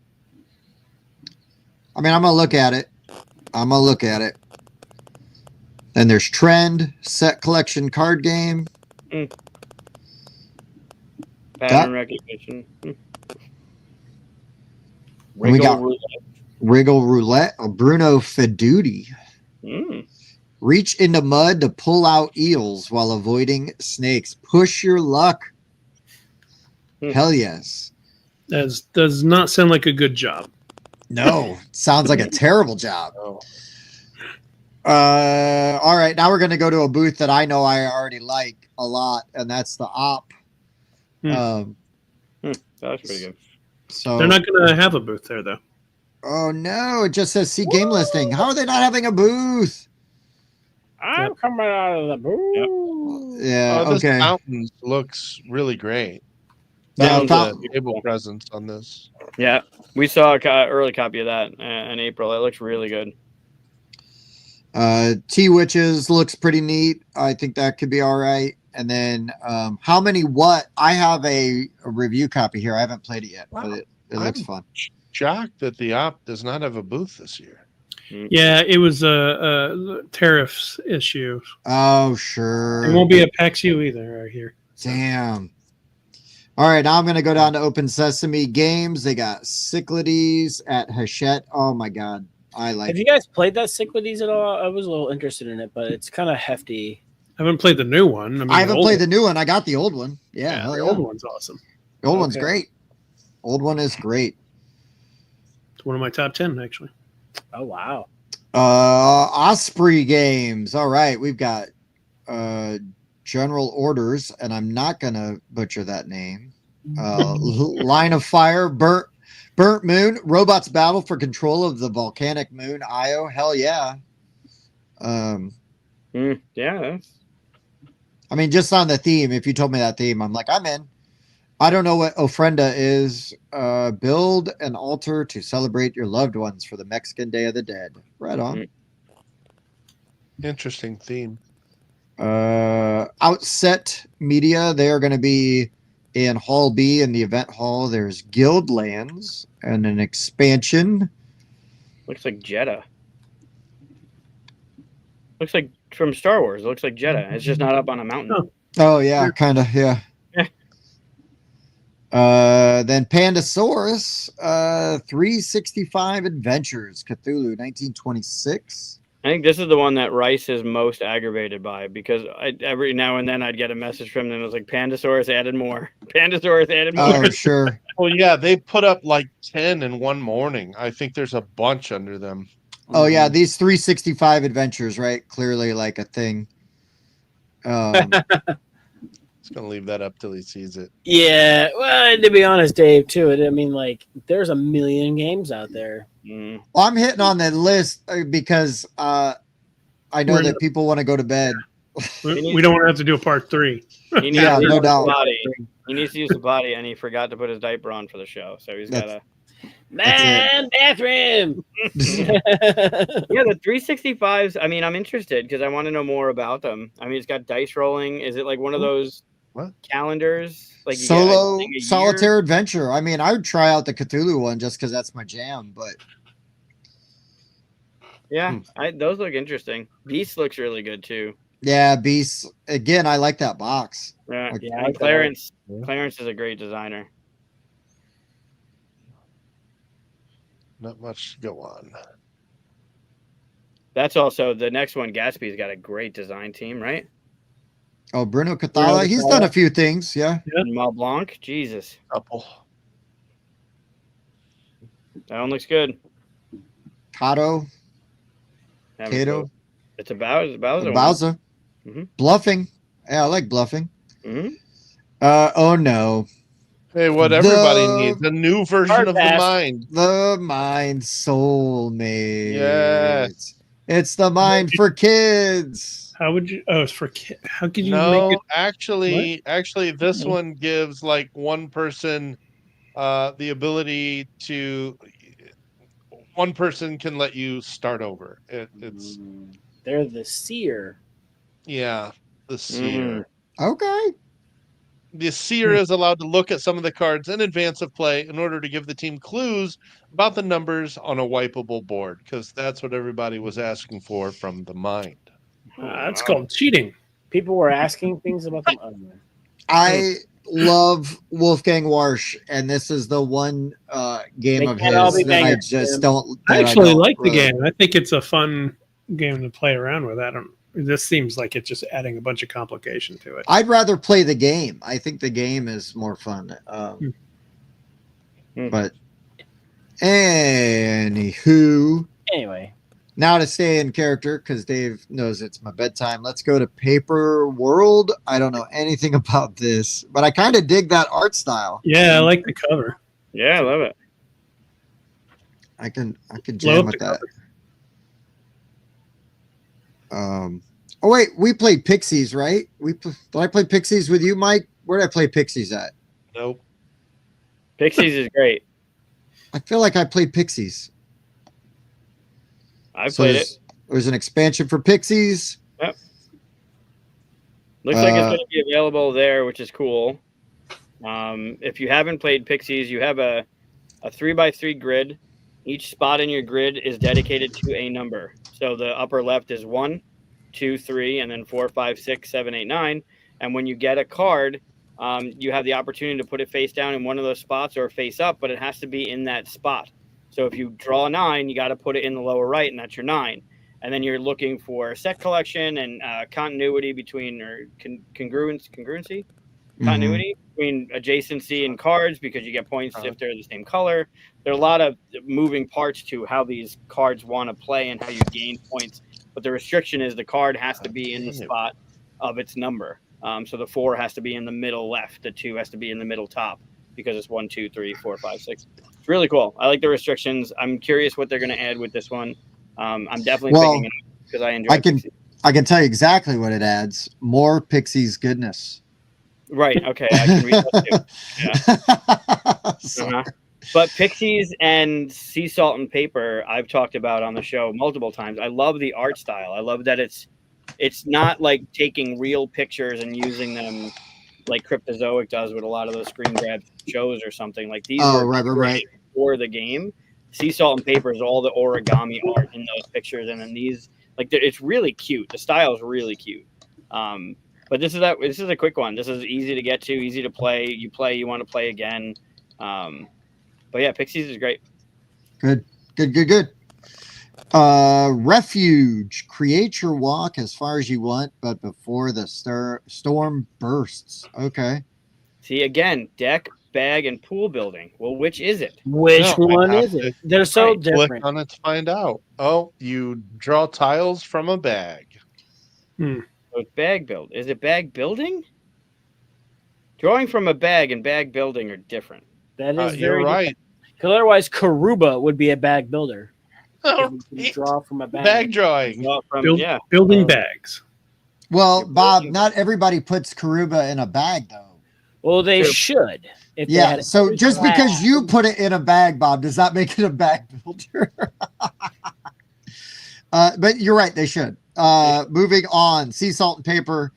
I'm gonna look at it. Then there's trend, set collection card game. Pattern recognition. We got Wriggle Roulette, Bruno Feduti. Reach into mud to pull out eels while avoiding snakes. Push your luck. Hell yes. That does not sound like a good job. No, sounds like a terrible job. Oh. All right, now we're going to go to a booth that I know I already like a lot, and that's the Op. That's pretty good. So they're not going to have a booth there, though. Oh no! It just says see game listing. How are they not having a booth? I'm coming out of the booth. Yeah. This Okay. mountain looks really great. Yeah. The table presence on this. Yeah, we saw an early copy of that in April. It looks really good. T-Witches looks pretty neat. I think that could be all right. And then how many what? I have a review copy here. I haven't played it yet, but it looks fun. Shocked that the Op does not have a booth this year. Yeah, it was a tariffs issue. Oh, sure. It won't be a PAX U either right here. Damn. All right, now I'm going to go down to Open Sesame Games. They got Cyclades at Hachette. Oh, my God. I like Have you guys played that Cyclades at all? I was a little interested in it, but it's kind of hefty. I haven't played the new one. I mean, I haven't played the new one. I got the old one. Yeah, the old one's awesome. The old one's great. Old one is great. It's one of my top 10, actually. Oh, wow. Osprey Games. All right, we've got General Orders, and I'm not going to butcher that name. Line of Fire, Burnt Moon, Robots Battle for Control of the Volcanic Moon, Io. Hell yeah. Yeah. I mean, just on the theme, if you told me that theme, I'm like, I'm in. I don't know what Ofrenda is. Build an altar to celebrate your loved ones for the Mexican Day of the Dead. Right on. Interesting theme. Outset Media, they are going to be in Hall B in the event hall. There's Guildlands and an expansion. Looks like Jeddah. Looks like from Star Wars. It looks like Jeddah. It's just not up on a mountain. Oh yeah, kind of, yeah. Then Pandasaurus, 365 Adventures, Cthulhu, 1926. I think this is the one that Rice is most aggravated by because every now and then I'd get a message from them. It was like Pandasaurus added more. Pandasaurus added more. Oh, sure. Well, yeah, they put up like 10 in one morning. I think there's a bunch under them. Oh yeah, these 365 Adventures, right? Clearly like a thing. Just gonna leave that up till he sees it. Yeah, well, to be honest, Dave, too. I mean, like, there's a million games out there. Well, I'm hitting on the list because I know that people want to go to bed. We don't want to have to do a part 3. He needs Yeah, to use no the doubt. body. He needs to use the body, and he forgot to put his diaper on for the show, so he's got to. Man, bathroom. Yeah, the 365s. I mean, I'm interested because I want to know more about them. I mean, it's got dice rolling. Is it like one of those calendars? Like you Solo get, I think, a solitaire year? adventure. I mean, I would try out the Cthulhu one just because that's my jam. But Yeah, those look interesting. Beast looks really good too. yeah, Beast again. I like that box. Yeah, Like, and Clarence is a great designer. Not much to go on. That's also the next one. Gatsby's got a great design team, right? Oh, Bruno Cathala. He's done a few things. Yeah. And Mal Blanc, Jesus, Couple. that one looks good. Kato. Haven't Kato. clue. It's a Bowser. Bowser. Bluffing. Yeah, I like bluffing. Mm-hmm. Oh no. Hey, what everybody needs, a new version of the Fast. mind. The mind soulmate. Yeah. It's the mind for kids. How would you? Oh, it's for kids. How could you make No, it? actually, this Mhm. one gives like one person the ability to. One person can let you start over. It's They're the seer. yeah, the seer. Okay. The seer is allowed to look at some of the cards in advance of play in order to give the team clues about the numbers on a wipeable board, because that's what everybody was asking for from the mind. That's called cheating. People were asking things about them. Oh, man. I love Wolfgang Warsch, and this is the one game They of can't all his be that I bangers, just Tim. don't. I that actually don't like the really- game. I think it's a fun game to play around with. I don't. This seems like it's just adding a bunch of complication to it. I'd rather play the game. I think the game is more fun. But anywho, Anyway, now to stay in character because Dave knows it's my bedtime. Let's go to Paper World. I don't know anything about this, but I kind of dig that art style. Yeah, I like the cover. Yeah, I love it. I can Blow jam up with the that. Oh wait, we played Pixies, right? Did I play Pixies with you, Mike? Where did I play Pixies at? Nope. Pixies is great. I feel like I played Pixies. I've played it. There's an expansion for Pixies. Looks like it's going to be available there, which is cool. If you haven't played Pixies, you have a 3x3 grid. Each spot in your grid is dedicated to a number. So the upper left is 1, 2, 3, and then 4, 5, 6, 7, 8, 9. And when you get a card, you have the opportunity to put it face down in one of those spots or face up, but it has to be in that spot. So if you draw a 9, you got to put it in the lower right, and that's your 9. And then you're looking for set collection and continuity between, or congruency, continuity between adjacency and cards, because you get points if they're the same color. There are a lot of moving parts to how these cards want to play and how you gain points. But the restriction is the card has to be in the spot of its number. So the 4 has to be in the middle left. The 2 has to be in the middle top, because it's 1, 2, 3, 4, 5, 6. It's really cool. I like the restrictions. I'm curious what they're going to add with this one. I'm definitely picking it up because I enjoy Pixies. I can tell you exactly what it adds. More Pixies goodness. Right. Okay. I can read that too. Yeah. But Pixies and Sea Salt and Paper, I've talked about on the show multiple times. I love the art style. I love that it's not like taking real pictures and using them like Cryptozoic does with a lot of those screen grab shows or something. Like these right. for the game. Sea Salt and Paper is all the origami art in those pictures, and then these, like, it's really cute. The style is really cute. But this is a quick one. This is easy to get to, easy to play. You want to play again. But yeah, Pixies is great. Good. Refuge. Create your walk as far as you want, but before the storm bursts. Okay. See, again, deck, bag, and pool building. Well, which is it? Which one is it? They're so different. Click on it to find out. Oh, you draw tiles from a bag. So it's bag build. Is it bag building? Drawing from a bag and bag building are different. That is you're right. Because otherwise, Karuba would be a bag builder. Oh, Draw from a bag. Bag drawing. Building bags. Well, Bob, not everybody puts Karuba in a bag, though. Well, they should. If they Yeah, had so just because you put it in a bag, Bob, does not make it a bag builder. But you're right, they should. Moving on, Sea Salt and Paper,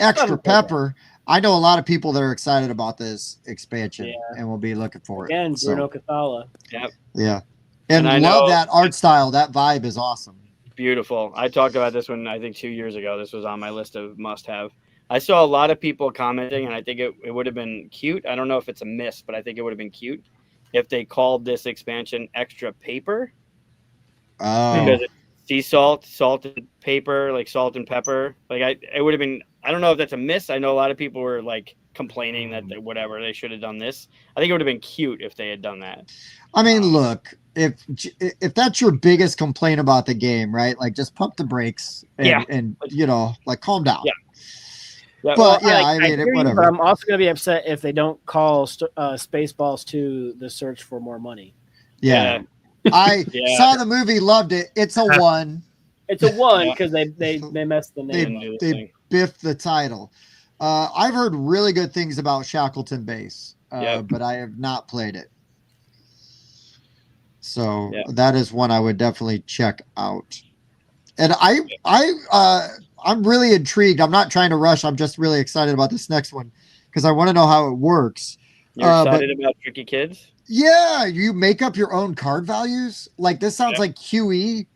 Extra Pepper. I know a lot of people that are excited about this expansion and will be looking for it. Again, Bruno Cathala. Yep. Yeah. And I love that art style. That vibe is awesome. Beautiful. I talked about this one, I think, 2 years ago. This was on my list of must-have. I saw a lot of people commenting, and I think it would have been cute. I don't know if it's a miss, but I think it would have been cute if they called this expansion Extra Paper. Oh. Because it's sea salt, salt and paper, like salt and pepper. Like it would have been. I don't know if that's a miss. I know a lot of people were like complaining that whatever they should have done this. I think it would have been cute if they had done that. I mean, look, if that's your biggest complaint about the game, right? Like just pump the brakes and like calm down. Yeah. Yeah, But well, I mean, hear you, whatever. but I'm also going to be upset if they don't call Spaceballs 2 the search for more money. Yeah. I saw the movie, loved it. It's a 1. It's a 1 because they messed the name. They biffed the title. I've heard really good things about Shackleton Base, but I have not played it. So that is one I would definitely check out. And I'm really intrigued. I'm not trying to rush. I'm just really excited about this next one because I want to know how it works. You're excited about Tricky Kids? Yeah, you make up your own card values. Like this sounds like QE.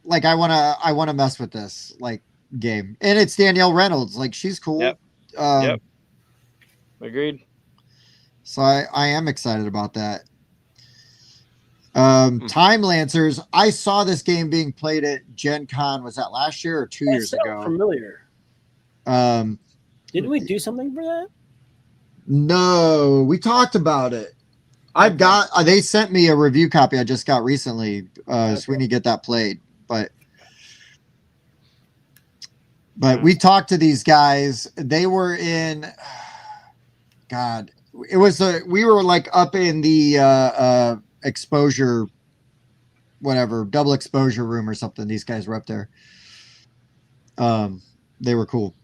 Like I wanna mess with this game, and it's Danielle Reynolds. Like she's cool. Yep. Agreed. So I am excited about that. Time Lancers. I saw this game being played at Gen Con. Was that last year or 2 years ago? Familiar. Didn't we do something for that? No, we talked about it. I've got. They sent me a review copy I just got recently. So we need to get that played. But we talked to these guys. They were in. God, it was we were like up in the exposure, whatever, double exposure room or something. These guys were up there. They were cool.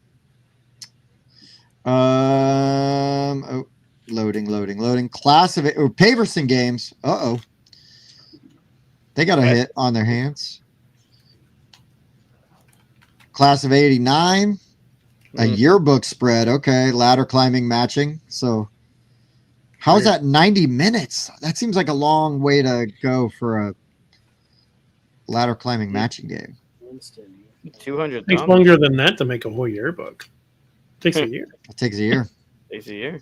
Loading. Class of Paverson Games. They got a hit on their hands. Class of 89. A yearbook spread. Okay. Ladder climbing matching. So how's that 90 minutes? That seems like a long way to go for a ladder climbing matching game. 200. It takes longer than that to make a whole yearbook. It takes a year. It takes a year. Takes a year.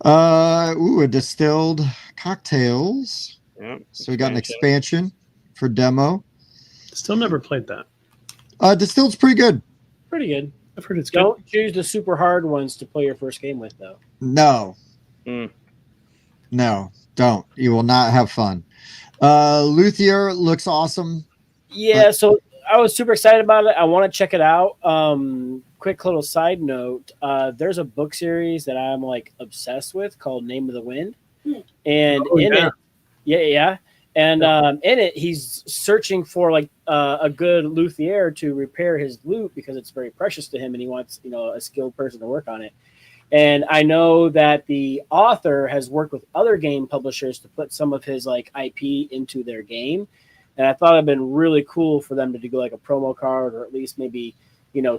A distilled cocktails. Yep. So we got an expansion for demo. Still never played that. Distilled's pretty good. Pretty good. I've heard it's good. Don't choose the super hard ones to play your first game with, though. No. No, don't. You will not have fun. Luthier looks awesome. Yeah, so I was super excited about it. I want to check it out. Quick little side note. There's a book series that I'm like obsessed with called Name of the Wind. And it, and in it, he's searching for like a good luthier to repair his lute because it's very precious to him, and he wants a skilled person to work on it. And I know that the author has worked with other game publishers to put some of his like IP into their game, and I thought it'd been really cool for them to do like a promo card or at least maybe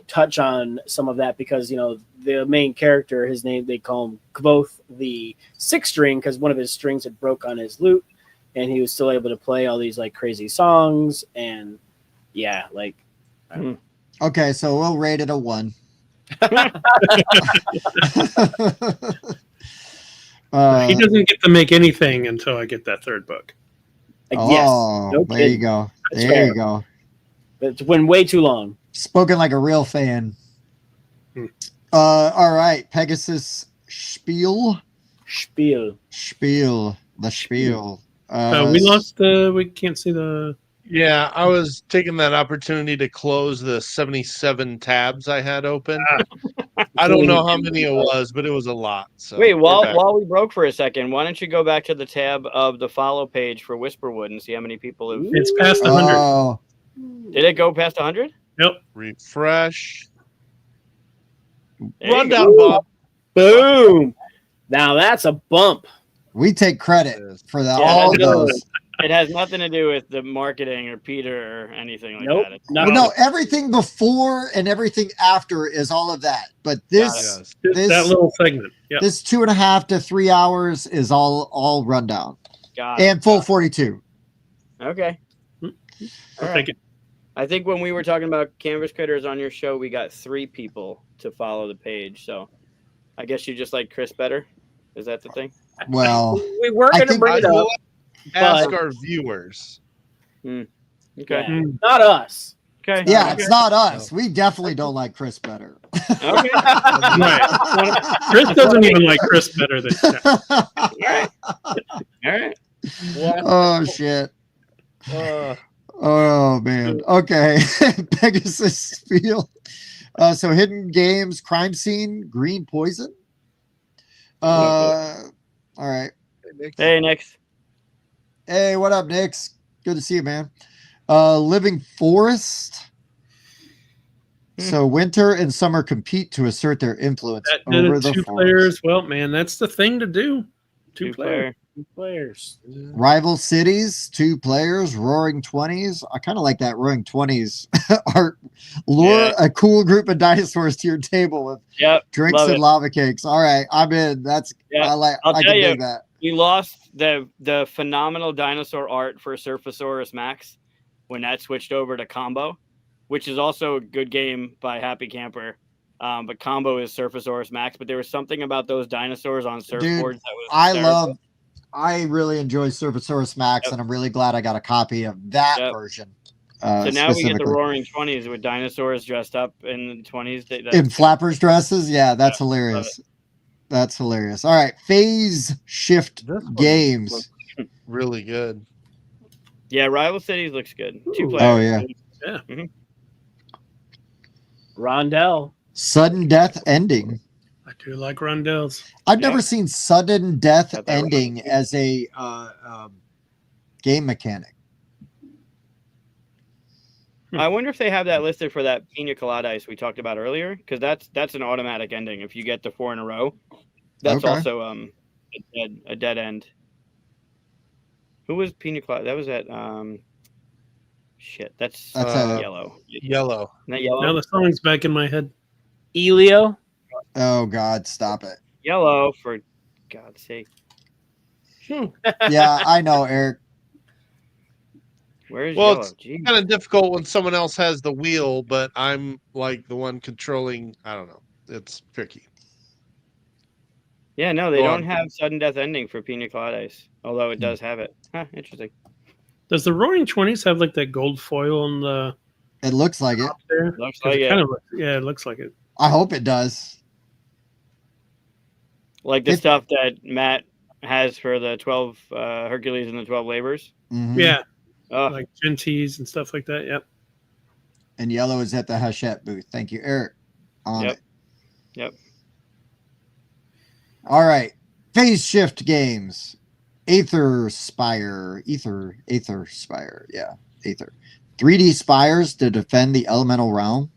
touch on some of that because the main character, his name, they call him Kvoth the sixth string because one of his strings had broke on his lute. And he was still able to play all these like crazy songs, and Okay, so we'll rate it a 1. He doesn't get to make anything until I get that third book. Yes, no there you go. There you go. It's been way too long. Spoken like a real fan. All right, Pegasus Spiel. The Spiel. We lost we can't see the. Yeah, I was taking that opportunity to close the 77 tabs I had open. I don't know how many it was, but it was a lot. So wait, while we broke for a second, why don't you go back to the tab of the follow page for Whisperwood and see how many people have. It's past 100. Oh. Did it go past 100? Yep. Refresh. There Rundown, Bob. Boom. Now that's a bump. We take credit for that. Yeah, All those. It has nothing to do with the marketing or Peter or anything like that. No, everything before and everything after is all of that. But this that little segment, this 2.5 to 3 hours is all rundown. And full 42. Okay. I'll take it. I think when we were talking about Canvas Critters on your show, we got 3 people to follow the page. So I guess you just like Chris better. Is that the thing? Well, we were going to bring it up. Ask our viewers. Okay. Yeah, not us. Okay. Yeah, Okay. it's not us. We definitely don't like Chris better. Okay. Right. Chris doesn't even like Chris better than All right. All right. Oh shit. Uh, Oh man. Okay. Pegasus Field. So hidden games, crime scene, green poison. All right. Hey, Nix. Hey, what up, Nix? Good to see you, man. Living Forest. So winter and summer compete to assert their influence that did over it the two forest. players. Well, man, that's the thing to do. Two players. Players. Rival cities, 2 players, roaring 20s. I kind of like that roaring 20s art. Lure a cool group of dinosaurs to your table with drinks love and it. lava cakes. All right, I'm in. That's Yeah, I can dig that. We lost the phenomenal dinosaur art for Surfasaurus Max when that switched over to Combo, which is also a good game by Happy Camper. But Combo is Surfasaurus Max. But there was something about those dinosaurs on surfboards that was hysterical. I really enjoy Surfasaurus Max, and I'm really glad I got a copy of that version. So now we get the Roaring 20s with dinosaurs dressed up in the 20s. In flappers dresses? Yeah, that's hilarious. That's hilarious. All right, phase shift games. Really good. Yeah, Rival Cities looks good. 2 players. Oh, yeah. Yeah. Mm-hmm. Rondell. Sudden death ending. I do like rondels. I've never seen sudden death ending as a game mechanic. I wonder if they have that listed for that Pina Colada ice we talked about earlier, because that's an automatic ending. If you get to 4 in a row, that's also a dead end. Who was Pina Colada? That was at shit. That's yellow. Yellow. Isn't that yellow? Now the song's back in my head. Elio. Oh God, stop it. Yellow, for God's sake. Yeah, I know, Eric. Where's Well, yellow? it's kind of difficult when someone else has the wheel, but I'm like the one controlling. I don't know. It's tricky. Yeah, no, they don't have sudden death ending for Pina Colada ice, although it does have it. Huh, interesting. Does the Roaring 20s have like that gold foil on the? It looks like it. There? Looks like it. Kind of, yeah, it looks like it. I hope it does. Like the stuff that Matt has for the 12 Hercules and the 12 Labors. Mm-hmm. Yeah. Like Gentees and stuff like that. Yep. And yellow is at the Hachette booth. Thank you, Eric. On it. Yep. All right. Phase shift games. Aether Spire. Aether Spire. Yeah. Aether. 3D spires to defend the elemental realm.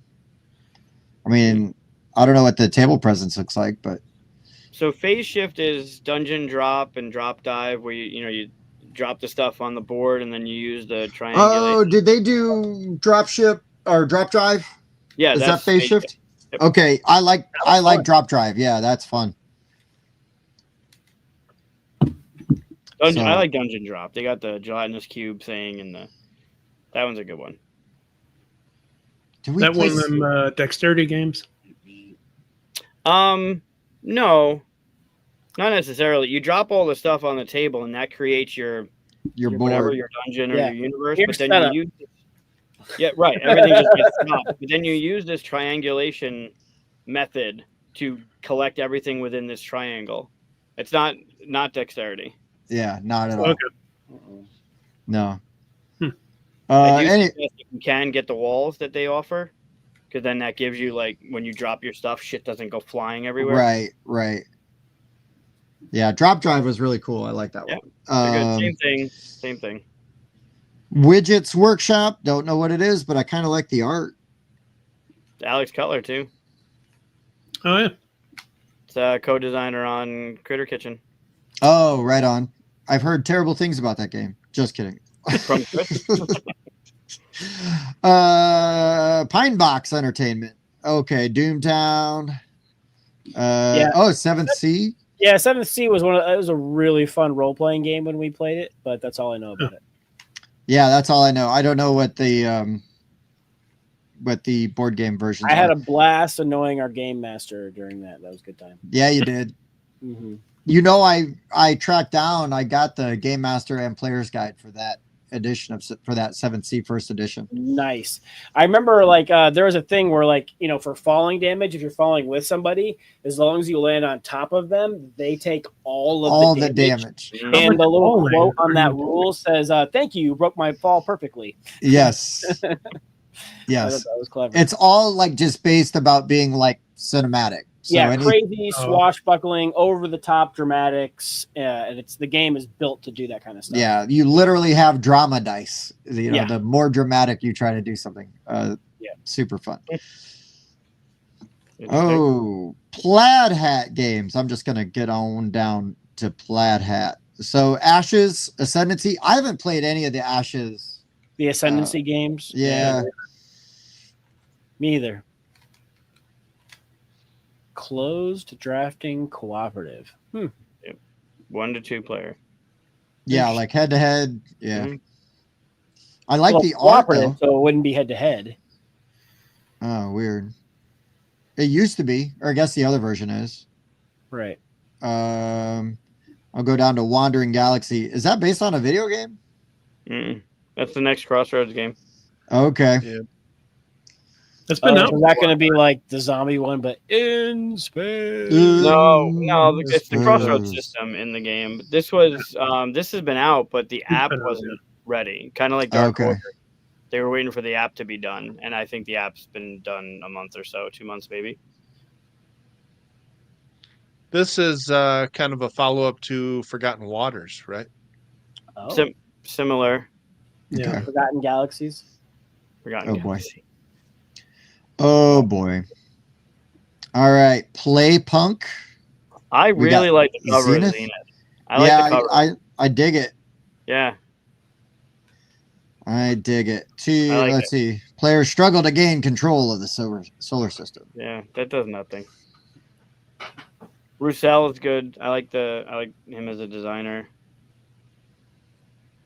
I mean, I don't know what the table presence looks like, but. So phase shift is dungeon drop and drop dive, where you drop the stuff on the board and then you use the triangulate. Oh, did they do drop ship or drop drive? Yeah, is that phase shift? Yep. Okay, I like drop drive. Yeah, that's fun. I like dungeon drop. They got the gelatinous cube thing, and that one's a good one. That one of them dexterity games? No, not necessarily. You drop all the stuff on the table, and that creates your board, whatever, your dungeon or your universe. Here's but then you use right. Everything just gets stopped. But then you use this triangulation method to collect everything within this triangle. It's not dexterity. Yeah, not at all. Okay. No. You can get the walls that they offer, because then that gives you, like, when you drop your stuff, shit doesn't go flying everywhere. Right. Yeah, drop drive was really cool. I like that one. Good. Same thing. Widgets Workshop. Don't know what it is, but I kind of like the art. Alex Cutler too. Oh yeah. It's a co-designer on Critter Kitchen. Oh, right on. I've heard terrible things about that game. Just kidding. From Chris. Pine Box Entertainment. Okay, Doomtown. Oh, 7th Sea. Yeah, 7th Sea was it was a really fun role-playing game when we played it, but that's all I know about it. Yeah, that's all I know. I don't know what the board game version. I had a blast annoying our game master during that. That was a good time. Yeah, you did. Mm-hmm. You know, I tracked down. I got the game master and player's guide for that edition for that 7C first edition. Nice. I remember like there was a thing where like, you know, for falling damage, if you're falling with somebody, as long as you land on top of them, they take all of the damage. And the little quote on that rule says, "Thank you, you broke my fall perfectly." Yes. Yes. That was clever. It's all like just based about being like cinematic. So crazy, swashbuckling, over the top dramatics, and the game is built to do that kind of stuff. Yeah, you literally have drama dice. You know, the more dramatic you try to do something, super fun. Oh, Plaid Hat games. I'm just gonna get on down to Plaid Hat. So Ashes, Ascendancy. I haven't played any of the Ashes. The Ascendancy games. Yeah. Me either. Closed drafting cooperative. 1 to 2 player. Yeah, like head to head. Yeah. I like the art though. So it wouldn't be head to head. Oh, weird. It used to be, or I guess the other version is. Right. I'll go down to Wandering Galaxy. Is that based on a video game? That's the next Crossroads game. Okay. Yeah. It's been out. Is that going to be like the zombie one, but in space? No, it's the Crossroads system in the game. This has been out, but the app wasn't ready. Kind of like Dark Order. They were waiting for the app to be done, and I think the app's been done a month or so, 2 months maybe. This is kind of a follow-up to Forgotten Waters, right? Oh. Similar. Yeah. Okay. Forgotten Galaxies. Forgotten Boy. Galaxy. Oh boy. All right. Play Punk. I really like the cover of Zenith. I like the cover. I dig it. Yeah. I dig it. Let's see. Players struggle to gain control of the solar system. Yeah, that does nothing. Roussel is good. I like him as a designer.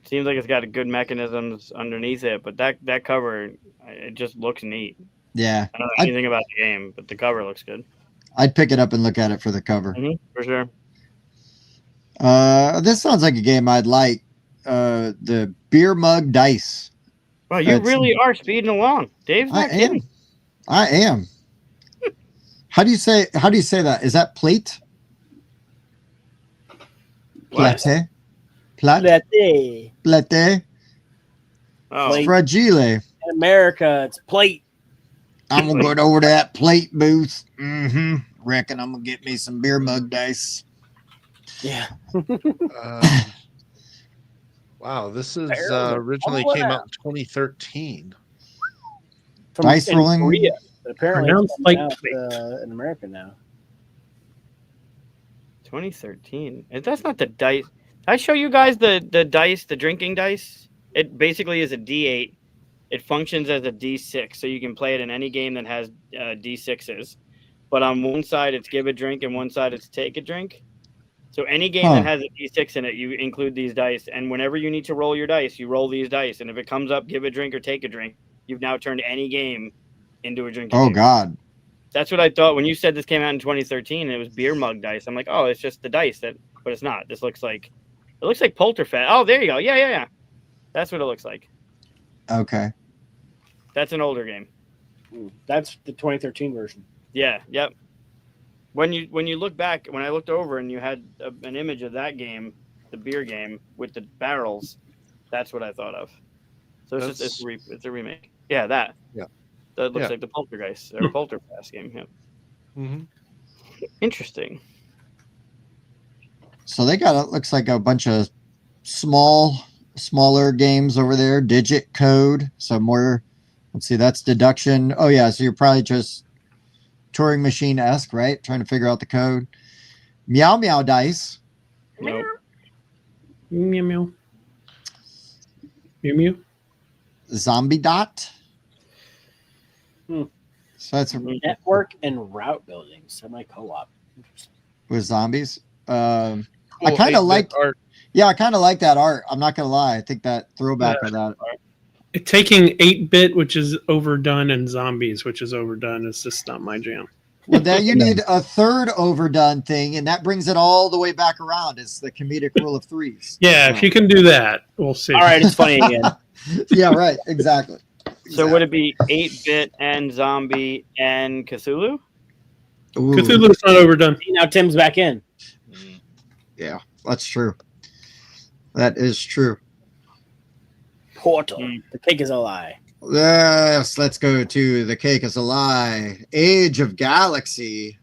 Seems like it's got good mechanisms underneath it, but that cover, it just looks neat. Yeah. I don't know anything about the game, but the cover looks good. I'd pick it up and look at it for the cover. For sure. This sounds like a game I'd like. The beer mug dice. Wow, you really are speeding along. Dave's not kidding. I am. How do you say that? Is that plate? Plate. Plate. Oh. Fragile. In America, it's plate. I'm gonna go over to that plate booth. Reckon I'm gonna get me some beer mug dice. Yeah. Wow, this is originally came out in 2013. Dice rolling. Korea, but apparently like in America now. 2013. That's not the dice. I show you guys the dice, the drinking dice. It basically is a D8. It functions as a D6, so you can play it in any game that has D6s. But on one side, it's give a drink, and one side, it's take a drink. So any game that has a D6 in it, you include these dice. And whenever you need to roll your dice, you roll these dice. And if it comes up, give a drink or take a drink, you've now turned any game into a drinking game. God. That's what I thought. When you said this came out in 2013 and it was beer mug dice, I'm like, oh, it's just the dice. But it's not. This looks like Polterfest. Oh, there you go. Yeah. That's what it looks like. Okay. That's an older game. That's the 2013 version. Yeah. Yep. When you look back, when I looked over and you had an image of that game, the beer game with the barrels, that's what I thought of. So it's a remake. Yeah, that. Yeah. That looks like the Poltergeist or Polterfest game. Yeah. Mm-hmm. Interesting. So they got looks like a bunch of smaller games over there. Digit Code. So more. Let's see. That's deduction. Oh yeah. So you're probably just Turing Machine-esque, right? Trying to figure out the code. Meow Meow Dice. Nope. Meow meow. Mew mew. Zombie Dot. So that's Network and route building, semi-co-op. with zombies. I Cool kind of like art. Yeah, I kind of like that art. I'm not gonna lie. I think that throwback of that. Taking 8-bit, which is overdone, and zombies, which is overdone, is just not my jam. Well, then you need a third overdone thing, and that brings it all the way back around. It's the comedic rule of threes. Yeah, if you can do that, we'll see. All right, it's funny again. Yeah, right. Exactly. So would it be 8-bit and zombie and Cthulhu? Ooh, Cthulhu's not overdone. Now Tim's back in. yeah, that's true. That is true. Portal. The cake is a lie. Yes, let's go to The Cake is a Lie. Age of Galaxy.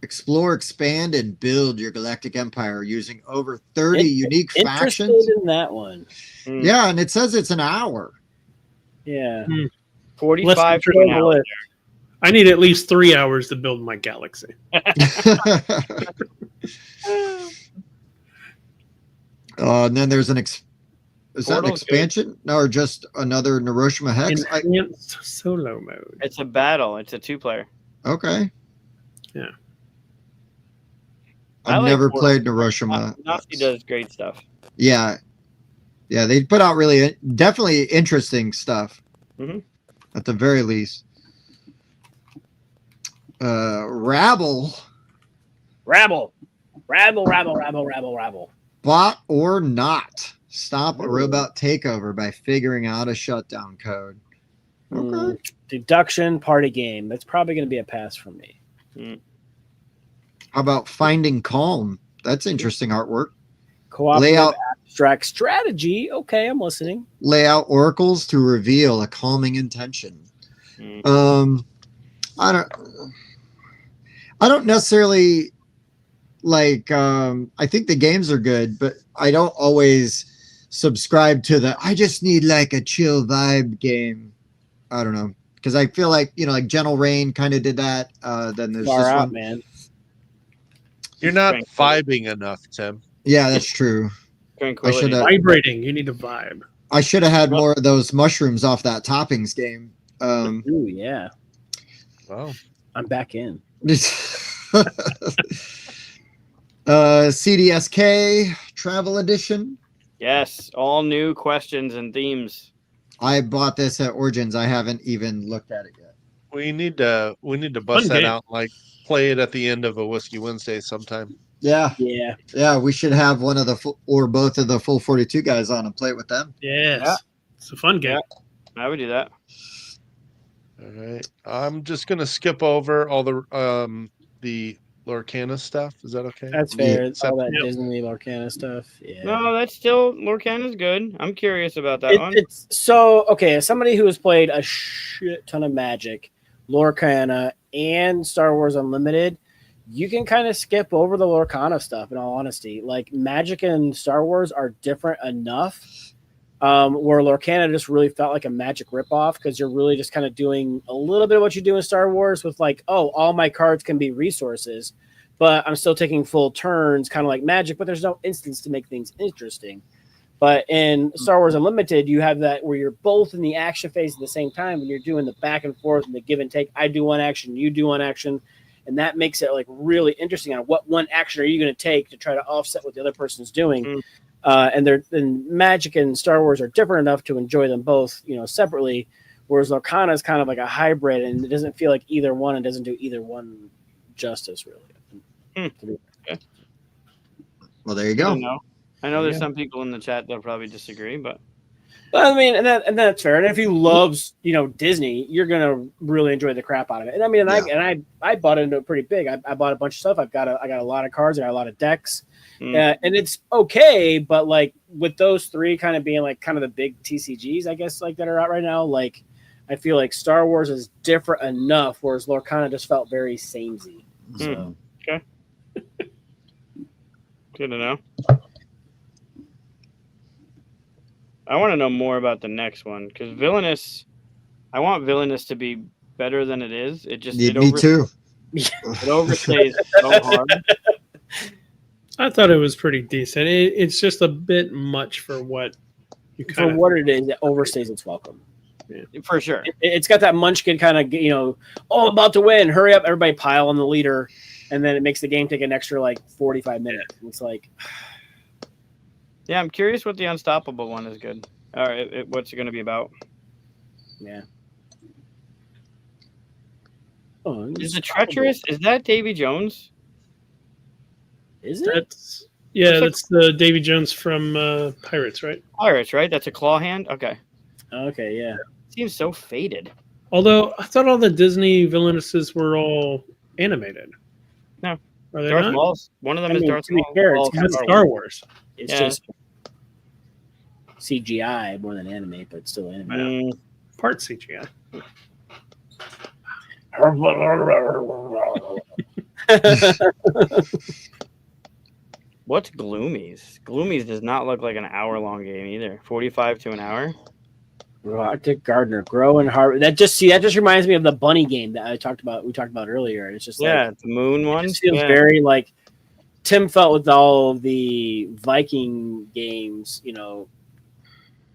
Explore, expand, and build your galactic empire using over 30 unique Interested factions. in that one. Yeah, and it says it's an hour. Yeah. 45 Less to an hour. I need at least 3 hours to build my galaxy. And then there's is that an Portal's expansion? No, or just another Hiroshima Hex? Enhanced solo mode. It's a battle. It's a 2-player. Okay. Yeah. I I've like never Portal. played Hiroshima. Nazi does great stuff. Yeah. Yeah, they put out really definitely interesting stuff. Mhm. At the very least. Rabble. Rabble. Rabble. Bot or not. Stop a robot takeover by figuring out a shutdown code. Okay. Deduction party game. That's probably going to be a pass for me. How about Finding Calm? That's interesting artwork. Cooperative Layout. abstract strategy. Okay, I'm listening. Lay out oracles to reveal a calming intention. I don't necessarily like I think the games are good, but I don't always subscribe to I just need like a chill vibe game. I don't know, because I feel like like Gentle Rain kind of did that. Then there's Far this out, one. man. You're not vibing enough, Tim. Yeah, that's true. Tranquility. Vibrating. You need a vibe. I should have had more of those mushrooms off that toppings game. Ooh, yeah. Wow. I'm back in. CDSK Travel Edition. Yes, all new questions and themes. I bought this at Origins. I haven't even looked at it yet. We need to bust Fun that game. out, like play it at the end of a Whiskey Wednesday sometime. Yeah, Yeah. we should have one of the or both of the full 42 guys on and play with them. Yes. Yeah. It's a fun game. I would do that. All right. I'm just gonna skip over all the Lorcana stuff. Is that okay? That's fair. Yeah. All that Yep. Disney Lorcana stuff. Yeah. No, that's still Lorcana's good. I'm curious about that one. It's so okay. As somebody who has played a shit ton of Magic, Lorcana, and Star Wars Unlimited, you can kind of skip over the Lorcana stuff. In all honesty, like Magic and Star Wars are different enough, where Lorcana just really felt like a Magic ripoff because you're really just kind of doing a little bit of what you do in Star Wars with like, oh, all my cards can be resources, but I'm still taking full turns, kind of like Magic, but there's no instance to make things interesting. But in Star Wars Unlimited, you have that where you're both in the action phase at the same time and you're doing the back and forth and the give and take. I do one action, you do one action. And that makes it like really interesting on what one action are you going to take to try to offset what the other person's doing. And Magic and Star Wars are different enough to enjoy them both, separately. Whereas Lorcana is kind of like a hybrid and it doesn't feel like either one and doesn't do either one justice really. Well, there you go. I know there's some people in the chat that'll probably disagree, but I mean, and that's fair. And if you love, Disney, you're gonna really enjoy the crap out of it. And I mean, I bought into it pretty big. I bought a bunch of stuff. I got a lot of cards. I got a lot of decks, and it's okay. But like with those three kind of being like kind of the big TCGs, I guess, like that are out right now. Like I feel like Star Wars is different enough, whereas Lorcana just felt very samey. So. Okay. Good to know. I want to know more about the next one because Villainous. I want Villainous to be better than it is. It just Me too. It overstays so hard. I thought it was pretty decent. It's just a bit much for what you For kind of. what it is, it overstays its welcome. For sure. It's got that munchkin kind of, I'm about to win. Hurry up, everybody pile on the leader. And then it makes the game take an extra 45 minutes. And it's like, Yeah, I'm curious what the Unstoppable one is good. All right, what's it going to be about? Yeah. Oh, Is the treacherous? Is that Davy Jones? Is it? That's that's the Davy Jones from Pirates, right? Pirates, right? That's a claw hand. Okay, Okay, yeah. seems so faded. Although I thought all the Disney villainesses were all animated. No. Are they Darth not? Maul's. One of them I is mean, Darth to be Maul. fair, it's All kind of That's Star Star Wars. Wars. It's Yeah. just CGI more than anime, but it's still anime. Part CGI. What's Gloomies? Gloomies does not look like an hour-long game either. 45 to an hour. Arctic Gardener, Grow and Harvest. That just reminds me of the bunny game that we talked about earlier. It's just Yeah, the moon one. it just feels Yeah. very like Tim felt with all of the Viking games,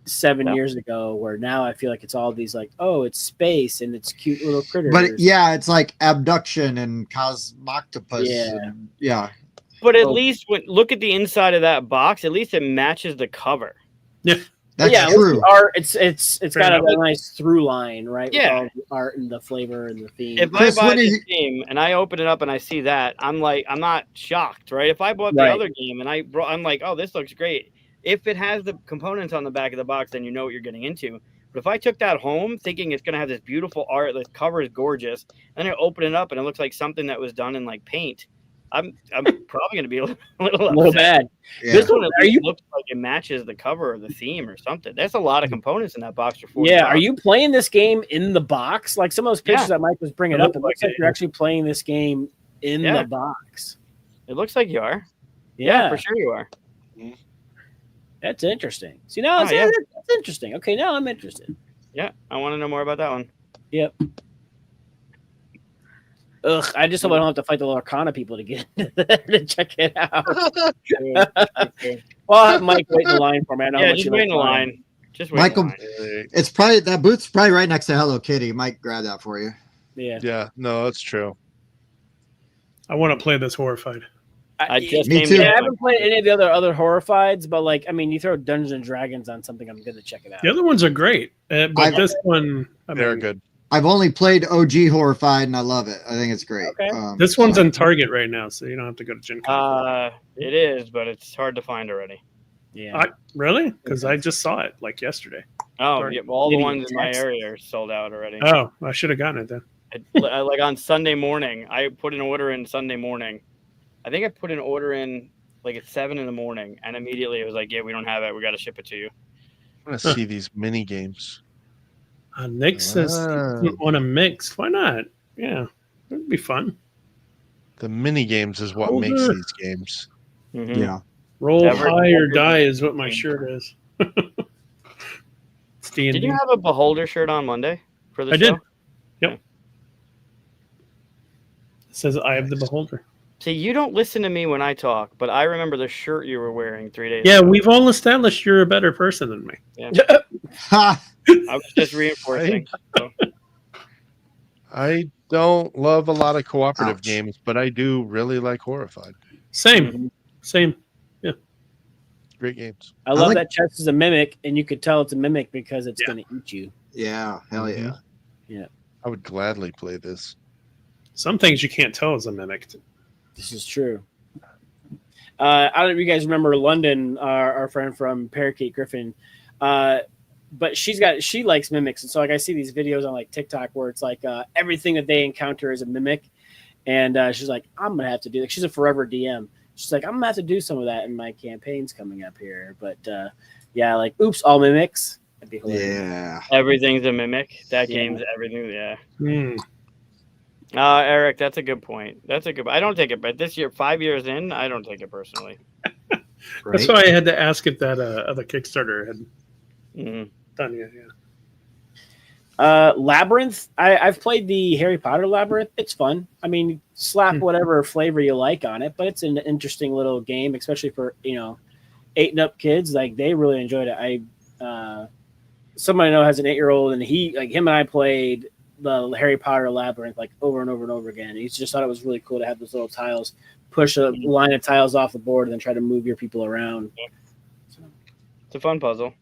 7 years ago, where now I feel like it's all these like, oh, it's space and it's cute little critters. But yeah, it's like abduction and cosmoctopus. Yeah. And, yeah. But at least look at the inside of that box. At least it matches the cover. That's yeah, true. The art, it's got enough. a nice through line, right? Yeah. With all the art and the flavor and the theme. If Chris, I buy what do this you- game and I open it up and I see that, I'm not shocked, right? If I bought the Right. other game and I'm like, oh, this looks great. If it has the components on the back of the box, then you know what you're getting into. But if I took that home thinking it's going to have this beautiful art, the cover is gorgeous, and I open it up and it looks like something that was done in like paint, I'm probably going to be a little upset. bad. Yeah. This one at Are least you- looks like it matches the cover or the theme or something. There's a lot of components in that box for $40. Yeah, are you playing this game in the box? Like some of those pictures Yeah. that Mike was bringing It up, looks it looks like like it, you're yeah. actually playing this game in Yeah. the box. It looks like you are. Yeah, For sure you are. that's interesting. See, now Oh, yeah. that's interesting. Okay, now I'm interested. Yeah, I want to know more about that one. Yep. Ugh, I just hope I don't have to fight the Lorcana people to get to check it out. Well, I'll have Mike wait in the line for me. I know how Yeah, much just you wait like in the mine. line. Just wait Michael, in the line. it's probably that booth's probably right next to Hello Kitty. Mike, grab that for you. Yeah. Yeah, no, that's true. I want to play this horrified. I just Me came too. Yeah, I back. haven't played any of the other horrifieds, but like, I mean, you throw Dungeons and Dragons on something, I'm gonna check it out. The other ones are great, but I've- this one, They're good. I've only played OG Horrified and I love it. I think it's great. Okay. This one's on Target right now, so you don't have to go to Gen Con. It is, but it's hard to find already. Yeah. Really? Because I just saw it like yesterday. Oh, Sorry. yeah, well, all the Maybe ones in my Texas. area are sold out already. Oh, I should have gotten it then. Like on Sunday morning, I put an order in Sunday morning. I think I put an order in like at 7 in the morning, and immediately it was like, yeah, we don't have it. We got to ship it to you. I want to see these mini games. Nick says Wow. on a mix. Why not? Yeah, it'd be fun. The mini games is what Older. makes these games. Mhm. Yeah. Roll Ever- high or ever- die is what my shirt is. It's D&D. Did you have a Beholder shirt on Monday for the I show? did. Yep. It says I have the beholder. See, you don't listen to me when I talk, but I remember the shirt you were wearing 3 days Yeah, ago. we've all established you're a better person than me. Ha! I was just reinforcing. So, I don't love a lot of cooperative Ouch. games, but I do really like Horrified. Same. Mhm. Same. Great games. I love like- that chest is a mimic, and you could tell it's a mimic because it's Yeah. going to eat you. Yeah. Hell yeah. I would gladly play this. Some things you can't tell is a mimic. This is true. I don't know if you guys remember London, our friend from Parakeet Griffin, but she likes mimics, and so like I see these videos on like TikTok where it's like everything that they encounter is a mimic, and she's like, I'm gonna have to do. Like, she's a forever DM. She's like, I'm gonna have to do some of that in my campaigns coming up here. But yeah, like, oops, all mimics. That'd be hilarious. Yeah. everything's a mimic. That Yeah. game's everything. Yeah. Hmm. Eric, that's a good point. I don't take it, but this year, 5 years in, I don't take it personally. That's why I had to ask if that other Kickstarter had Mhm. done yet. Yeah. Labyrinth. I've played the Harry Potter Labyrinth. It's fun. I mean, slap whatever flavor you like on it, but it's an interesting little game, especially for 8 and up kids. Like, they really enjoyed it. Somebody I know has an 8-year-old, and him and I played the Harry Potter Labyrinth like over and over and over again. He just thought it was really cool to have those little tiles, push a line of tiles off the board, and then try to move your people around. So, It's a fun puzzle.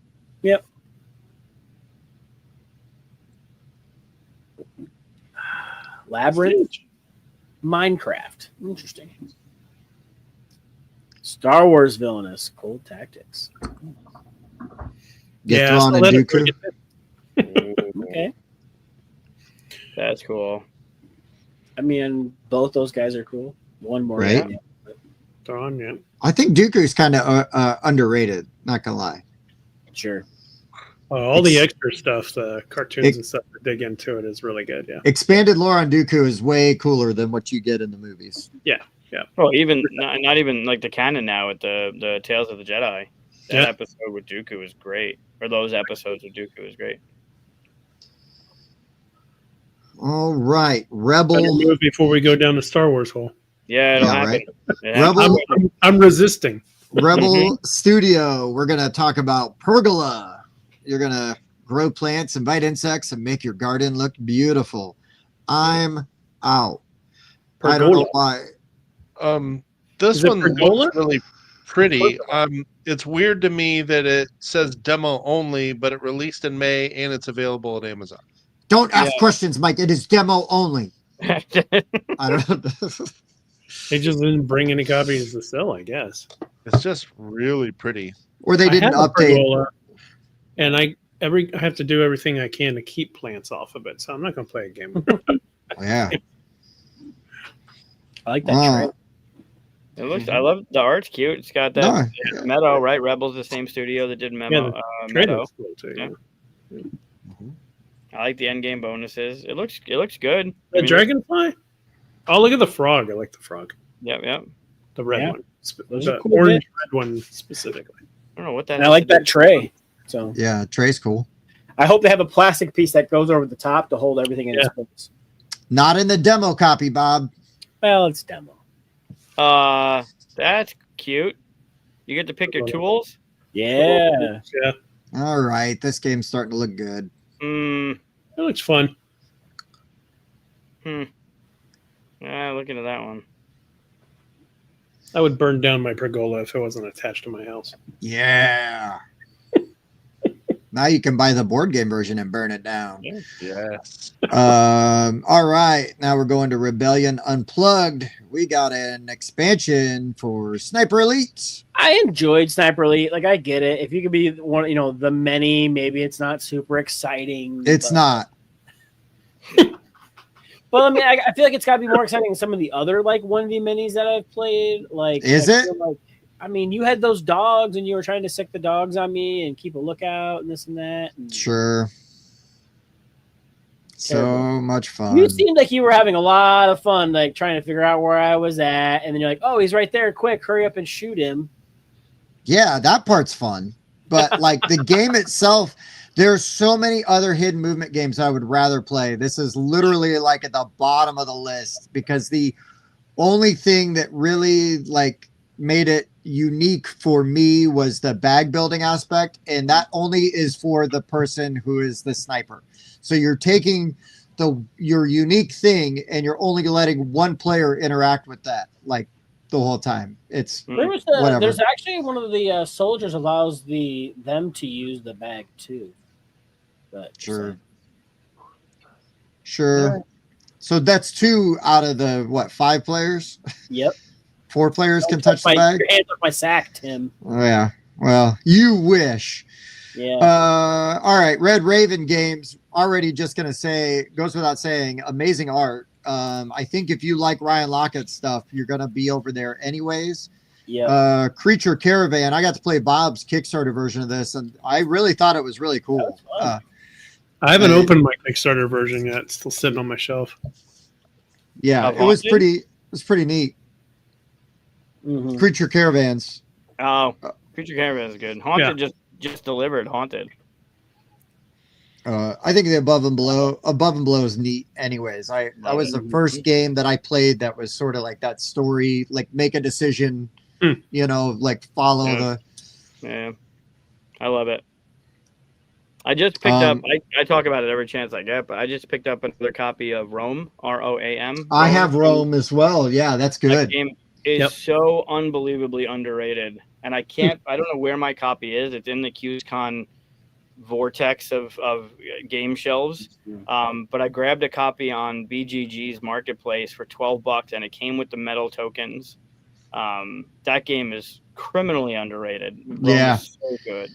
Labyrinth, Minecraft. Interesting. Star Wars Villainous, Cold Tactics. Get Yeah, thrown so in let it Dooku. Okay. That's cool. I mean, both those guys are cool. One more. Right. than the other. Dawn, yeah. I think Dooku's kind of underrated. Not gonna lie. Sure. All the extra stuff, the cartoons and stuff that dig into it is really good. Yeah. Expanded lore on Dooku is way cooler than what you get in the movies. Well, even not even like the canon now with the Tales of the Jedi. That episode with Dooku was great, or those episodes with Dooku was great. All right, Rebel. Better move before we go down the Star Wars hole. Yeah, it'll Yeah, happen. right. It happens. Rebel I'm resisting. Rebel Studio. We're gonna talk about pergola. You're gonna grow plants, invite insects, and make your garden look beautiful. I'm out. I don't know why. This Is it one pergola? looks really pretty. It's weird to me that it says demo only, but it released in May and it's available at Amazon. Don't ask questions, Mike. It is demo only. I don't know. They just didn't bring any copies to sell, I guess. It's just really pretty. Or they didn't I have a update. pergola, and I have to do everything I can to keep plants off of it. So I'm not going to play a game. Yeah. I like that tray. It looks. I love the art's cute. It's got that Meadow, right? Rebel's the same studio that did Memo. Meadow. Cool too, Yeah. I like the end game bonuses. It looks good. The dragonfly? Oh, look at the frog. I like the frog. Yep. The red one. Those The are cool orange red one specifically. I don't know what that. And I like that tray. So Yeah, tray's cool. I hope they have a plastic piece that goes over the top to hold everything in its place. Not in the demo copy, Bob. Well, it's demo. That's cute. You get to pick your tools. Yeah. Yeah. All right, this game's starting to look good. It looks fun. Yeah, looking at that one. I would burn down my pergola if it wasn't attached to my house. Yeah. Now you can buy the board game version and burn it down. Yes. All right. Now we're going to Rebellion Unplugged. We got an expansion for Sniper Elite. I enjoyed Sniper Elite. Like, I get it. If you could be one, the many, maybe it's not super exciting. It's not. But I mean, I feel like it's got to be more exciting than some of the other like 1v minis that I've played. Like, is it? I mean, you had those dogs, and you were trying to sick the dogs on me and keep a lookout and this and that. And Sure. So much fun. you seemed like you were having a lot of fun, like trying to figure out where I was at, and then you're like, "Oh, he's right there! Quick, hurry up and shoot him!" Yeah, that part's fun. But like the game itself, there's so many other hidden movement games I would rather play. This is literally like at the bottom of the list because the only thing that really like made it unique for me was the bag building aspect, and that only is for the person who is the sniper. So you're taking your unique thing and you're only letting one player interact with that like the whole time. It's whatever. There's actually one of the soldiers allows them to use the bag too. But Sure. Yeah. So that's 2 out of the 5 players? Yep. 4 players can touch the bag? Your hands off my sack, Tim. Oh, yeah. Well, you wish. Yeah. All right. Red Raven Games, already just going to say, goes without saying, amazing art. I think if you like Ryan Lockett's stuff, you're going to be over there anyways. Yeah. Creature Caravan, I got to play Bob's Kickstarter version of this, and I really thought it was really cool. I haven't opened my Kickstarter version yet. It's still sitting on my shelf. Yeah, it was pretty neat. Mm-hmm. Creature Caravans. Oh, Creature Caravan is good. Haunted just delivered Haunted. I think the above and below is neat. Anyways, that was the first game that I played that was sort of like that story, like make a decision, like follow the. Yeah, I love it. I just picked up. I talk about it every chance I get, but I just picked up another copy of Rome, ROAM. I have Rome as well. Yeah, that's good. That game is so unbelievably underrated, and I don't know where my copy is. It's in the QSCon vortex of game shelves. But I grabbed a copy on BGG's marketplace for $12, and it came with the metal tokens. That game is criminally underrated. Rome Yeah. is so good.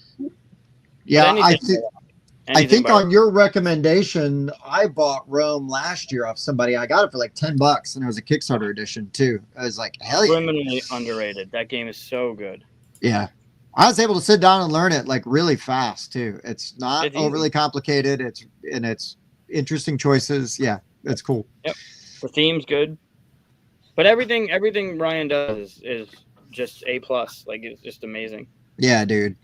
Yeah, I think by on your recommendation, I bought Rome last year off somebody. I got it for like $10, and it was a Kickstarter edition too. I was like, hell yeah. criminally underrated. That game is so good. Yeah. I was able to sit down and learn it like really fast too. It's not It's easy. overly complicated. It's interesting choices. Yeah, it's cool. Yep. The theme's good. But everything Ryan does is just A+. Like, it's just amazing. Yeah, dude.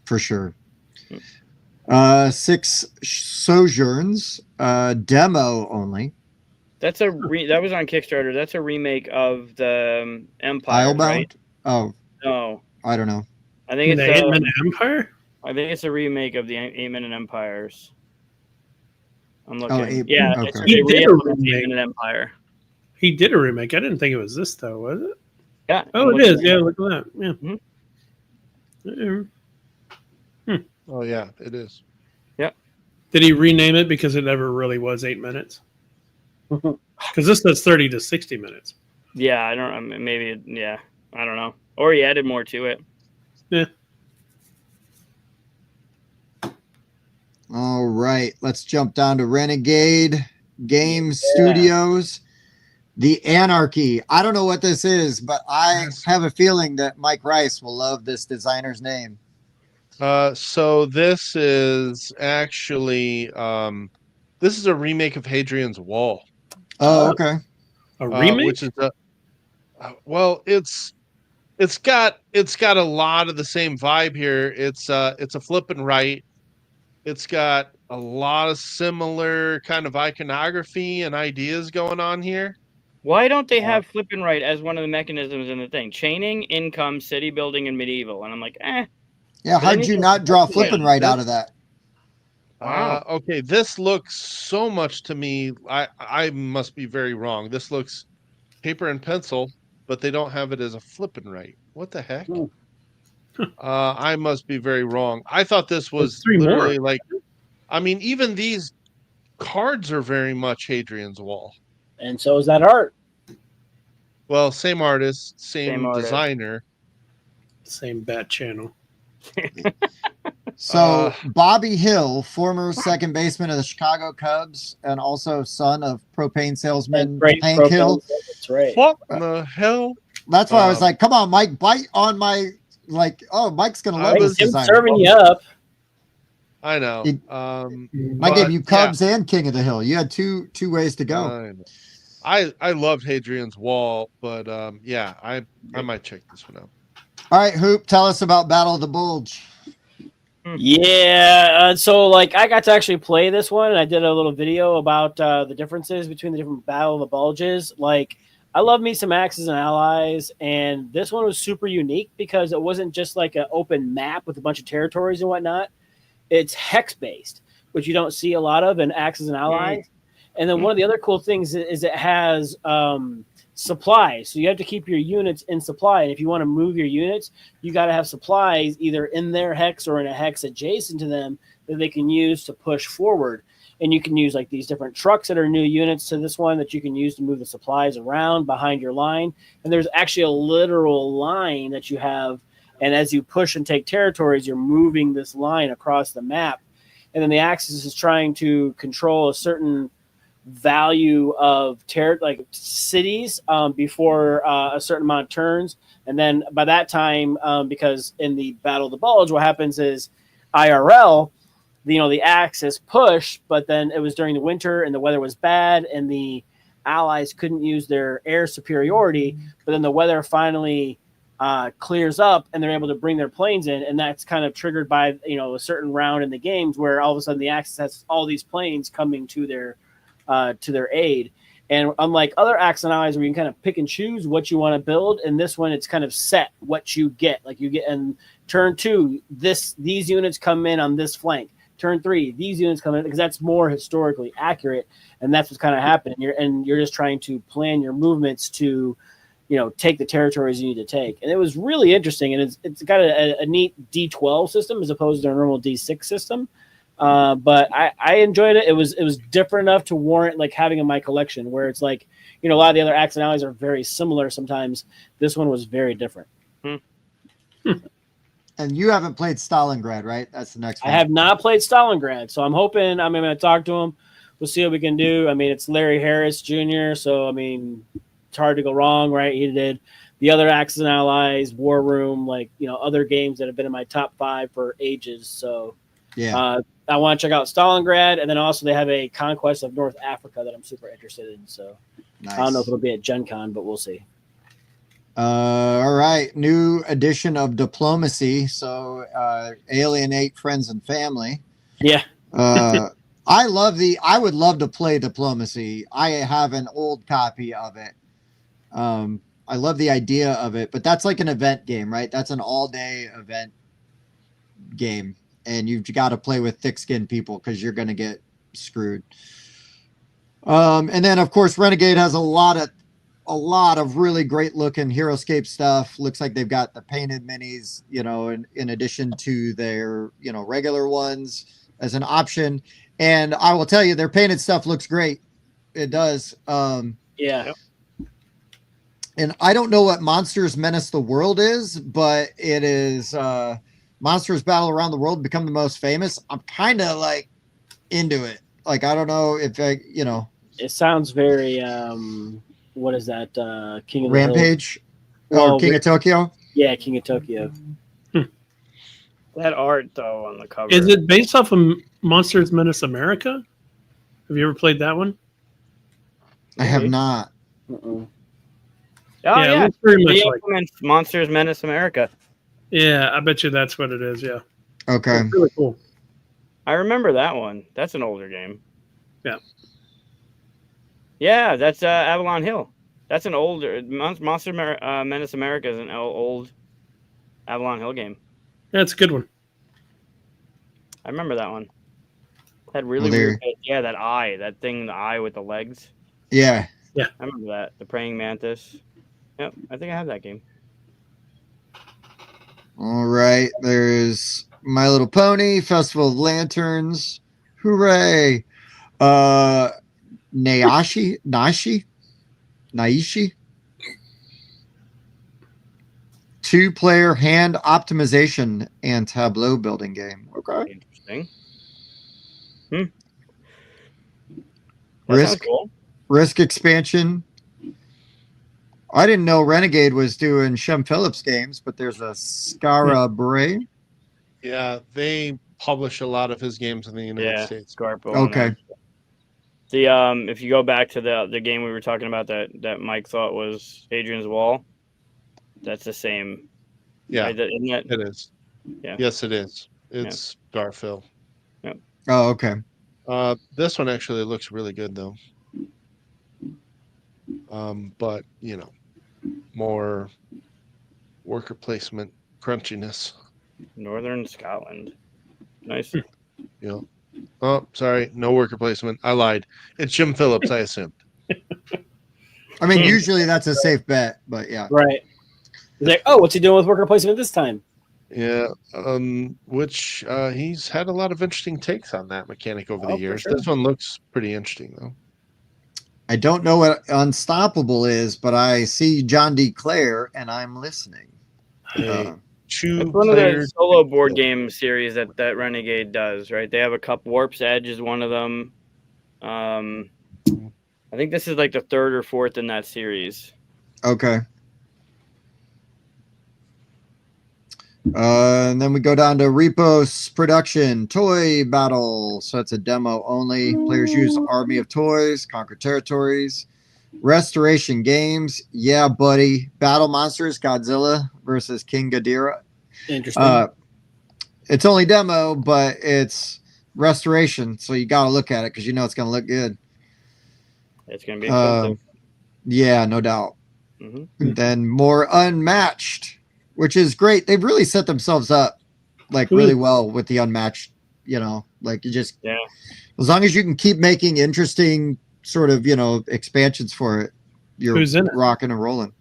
For sure. 6 Sojourns, demo only. That's that was on Kickstarter. That's a remake of the Empire, Islebound? right? Oh, No, I don't know. I think it's The 8-Minute Empire? I think it's a remake of the 8-Minute Empires. I'm looking. Oh, It's okay. a He did a remake of the remake. 8-Minute Empire. He did a remake. I didn't think it was this, though, was it? Yeah. Oh, I'm it is. looking Yeah, at look at that. Yeah. Oh yeah, it is. Did he rename it because it never really was 8 minutes? Because this says 30 to 60 minutes. Yeah, I don't. Maybe. Yeah, I don't know. Or he added more to it. Yeah. All right, let's jump down to Renegade Games Studios. The Anarchy. I don't know what this is, but I have a feeling that Mike Rice will love this designer's name. So this is actually this is a remake of Hadrian's Wall. Oh, okay. A remake? Which is well, it's got a lot of the same vibe here. It's a flip and right. It's got a lot of similar kind of iconography and ideas going on here. Why don't they have flip and right as one of the mechanisms in the thing? Chaining, income, city building, and medieval. And I'm like, Yeah, how'd you not draw flipping right out of that? Wow. Okay, this looks so much to me. I must be very wrong. This looks paper and pencil, but they don't have it as a flip and right. What the heck? I must be very wrong. I thought this was literally like, I mean, even these cards are very much Hadrian's Wall. And so is that art. Well, same artist, same designer. Same bat channel. So Bobby Hill, former second baseman of the Chicago Cubs and also son of propane salesman Hank Hill. That's right. What the hell? That's why I was like, come on, Mike, bite on my, like, oh, Mike's going to love this Him design. serving you up. I know. Mike gave you Cubs and King of the Hill. You had two ways to go. I loved Hadrian's Wall, but yeah, I might check this one out. All right, Hoop, tell us about Battle of the Bulge. Yeah, so like I got to actually play this one, and I did a little video about the differences between the different Battle of the Bulges. Like, I love me some Axes and Allies, and this one was super unique because it wasn't just like an open map with a bunch of territories and whatnot. It's hex based, which you don't see a lot of in Axes and Allies. And then one of the other cool things is it has supplies. So you have to keep your units in supply. And if you want to move your units, you got to have supplies either in their hex or in a hex adjacent to them that they can use to push forward. And you can use like these different trucks that are new units to this one that you can use to move the supplies around behind your line. And there's actually a literal line that you have. And as you push and take territories, you're moving this line across the map. And then the Axis is trying to control a certain value of like cities before a certain amount of turns. And then by that time, because in the Battle of the Bulge, what happens is IRL, the Axis push, but then it was during the winter and the weather was bad and the Allies couldn't use their air superiority. But then the weather finally clears up and they're able to bring their planes in. And that's kind of triggered by, a certain round in the games where all of a sudden the Axis has all these planes coming to their aid. And unlike other Axis and Allies where you can kind of pick and choose what you want to build, in this one it's kind of set what you get. Like you get in turn 2, these units come in on this flank. Turn 3, these units come in, because that's more historically accurate, and that's what's kind of happening. You're just trying to plan your movements to, take the territories you need to take. And it was really interesting, and it's got a neat D12 system as opposed to a normal D6 system. But I enjoyed it. It was different enough to warrant like having in my collection. Where it's like, a lot of the other Acts and Allies are very similar. Sometimes this one was very different. And you haven't played Stalingrad, right? That's the next one. I have not played Stalingrad, so I'm hoping. I'm going to talk to him. We'll see what we can do. I mean, it's Larry Harris Jr., so I mean, it's hard to go wrong, right? He did the other Axis and Allies, War Room, like other games that have been in my top 5 for ages. So yeah, I want to check out Stalingrad, and then also they have a Conquest of North Africa that I'm super interested in. So nice. I don't know if it'll be at Gen Con, but we'll see. All right, new edition of Diplomacy. So alienate friends and family. Yeah. I would love to play Diplomacy. I have an old copy of it. I love the idea of it, but that's like an event game, right? That's an all-day event game, and you've got to play with thick-skinned people because you're going to get screwed. And then, of course, Renegade has a lot of really great-looking HeroScape stuff. Looks like they've got the painted minis, in addition to their, regular ones as an option. And I will tell you, their painted stuff looks great. It does. Yeah. And I don't know what Monsters Menace the World is, but it is Monsters Battle Around the World become the most famous. I'm kind of like into it. Like, I don't know if It sounds very what is that? King of the Rampage Hill? or King of Tokyo? Yeah, King of Tokyo. That art though on the cover. Is it based off of Monsters Menace America? Have you ever played that one? I have not. Uh-uh. Oh yeah, it's very much like Monsters Menace America. Yeah, I bet you that's what it is. Yeah. Okay. It's really cool. I remember that one. That's an older game. Yeah. Yeah, that's Avalon Hill. That's an older Monster Menace America is an old Avalon Hill game. Yeah, it's a good one. I remember that one. Had really weird. Yeah, that thing, the eye with the legs. Yeah. Yeah. I remember that. The praying mantis. Yep, I think I have that game. All right. There's My Little Pony, Festival of Lanterns. Hooray. Naishi. 2-player hand optimization and tableau building game. Okay. Interesting. That sounds cool. Risk expansion. I didn't know Renegade was doing Shem Phillips games, but there's a Scara Bray. Yeah, they publish a lot of his games in the United States. Scarpo. Okay. If you go back to the game we were talking about that Mike thought was Adrian's Wall, that's the same. Yeah, right? Isn't that? it is. Yeah. Yes, it is. It's Garfield. Yep. Oh, okay. This one actually looks really good though. But more worker placement crunchiness. Northern Scotland. Nice. Oh, sorry, no worker placement. I lied. It's Jim Phillips, I assumed. I mean, usually that's a safe bet, but yeah. Right. He's like, oh, what's he doing with worker placement this time? Yeah, which he's had a lot of interesting takes on that mechanic over the years. Sure. This one looks pretty interesting, though. I don't know what Unstoppable is, but I see John D. Clare, and I'm listeing. It's one of the solo board game series that Renegade does, right? They have a couple. Warp's Edge is one of them. I think this is like the 3rd or 4th in that series. Okay. And then we go down to Repos Production Toy Battle. So it's a demo only. Players use Army of Toys, conquer territories. Restoration Games. Yeah, buddy. Battle Monsters, Godzilla versus King Ghidorah. Interesting. It's only demo, but it's restoration. So you got to look at it because you know it's going to look good. It's going to be expensive. Yeah, no doubt. Mm-hmm. Then more Unmatched, which is great. They've really set themselves up like really well with the Unmatched, like you just, as long as you can keep making interesting sort of, expansions for it, you're rocking and rolling.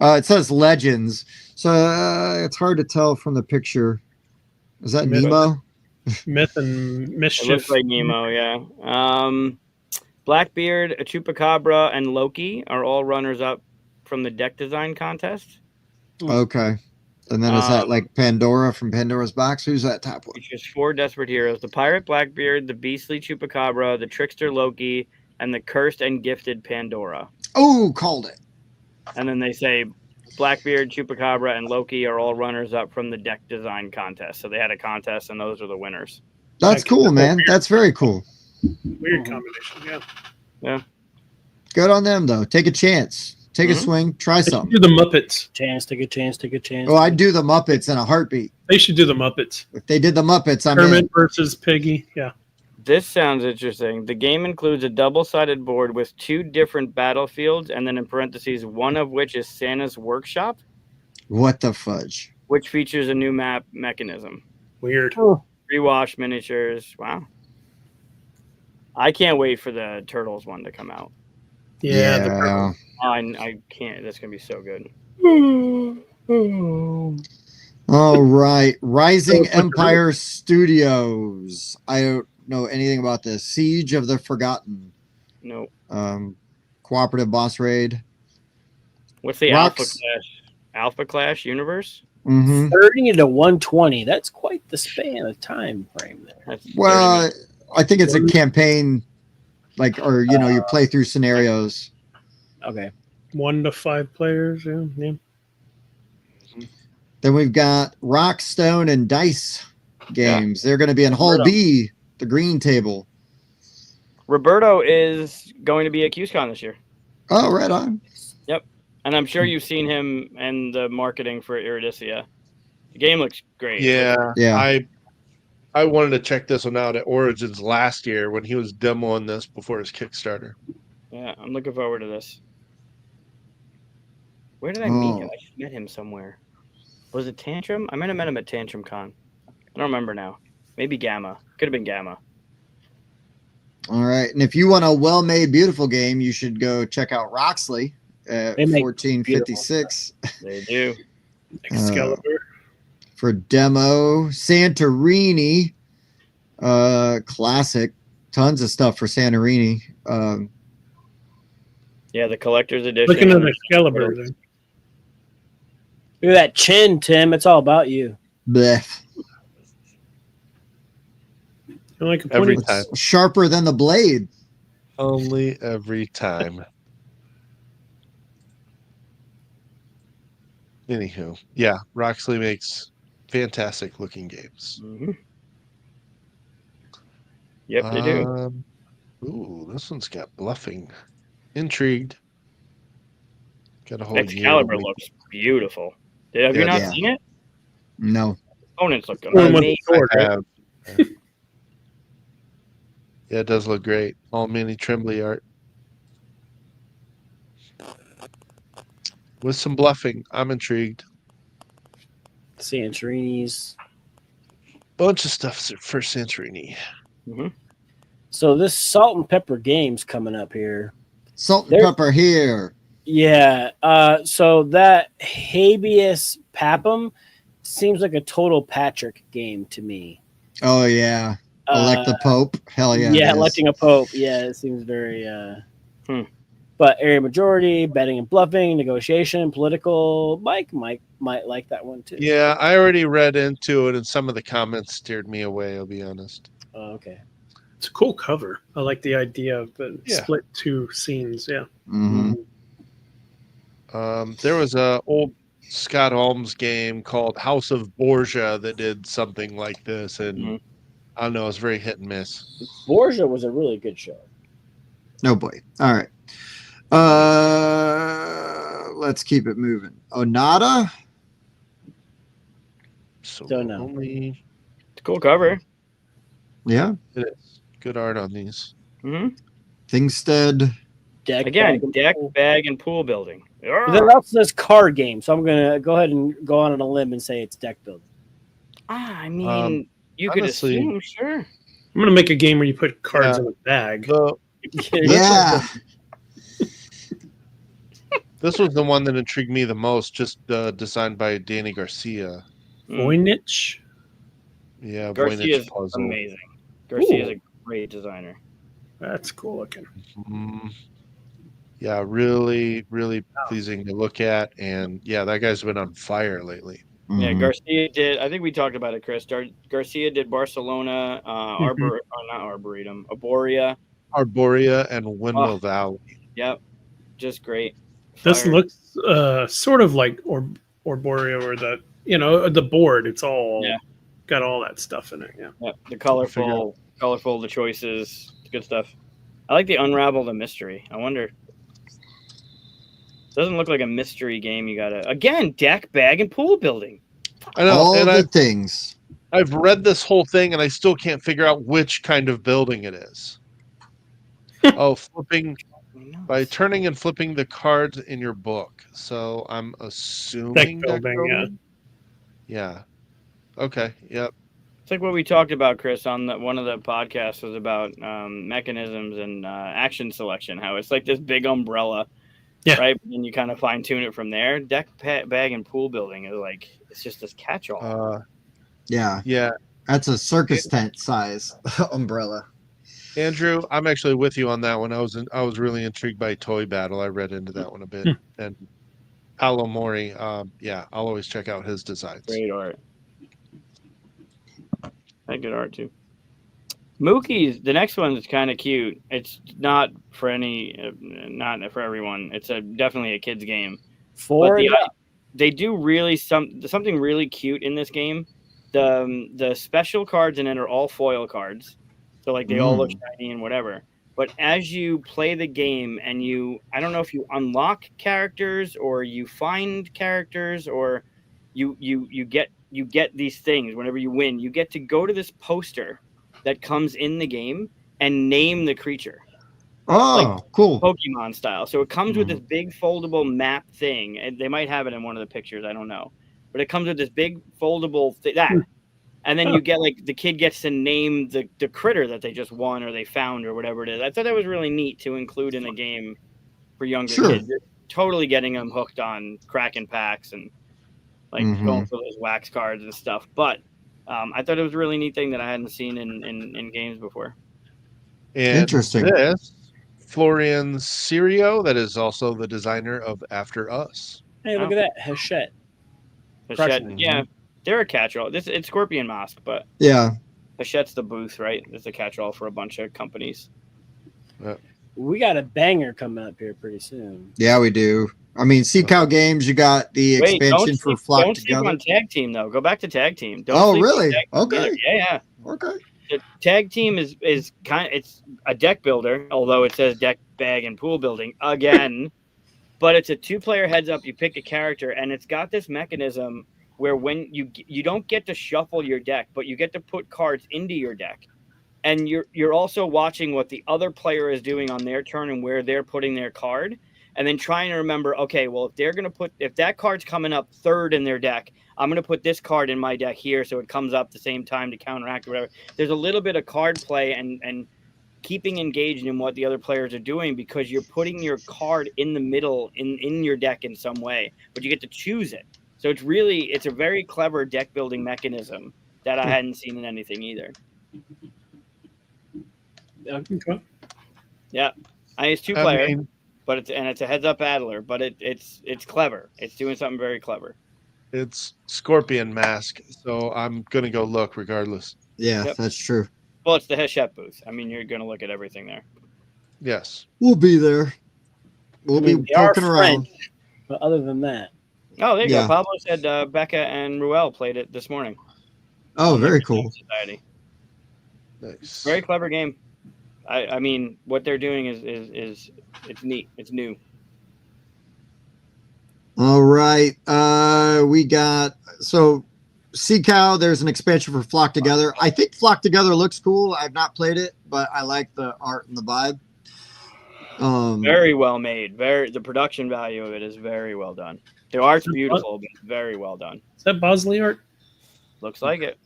It says Legends. So it's hard to tell from the picture. Is that Nemo? Myth and It Mischief. looks like Nemo, yeah. Blackbeard, a Chupacabra, and Loki are all runners-up from the deck design contest. Okay. And then is that like Pandora from Pandora's Box? Who's that top one? Features 4 Desperate Heroes: the Pirate Blackbeard, the Beastly Chupacabra, the Trickster Loki, and the Cursed and Gifted Pandora. Oh, called it. And then they say Blackbeard, Chupacabra, and Loki are all runners-up from the deck design contest. So they had a contest, and those are the winners. That's cool, man. That's very cool. Weird combination, yeah. Good on them, though. Take a chance. Take a swing. Try They should something. do the Muppets. Take a chance. Oh, I'd do the Muppets in a heartbeat. They should do the Muppets. If they did the Muppets, I'm Kermit in. versus Piggy. Yeah. This sounds interesting. The game includes a double-sided board with 2 different battlefields, and then in parentheses, one of which is Santa's Workshop, What the fudge? which features a new map mechanism. Weird. Rewash miniatures. Wow. I can't wait for the Turtles one to come out. Yeah. I can't. That's going to be so good. All right. Rising Empire Studios. I don't know anything about this. Siege of the Forgotten. No. Cooperative boss raid. What's the Rocks. Alpha Clash universe? Mm-hmm. 30 to 120. That's quite the span of time frame there. That's Well, I think it's a campaign, like, or, you know, you play through scenarios. Okay. 1 to 5 players. Yeah. Then we've got Rock, Stone, and Dice games. They're going to be in Hall B, the green table. Roberto is going to be at QSCon this year. Oh, right on. Yep. And I'm sure you've seen him and the marketing for Iridicia. The game looks great. Yeah. Yeah. I wanted to check this one out at Origins last year when he was demoing this before his Kickstarter. Yeah, I'm looking forward to this. Where did I meet him? I just met him somewhere. Was it Tantrum? I might have met him at Tantrum Con. I don't remember now. Maybe Gamma. Could have been Gamma. All right. And if you want a well-made, beautiful game, you should go check out Roxley at They make 1456 They do. Excalibur. for demo. Santorini, classic. Tons of stuff for Santorini. Yeah, the collector's edition. Looking at Excalibur. Then. Look at that chin, Tim. It's all about you. Blech. I like a Every pointy- time. Sharper than the blade. Only every time. Anywho, yeah, Roxley makes fantastic looking games. Mm-hmm. Yep, they do. Ooh, this one's got bluffing. Intrigued. Got a whole Excalibur year. looks beautiful. Have you Yeah, not yeah. seen it? No. Opponents look One with the amazing. sword, I right? have. Yeah, it does look great. All mini Tremblay art. With some bluffing. I'm intrigued. Santorini's. Bunch of stuff for Santorini. Mm-hmm. So this Salt and Pepper game's coming up here. Salt and pepper here. Yeah. So that Habeas Papum seems like a total Patrick game to me. Oh, yeah. Elect the Pope. Hell yeah. Yeah, it is. electing a pope. Yeah, it seems very. But area majority, betting and bluffing, negotiation, political. Mike might like that one too. Yeah, I already read into it, and some of the comments steered me away, I'll be honest. Oh, okay. It's a cool cover. I like the idea of the Yeah. split 2 scenes. Yeah. Mhm. There was a old Scott Holmes game called House of Borgia that did something like this, and Mhm. I don't know, it was very hit and miss. Borgia was a really good show. No boy. All right. Let's keep it moving. Onada. So Don't know. only It's a cool cover. Yeah. it is good art on these. Mm-hmm. Thingstead. Deck, Again, bag, and deck, pool. bag, and pool building. But then it also says card game, so I'm gonna go ahead and go on a limb and say it's deck building. I mean, you could honestly- assume, sure. I'm going to make a game where you put cards Yeah. in a bag. The, Yeah. this was the one that intrigued me the most, just designed by Danny Garcia. Voynich. Yeah, Garcia Voynich is puzzle. amazing. Garcia is Ooh. a great designer. That's cool looking. Yeah, really, really pleasing to look at. And yeah, that guy's been on fire lately. Yeah, Mhm. Garcia did. I think we talked about it, Chris. Garcia did Barcelona, not Arboretum, Arboria. Arborea and Windmill Oh, Valley. yep, just great. This Fire. looks sort of like Orborea or the board. It's all Yeah. got all that stuff in it. Yeah. Yep, the figure out- colorful, the choices, good stuff. I like the unravel the mystery. I wonder. Doesn't look like a mystery game. You gotta again deck, bag, and pool building. I know, All and the things. I've read this whole thing and I still can't figure out which kind of building it is. Oh, flipping by turning and flipping the cards in your book. So I'm assuming Deck building, yeah. Okay. Yep. It's like what we talked about, Chris, on one of the podcasts was about mechanisms and action selection. How it's like this big umbrella, Yeah. right? And you kind of fine tune it from there. Deck, bag, and pool building is like it's just this catch-all. Yeah, Yeah. that's a circus tent size umbrella. Andrew, I'm actually with you on that one. I was really intrigued by Toy Battle. I read into that one a bit. And Paolo Mori, yeah, I'll always check out his designs. Great art. I good art too. Mookie's the next one is kind of cute. It's not for not for everyone. It's definitely a kid's game. But they do really something really cute in this game. The special cards in it are all foil cards, so like they all look shiny and whatever. But as you play the game and I don't know if you unlock characters or you find characters or you get these things whenever you win. You get to go to this poster that comes in the game and name the creature. Oh, like cool. Pokemon style. So it comes with this big foldable map thing. And they might have it in one of the pictures. I don't know. But it comes with this big foldable thing. And then you get the kid gets to name the critter that they just won or they found or whatever it is. I thought that was really neat to include in the game for younger kids. You're totally getting them hooked on cracking packs and going for those wax cards and stuff. But I thought it was a really neat thing that I hadn't seen in games before. And interesting. This Florian Sirio, that is also the designer of After Us. Hey, look at that. Hachette. Yeah, they're a catch-all. It's Scorpion Mask, but yeah, Hachette's the booth, right? It's a catch-all for a bunch of companies. We got a banger coming up here pretty soon. Yeah, we do. I mean, Sea Cow Games, you got the expansion for Flock Together. Don't sleep on Tag Team, though. Go back to Tag Team. Really? Okay. Yeah. Okay. The Tag Team is it's a deck builder, although it says deck, bag, and pool building again. But it's a 2-player heads up. You pick a character, and it's got this mechanism where when you don't get to shuffle your deck, but you get to put cards into your deck. And you're also watching what the other player is doing on their turn and where they're putting their card. And then trying to remember, okay, well, if that card's coming up third in their deck, I'm going to put this card in my deck here so it comes up the same time to counteract or whatever. There's a little bit of card play and keeping engaged in what the other players are doing because you're putting your card in the middle in your deck in some way, but you get to choose it. So it's a very clever deck building mechanism that I hadn't seen in anything either. Okay. Yeah, it's 2-player. But it's a heads up battler, but it's clever. It's doing something very clever. It's Scorpion Mask, so I'm gonna go look regardless. Yeah, that's true. Well, it's the Hachette booth. I mean, you're gonna look at everything there. Yes, we'll be there. We'll be poking around. But other than that, oh, there you go. Pablo said Becca and Ruel played it this morning. Oh, very cool. Society. Nice. Very clever game. I mean, what they're doing is it's neat. It's new. All right. We got Sea Cow. There's an expansion for Flock Together. I think Flock Together looks cool. I've not played it, but I like the art and the vibe. Very well made. The production value of it is very well done. The art's beautiful, but it's very well done. Is that Bosley art? Looks like it.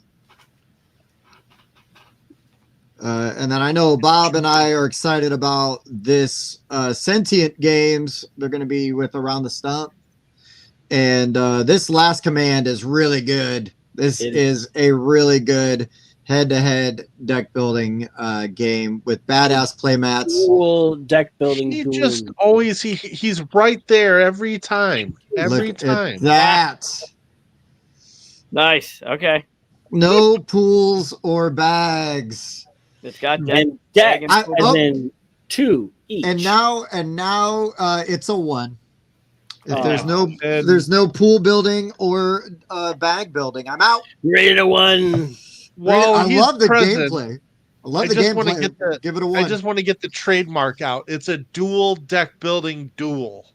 And then I know Bob and I are excited about this Sentient Games. They're going to be with Around the Stump. And this Last Command is really good. This It is a really good head-to-head deck building game with badass playmats. Cool deck building. He dueling. just always he's right there every time. Every Look time. at that. Nice. Okay. No pools or bags. It's got deck. And deck, Dragon and oh. then 2 each. And now it's a 1. If Oh, there's no pool building or bag building, I'm out. Rated a 1. Well, I he's love the present. gameplay. I love I the just wanna gameplay. get the- Give it a 1. I just want to get the trademark out. It's a dual deck building duel.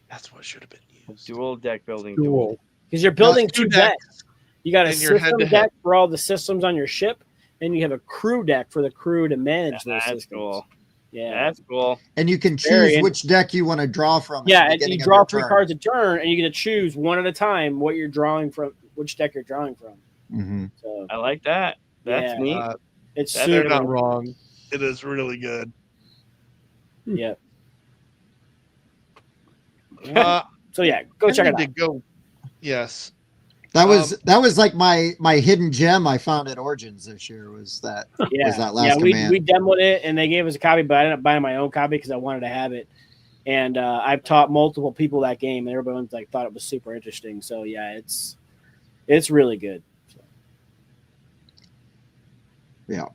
That's what should have been used. Dual deck building. Duel. Because you're building Two 2 decks. decks. You got a And you're system head-to-head. deck for all the systems on your ship, and you have a crew deck for the crew to manage those That's systems. cool. Yeah. That's cool. And you can Very choose which deck you want to draw from. at Yeah, the and beginning you of draw your 3 turn. cards a turn, and you get to choose one at a time what you're drawing from, which deck you're drawing from. Mhm. So I like that. That's Yeah. neat. it's That- They're super. not wrong. It is really good. Yeah. Uh, So yeah, go I check it need out. to go. Yes. That was like my hidden gem I found at Origins this year. Was that Yeah, that last we command. demoed it, and they gave us a copy, but I ended up buying my own copy because I wanted to have it. And I've taught multiple people that game, and everyone like thought it was super interesting. So yeah, it's really good. Yeah.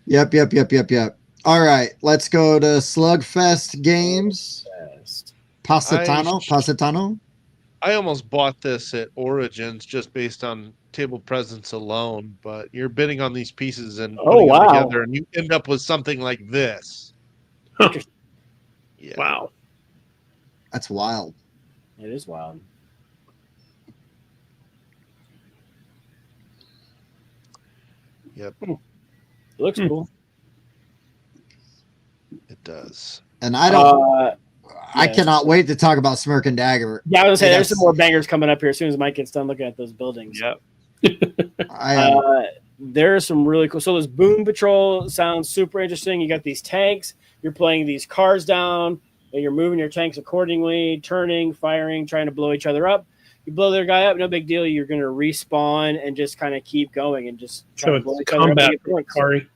Yep. All right, let's go to Slugfest Games. Positano. I almost bought this at Origins just based on table presence alone, but you're bidding on these pieces and Oh, putting them wow. together, and you end up with something like this. Huh. Yeah. Wow. That's wild. It is wild. Yep, It looks cool. it does. And I don't. I yeah. cannot wait to talk about Smirk and Dagger. Yeah, I was gonna say there's Yes. some more bangers coming up here as soon as Mike gets done looking at those buildings. Yep. There are some really cool. So this Boom Patrol sounds super interesting. You got these tanks. You're playing these cars down, and you're moving your tanks accordingly, turning, firing, trying to blow each other up. You blow their guy up, no big deal. You're going to respawn and just kind of keep going and just try So to blow it's each other up. combat and get points. Kari.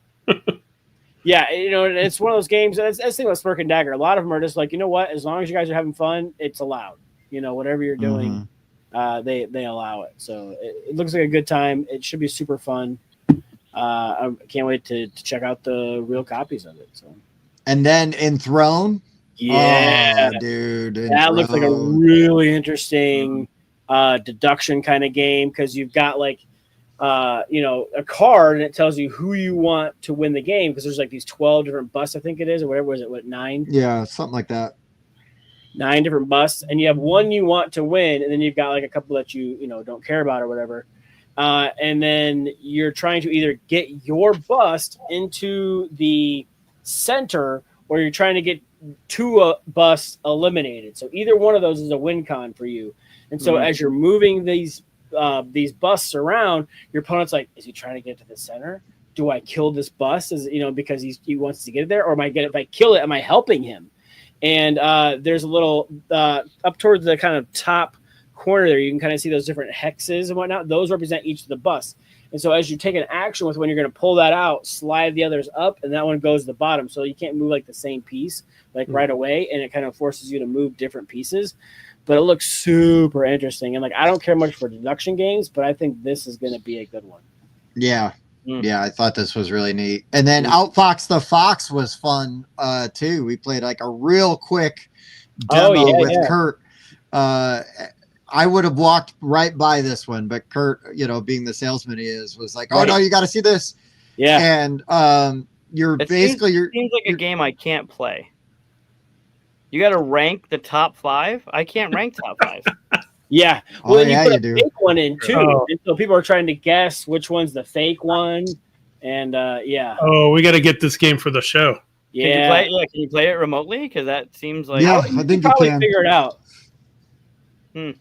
Yeah, it's one of those games. That's the thing with Smirk and Dagger. A lot of them are just like, you know what? As long as you guys are having fun, it's allowed. Whatever you're doing, they allow it. So it looks like a good time. It should be super fun. I can't wait to check out the real copies of it. So And then Enthroned. yeah, Oh, dude. that looks like a really interesting deduction kind of game because you've got like a card and it tells you who you want to win the game because there's like these 12 different busts, I think it is, or whatever was it, what 9? Yeah, something like that. 9 different busts, and you have one you want to win, and then you've got like a couple that you don't care about or whatever. And then you're trying to either get your bust into the center or you're trying to get 2 busts eliminated. So either one of those is a win con for you. And so as you're moving these busts around, your opponent's like, is he trying to get to the center? Do I kill this bust? Because he wants to get it there, or if I kill it, am I helping him? And there's a little up towards the kind of top corner there, you can kind of see those different hexes and whatnot. Those represent each of the busts. And so as you take an action with one, you're going to pull that out, slide the others up, and that one goes to the bottom. So you can't move like the same piece right away, and it kind of forces you to move different pieces. But it looks super interesting. And I don't care much for deduction games, but I think this is going to be a good one. Yeah. Yeah, I thought this was really neat. And then Outfox the Fox was fun too. We played like a real quick demo with Kurt. I would have walked right by this one, but Kurt, being the salesman he is, was like, "Oh no, you got to see this." Yeah. And It seems like a game I can't play. You got to rank the top 5. I can't rank top 5. Yeah. Well, yeah, you put you a do. fake one in too. Oh. And so people are trying to guess which one's the fake one. And yeah. Oh, we got to get this game for the show. Yeah. Can you play it remotely? Because that seems like Yeah, I think you probably can. figure it out. Hmm.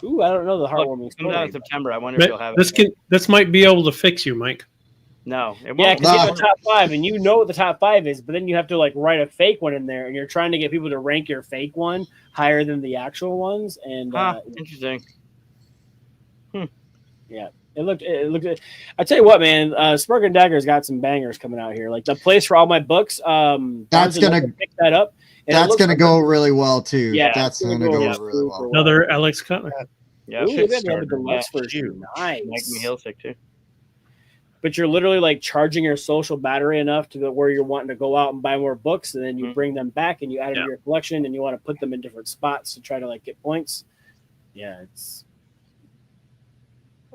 Ooh, I don't know the heartwarming Come down story. in September. I wonder if you'll have This it. this might be able to fix you, Mike. No, it Yeah, won't. because you No. have the top 5, and you know what the top 5 is, but then you have to write a fake one in there, and you're trying to get people to rank your fake one higher than the actual ones. And Huh, interesting. Yeah, it looked. I tell you what, man. Spark and Dagger's got some bangers coming out here. Like the place for all my books. That's gonna pick that up. And that's gonna go really well too. Yeah, that's gonna go really well. Another Alex Cutler. Yeah, Ooh, look at the deluxe version. Nice. Mike Mihilsick too. But you're literally like charging your social battery enough to where you're wanting to go out and buy more books, and then you bring them back and you add them to your collection, and you want to put them in different spots to try to like get points. Yeah, it's.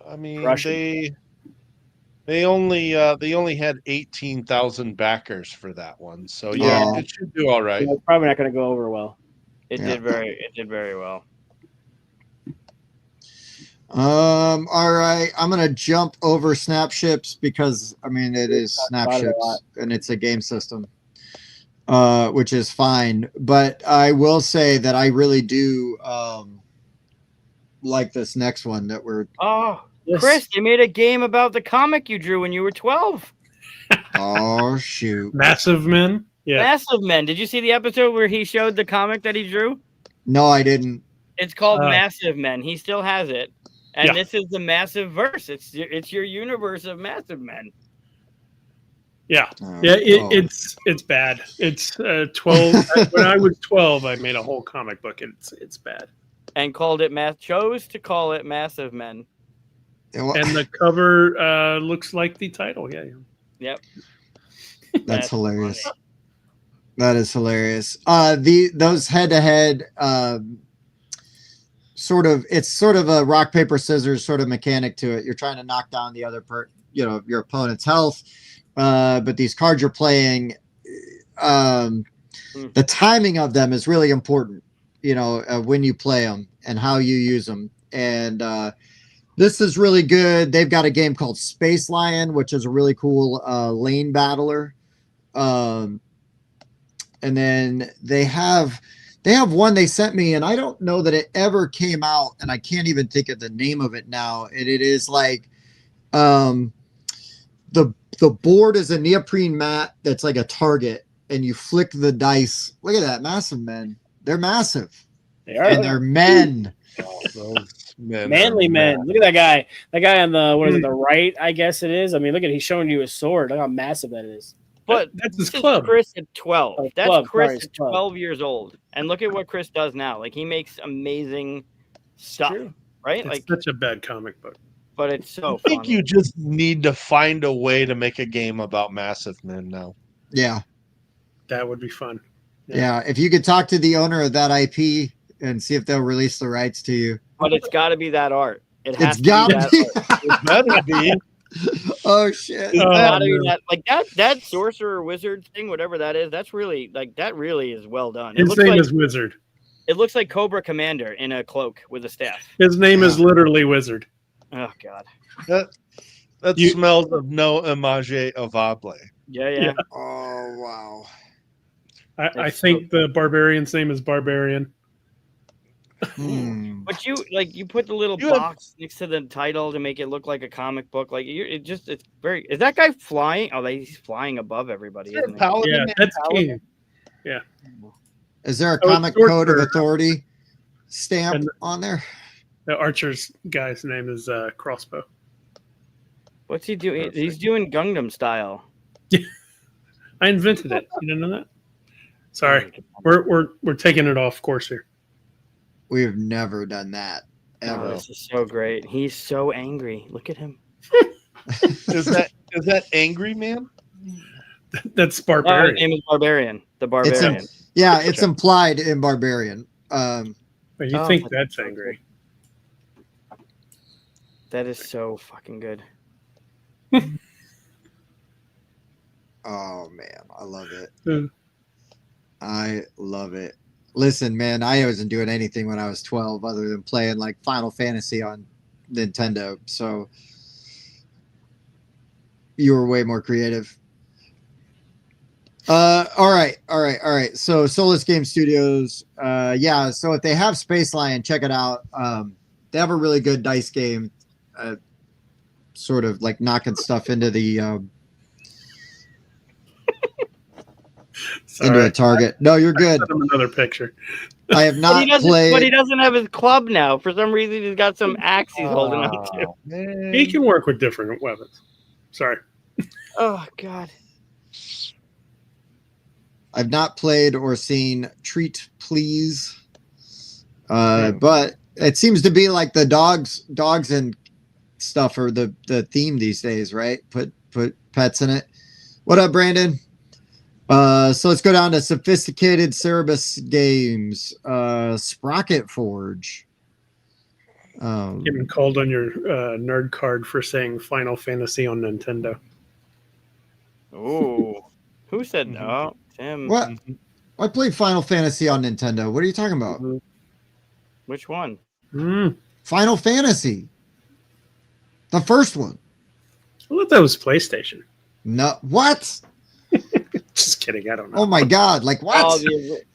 I mean, Russian. they only had 18,000 backers for that one, so yeah, it should do all right. It's probably not going to go over well. It did very well. All right, I'm gonna jump over Snapships because I mean it is Snapships and it's a game system, which is fine. But I will say that I really do like this next one that we're. Oh, Chris, they made a game about the comic you drew when you were 12. Oh shoot! Massive Men. Yeah. Massive Men. Did you see the episode where he showed the comic that he drew? No, I didn't. It's called Massive Men. He still has it. And this is the Massive Verse. It's your universe of Massive Men. Yeah, it's bad. It's 12. When I was 12, I made a whole comic book. It's bad. And chose to call it Massive Men. And the cover looks like the title. Yeah. Yep. That's hilarious. Funny. That is hilarious. Those head-to-head. It's sort of a rock, paper, scissors sort of mechanic to it. You're trying to knock down the other your opponent's health. But these cards you're playing, the timing of them is really important, when you play them and how you use them. And this is really good. They've got a game called Space Lion, which is a really cool lane battler. And then they have one they sent me, and I don't know that it ever came out, and I can't even think of the name of it now. And it is like the board is a neoprene mat that's like a target, and you flick the dice. Look at that, Massive Men. They're massive. They are. And they're men. Manly men. Look at that guy. That guy on the the right, I guess it is. I mean, look at he's showing you his sword. Look how massive that is. But that's his club. Chris at 12. Oh, that's club, Chris at 12 years old. And look at what Chris does now. Like he makes amazing stuff, right? It's such a bad comic book. But it's so I think you just need to find a way to make a game about Massive Men now. Yeah. That would be fun. Yeah. If you could talk to the owner of that IP and see if they'll release the rights to you. But it's got to be that art. It's got to be. It better be. Oh shit! That sorcerer wizard thing, whatever that is, that really is well done. His name is Wizard. It looks like Cobra Commander in a cloak with a staff. His name is literally Wizard. Oh god, that smells of no image avable. Yeah. Oh wow. I think the barbarian's name is Barbarian. But you put the little box next to the title to make it look like a comic book. Like it's very. Is that guy flying? Oh, he's flying above everybody. Isn't he? Yeah, that's King. Yeah. Is there a comic code of authority stamp on there? The Archer's guy's name is Crossbow. What's he doing? He's doing Gangnam Style. I invented it. You didn't know that? Sorry, we're taking it off course here. We've never done that ever. Oh, this is so great. He's so angry. Look at him. Is that Angry Man? That's Barbarian. His name is Barbarian. The Barbarian. It's implied in Barbarian. But you think that's angry? That is so fucking good. Oh man, I love it. I love it. Listen, man, I wasn't doing anything when I was 12 other than playing like Final Fantasy on Nintendo. So you were way more creative. All right. So Solus Game Studios. So if they have Space Lion, check it out. They have a really good dice game, sort of like knocking stuff into the into a target. No, you're good. Send them another picture. I have not But played. he doesn't have his club now. For some reason, he's got some axe he's holding on to. Oh, man. He can work with different weapons. Sorry. Oh God. I've not played or seen Treat Please. But it seems to be like the dogs and stuff are the theme these days, right? Put pets in it. What up, Brandon? So let's go down to Sophisticated Cerebus Games. Sprocket Forge. You've been called on your nerd card for saying Final Fantasy on Nintendo. Oh, who said no? Tim. What? I played Final Fantasy on Nintendo. What are you talking about? Which one? Final Fantasy. The first one. I thought that was PlayStation. No. What? Just kidding. I don't know. Oh my God. Like what? Oh,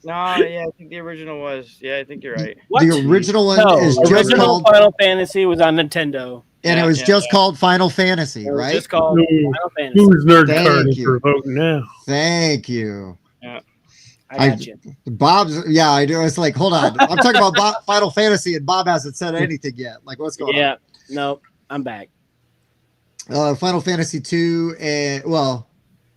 I think the original was. Yeah, I think you're right. The original one No, is the just original called, Final Fantasy was on Nintendo. and it was just called Final Fantasy, It was right? just called Final Fantasy. Whose nerd Thank card is you. for voting now? Thank you. I got you. Bob's, yeah, I do. It's like, hold on. I'm talking about Final Fantasy, and Bob hasn't said anything yet. Like, what's going on? Yeah, no, I'm back. Final Fantasy 2 and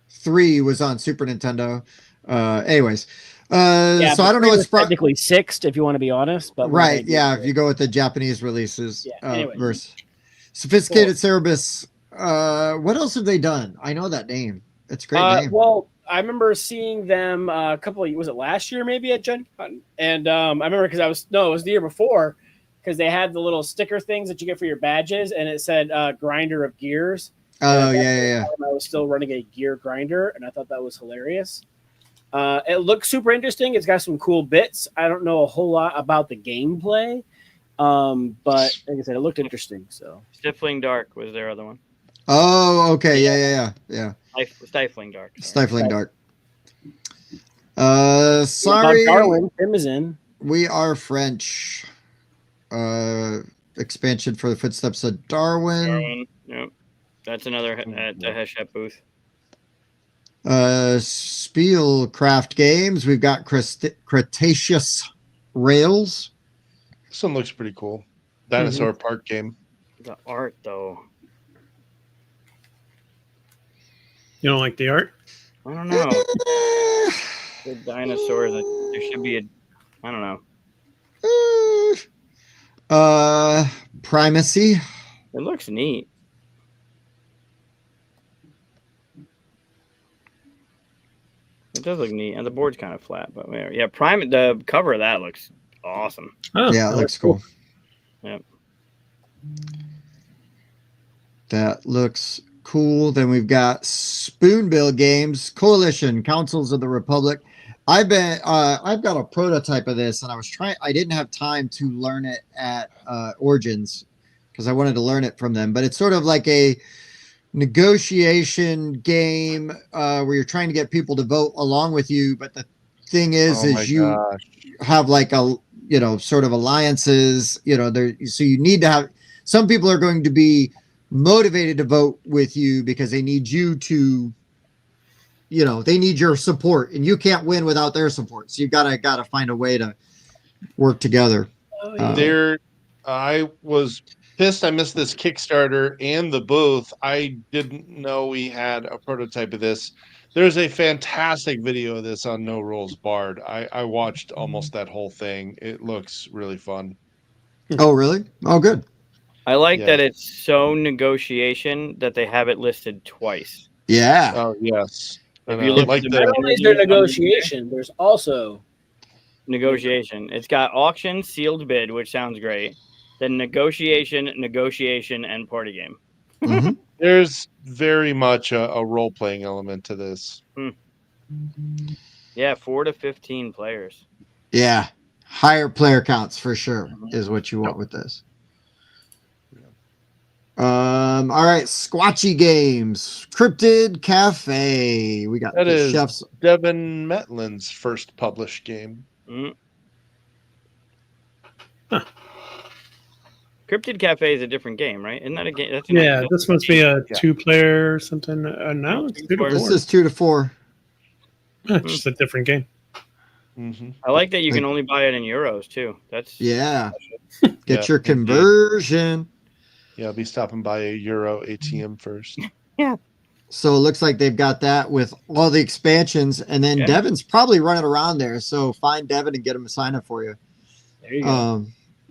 3 was on Super Nintendo. Anyways, Yeah, so I don't know what's technically sixth, if you want to be honest. But right. Yeah, if you go with the Japanese releases, anyways. verse Sophisticated Cerebus. What else have they done? I know that name. It's a great name. Well, I remember seeing them a couple of, was it last year maybe at Gen Con? And I remember because it was the year before, because they had the little sticker things that you get for your badges, and it said grinder of gears. Oh, yeah. I was still running a gear grinder, and I thought that was hilarious. It looks super interesting. It's got some cool bits. I don't know a whole lot about the gameplay, but like I said, it looked interesting. So Stifling Dark was their other one. Oh, okay. Yeah. Stifling Dark. Stifling Dark. Sorry. Darwin, Tim is in. We are French. Expansion for the Footsteps of Darwin. Yep. That's another at the Heshep booth. Spielcraft Games. We've got Cretaceous Rails. This one looks pretty cool. Dinosaur Park game. The art, though. You don't like the art? I don't know. The dinosaurs. There should be I don't know. Primacy. It looks neat. It does look neat, and the board's kind of flat, but yeah, the cover of that looks awesome. Oh, yeah, it looks cool. Yep. That looks cool. Then we've got Spoonbill Games, Coalition, Councils of the Republic. I've got a prototype of this, and I didn't have time to learn it at Origins because I wanted to learn it from them, but it's sort of like a negotiation game where you're trying to get people to vote along with you, but the thing is you have like sort of alliances, so you need to have, some people are going to be motivated to vote with you because they need you to, they need your support, and you can't win without their support. So you've got to find a way to work together. I was pissed I missed this Kickstarter and the booth. I didn't know we had a prototype of this. There's a fantastic video of this on No Rules Barred. I watched almost that whole thing. It looks really fun. Oh, really? Oh, good. I like that it's so negotiation that they have it listed twice. Yeah. Oh, yes. If you look like at not only is there negotiation, there's also negotiation. It's got auction, sealed bid, which sounds great. Then negotiation, and party game. Mm-hmm. There's very much a role-playing element to this. Yeah, 4 to 15 players. Yeah. Higher player counts for sure is what you want with this. All right, Squatchy Games, Cryptid Cafe. We got that the is chefs. Devin Metlin's first published game. Huh. Cryptid Cafe is a different game, right? Isn't that a game? This must be a 2-player or something. No, it's 2 to 4. This is 2 to 4. It's just a different game. Mm-hmm. I like that you can only buy it in euros too. That's Yeah. Yeah, Get your indeed. conversion. Yeah, I'll be stopping by a Euro ATM first. yeah. So it looks like they've got that with all the expansions, and then Yeah. Devin's probably running around there. So find Devin and get him to sign up for you. There you go.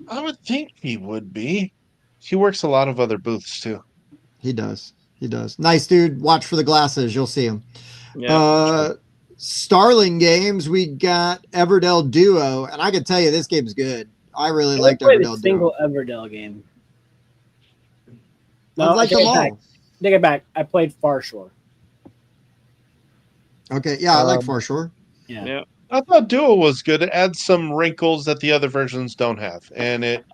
I would think he would be. He works a lot of other booths too. He does. He does. Nice dude. Watch for the glasses. You'll see him. Yeah. Starling Games, we got Everdell Duo, and I can tell you this game's good. I really I liked played a Everdell single Duo. Everdell game. I've liked them all. Take it back. I played Far Shore. Okay, yeah, I like Um, Far Shore. Yeah. I thought Duo was good. It adds some wrinkles that the other versions don't have, and it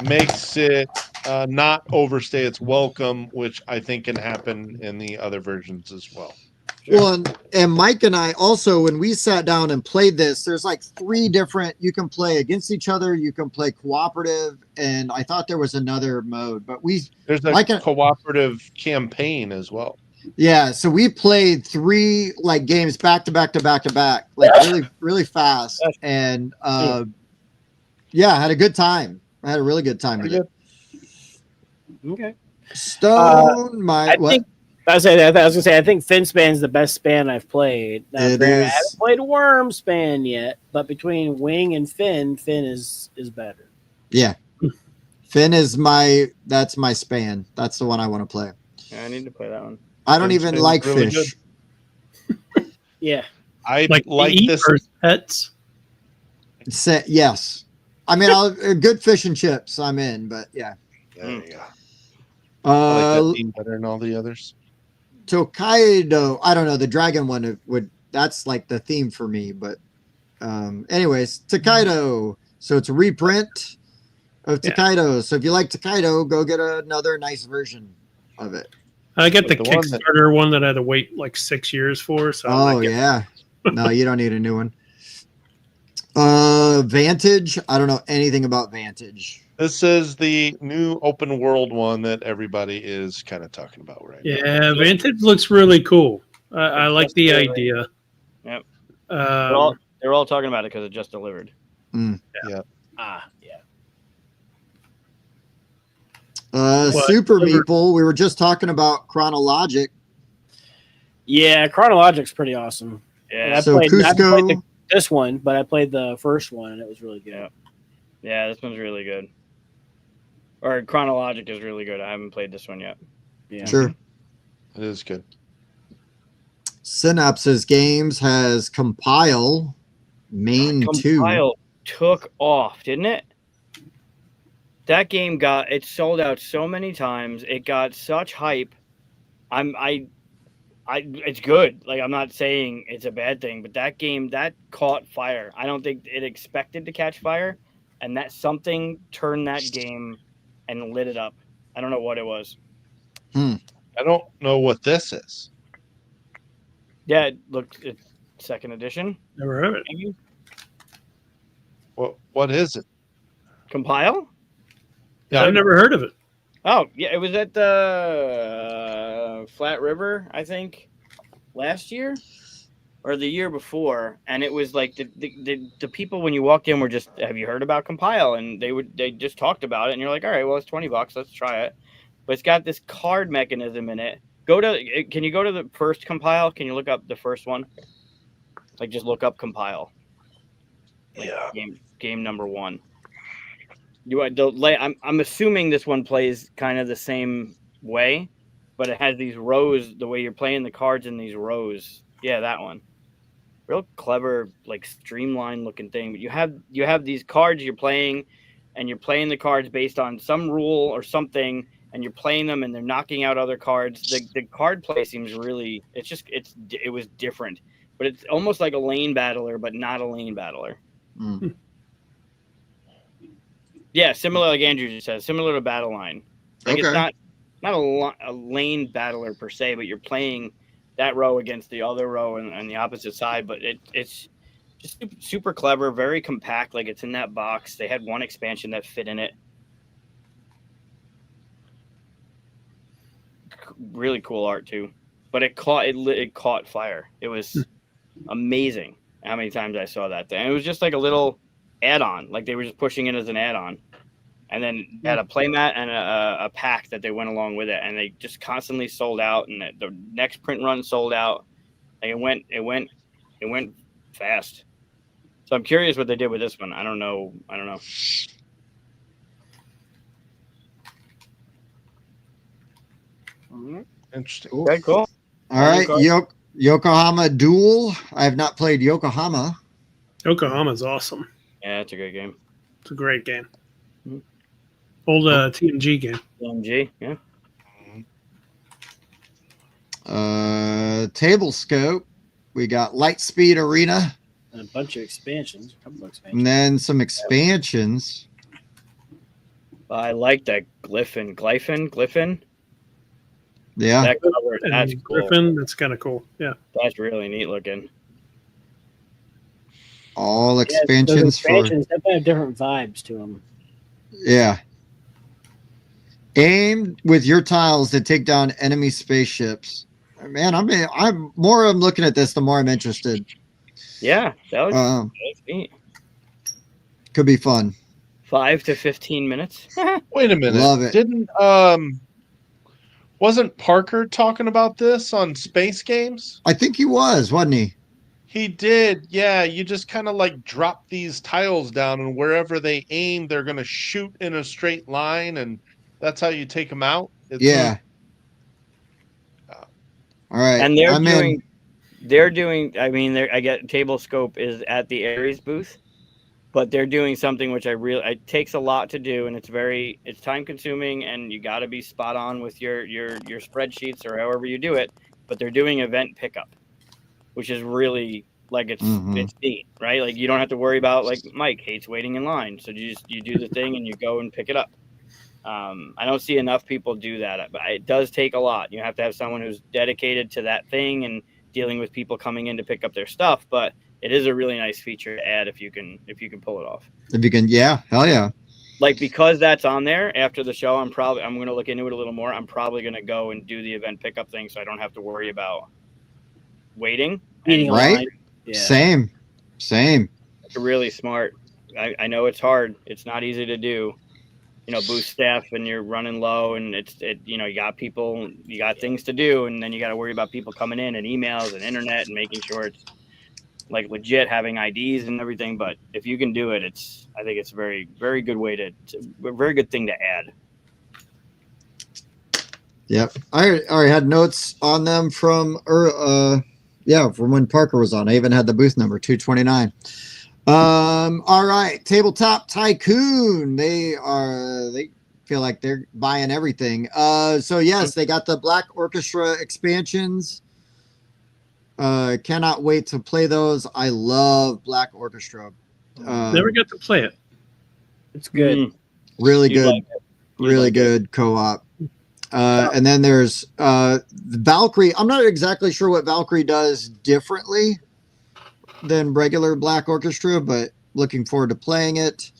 makes it not overstay its welcome, which I think can happen in the other versions as well. Well, and Mike and I also, when we sat down and played this, there's like 3 different. You can play against each other. You can play cooperative, and I thought there was another mode, but There's a Mike, cooperative campaign as well. yeah. So we played 3 like games back to back to back to back, like really fast, and yeah, I had a good time. I had a really good time with it. Okay. Stone, I was gonna say I think Finspan's the best span I've played. Now, It granted, I is. haven't played Worm Span yet, but between Wing and Finn is better. Yeah. Finn is that's my span. That's the one I want to play. Yeah, I need to play that one. I don't even Finn's like really fish. Yeah. I Like eat this. or pets. Yes. I mean, good fish and chips. I'm in, but yeah. There you go. I like that theme better than all the others. Tokaido. I don't know. The dragon one that's like the theme for me. But anyways, Tokaido. So it's a reprint of Tokaido. So if you like Tokaido, go get another nice version of it. I get the But the one Kickstarter one that I had to wait like 6 years for. So Yeah. No, you don't need a new one. Vantage. I don't know anything about Vantage. This is the new open world one that everybody is kind of talking about right now. Yeah, Vantage looks really cool. I like the idea. Yep. Um, They're all talking about it because it just delivered. Yeah. Super Meeple. We were just talking about Chronologic. Yeah, Chronologic's pretty awesome. Yeah. I So played Cusco. this one, but I played the first one and it was really good. Yeah, this one's really good. Or Chronologic is really good. I haven't played this one yet. Yeah. Sure. It is good. Synapses Games has Compile Main 2. Compile took off, didn't it? That game it sold out so many times. It got such hype. It's good. Like, I'm not saying it's a bad thing, but that game that caught fire. I don't think it expected to catch fire, and that something turned that game and lit it up. I don't know what it was. I don't know what this is. Yeah, it's 2nd edition. never heard of it. Maybe. What is it? Compile? Yeah, I've never heard of it. Oh, yeah, it was at the Flat River, I think, last year or the year before, and it was like the people when you walked in were just, have you heard about Compile? And they just talked about it, and you're like, all right, well, it's $20, let's try it. But it's got this card mechanism in it. Can you go to the first Compile? Can you look up the first one? Like, just look up Compile. Like, game number 1. I'm assuming this one plays kind of the same way, but it has these rows. The way you're playing the cards in these rows, yeah, that one, real clever, like streamlined looking thing. But you have these cards you're playing, and you're playing the cards based on some rule or something, and you're playing them, and they're knocking out other cards. The card play seems really. It was different, but it's almost like a lane battler, but not a lane battler. Yeah, similar, like Andrew just said, similar to Battle Line. Like, it's not a lane battler per se, but you're playing that row against the other row and the opposite side. But it's just super clever, very compact. Like, it's in that box. They had one expansion that fit in it. Really cool art too, but it caught fire. It was amazing. how many times I saw that thing. It was just like a little add-on, like they were just pushing it as an add-on, and then had a playmat and a pack that they went along with it, and they just constantly sold out. And the next print run sold out. Like it went fast. So I'm curious what they did with this one. I don't know. Interesting. Okay, cool. All right, Yokohama Duel. I have not played Yokohama. Yokohama's awesome. Yeah, it's a good game. It's a great game. Mhm. Old TMG game. MG, yeah. Table scope. We got Lightspeed Arena. And a bunch of expansions. A couple of expansions. And then some expansions. I like that Glyphon. Yeah. That cover, And that's cool. Griffin, that's kind of cool. Yeah. That's really neat looking. All Yeah, expansions, those expansions definitely have different vibes to them. Yeah. Aim with your tiles to take down enemy spaceships. Man, I'm more I'm looking at this, the more I'm interested. Yeah, that was neat. Could be fun. 5 to 15 minutes. Wait a minute. Love it. Didn't wasn't Parker talking about this on Space Games? I think he was, wasn't he? He did. Yeah, you just kind of like drop these tiles down, and wherever they aim, they're going to shoot in a straight line, and that's how you take them out. It's Yeah. All right. And I'm in. I get Table Scope is at the Ares booth, but they're doing something which it takes a lot to do, and it's time consuming, and you got to be spot on with your spreadsheets or however you do it. But they're doing event pickup, which is really like it's neat, right? Like you don't have to worry about, like, Mike hates waiting in line, so you do the thing and you go and pick it up. I don't see enough people do that, but it does take a lot. You have to have someone who's dedicated to that thing and dealing with people coming in to pick up their stuff. But it is a really nice feature to add if you can pull it off. If you can, yeah, hell yeah. Like, because that's on there after the show, I'm going to look into it a little more. I'm probably going to go and do the event pickup thing, so I don't have to worry about waiting. Right? Yeah. Same. It's really smart. I know it's hard. It's not easy to do. Booth staff, and you're running low, and you got people, you got things to do, and then you got to worry about people coming in and emails and internet and making sure it's like legit, having IDs and everything. But if you can do it, I think it's a very, very good way a very good thing to add. Yep. I already had notes on them from when Parker was on. I even had the booth number 229. All right, Tabletop Tycoon. They feel like they're buying everything. So yes, they got the Black Orchestra expansions. Cannot wait to play those. I love Black Orchestra. Never got to play it. It's good. Really good. Really good co-op. And then there's Valkyrie. I'm not exactly sure what Valkyrie does differently than regular Black Orchestra, but looking forward to playing it.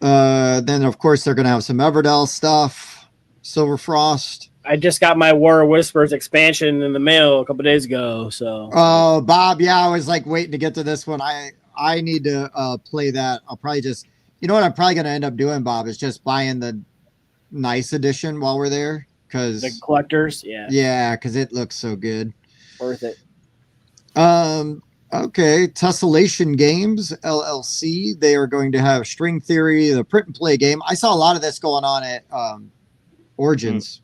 Then of course they're going to have some Everdell stuff. Silver Frost. I just got my War of Whispers expansion in the mail a couple days ago. So. Oh, Bob, yeah, I was like waiting to get to this one. I need to play that. I'll probably just, what I'm probably going to end up doing, Bob, is just buying the nice edition while we're there, because the collectors, yeah, because it looks so good. Worth it. Okay, Tessellation Games LLC. They are going to have String Theory, the print and play game. I saw a lot of this going on at Origins.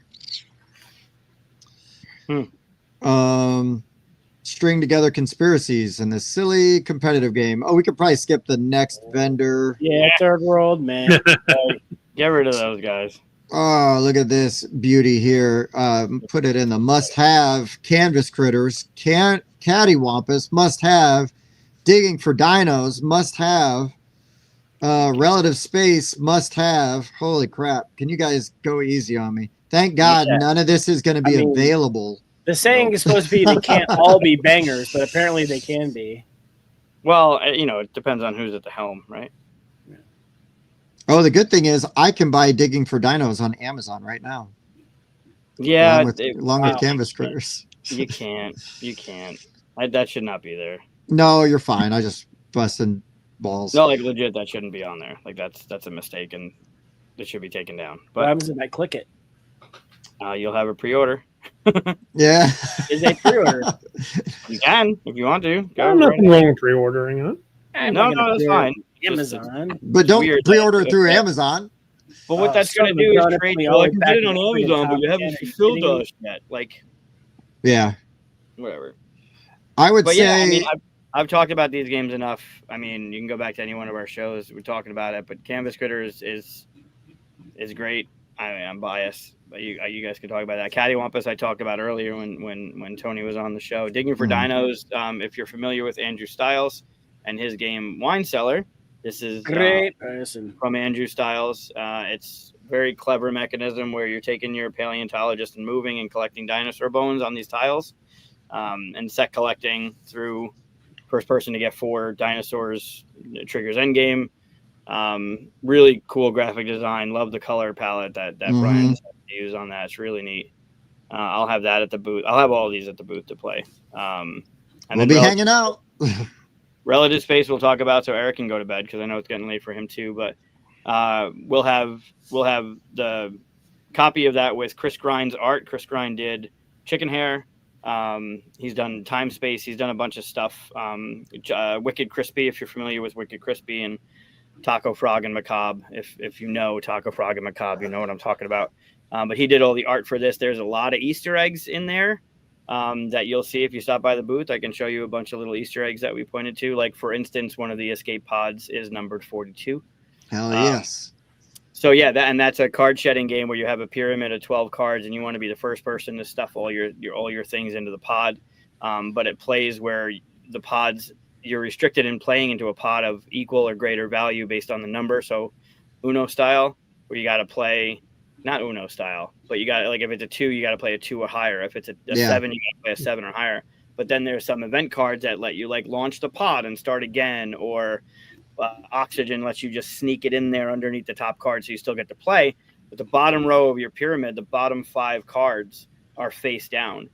String together conspiracies in this silly competitive game. Oh, we could probably skip the next vendor. Yeah, Third World, man. Get rid of those guys. Oh, look at this beauty here. Put it in the must-have. Canvas Critters, Cattywampus, must-have. Digging for Dinos, must-have. Relative Space, must-have. Holy crap. Can you guys go easy on me? Thank God none of this is going to be available. The saying is supposed to be they can't all be bangers, but apparently they can be. Well, it depends on who's at the helm, right? Oh, the good thing is I can buy Digging for Dinos on Amazon right now. Yeah. Along with Canvas Critters. You can't. That should not be there. No, you're fine. I just busting balls. No, like legit, that shouldn't be on there. Like that's a mistake, and it should be taken down. What But happens if I click it? you'll have a pre-order. Yeah. Is a pre-order? You can if you want to. Oh, nothing wrong with pre-ordering it. I'm No, not gonna that's pre-order fine. Amazon. But don't weird. pre-order through Amazon. But what that's son going of to a do gun, is if trade. we Well, I always can back get it in on the Amazon, but you top haven't 10, are you fulfilled kidding me? us yet. Like Yeah. whatever. I would But say yeah, I mean, I've talked about these games enough. I mean, you can go back to any one of our shows. We're talking about it. But Canvas Critters is great. I mean, I'm biased, but you guys can talk about that. Cattywampus I talked about earlier when Tony was on the show. Digging for Dinos. If you're familiar with Andrew Stiles and his game Wine Cellar, this is Great person. from Andrew Stiles. It's very clever mechanism where you're taking your paleontologist and moving and collecting dinosaur bones on these tiles, and set collecting through first person to get 4 dinosaurs triggers endgame. Really cool graphic design. Love the color palette that Brian used on that. It's really neat. I'll have that at the booth. I'll have all of these at the booth to play. And we'll be hanging out. Relative Space we'll talk about, so Eric can go to bed because I know it's getting late for him too. But we'll have the copy of that with Chris Grind's art. Chris Grind did Chicken Hair. He's done Time Space. He's done a bunch of stuff. Wicked Crispy, if you're familiar with Wicked Crispy, and Taco Frog and Macabre. If you know Taco Frog and Macabre, you know what I'm talking about. But he did all the art for this. There's a lot of Easter eggs in there that you'll see if you stop by the booth. I can show you a bunch of little Easter eggs that we pointed to. Like, for instance, one of the escape pods is numbered 42. Hell yes. So yeah, that's a card shedding game where you have a pyramid of 12 cards, and you want to be the first person to stuff all your things into the pod. But it plays where the pods, you're restricted in playing into a pot of equal or greater value based on the number. So Uno style, where you got to play, not Uno style, but you got, like, if it's a 2, you got to play a 2 or higher. If it's a 7, you got to play a 7 or higher. But then there's some event cards that let you, like, launch the pod and start again, or Oxygen lets you just sneak it in there underneath the top card so you still get to play. But the bottom row of your pyramid, the bottom 5 cards are face down.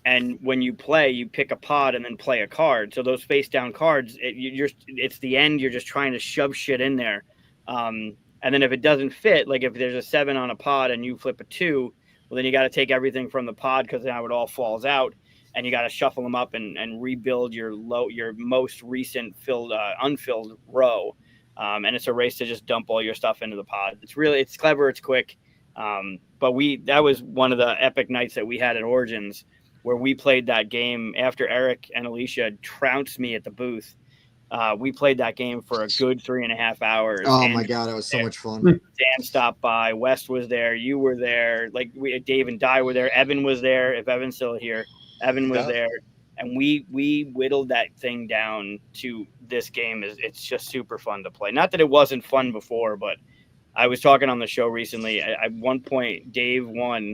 And when you play, you pick a pod and then play a card. So those face down cards, it's the end. You're just trying to shove shit in there. And then if it doesn't fit, like if there's a 7 on a pod and you flip a 2, well, then you got to take everything from the pod because now it all falls out. And you got to shuffle them up and rebuild your most recent unfilled row. And it's a race to just dump all your stuff into the pod. It's clever. It's quick. But that was one of the epic nights that we had at Origins, where we played that game after Eric and Alicia trounced me at the booth. We played that game for a good 3.5 hours. Oh my God, it was so much fun. Dan stopped by. West was there. You were there. Like Dave and Di were there. Evan was there. If Evan's still here, Evan was there. And we whittled that thing down to this game. It's just super fun to play. Not that it wasn't fun before, but I was talking on the show recently. At one point, Dave won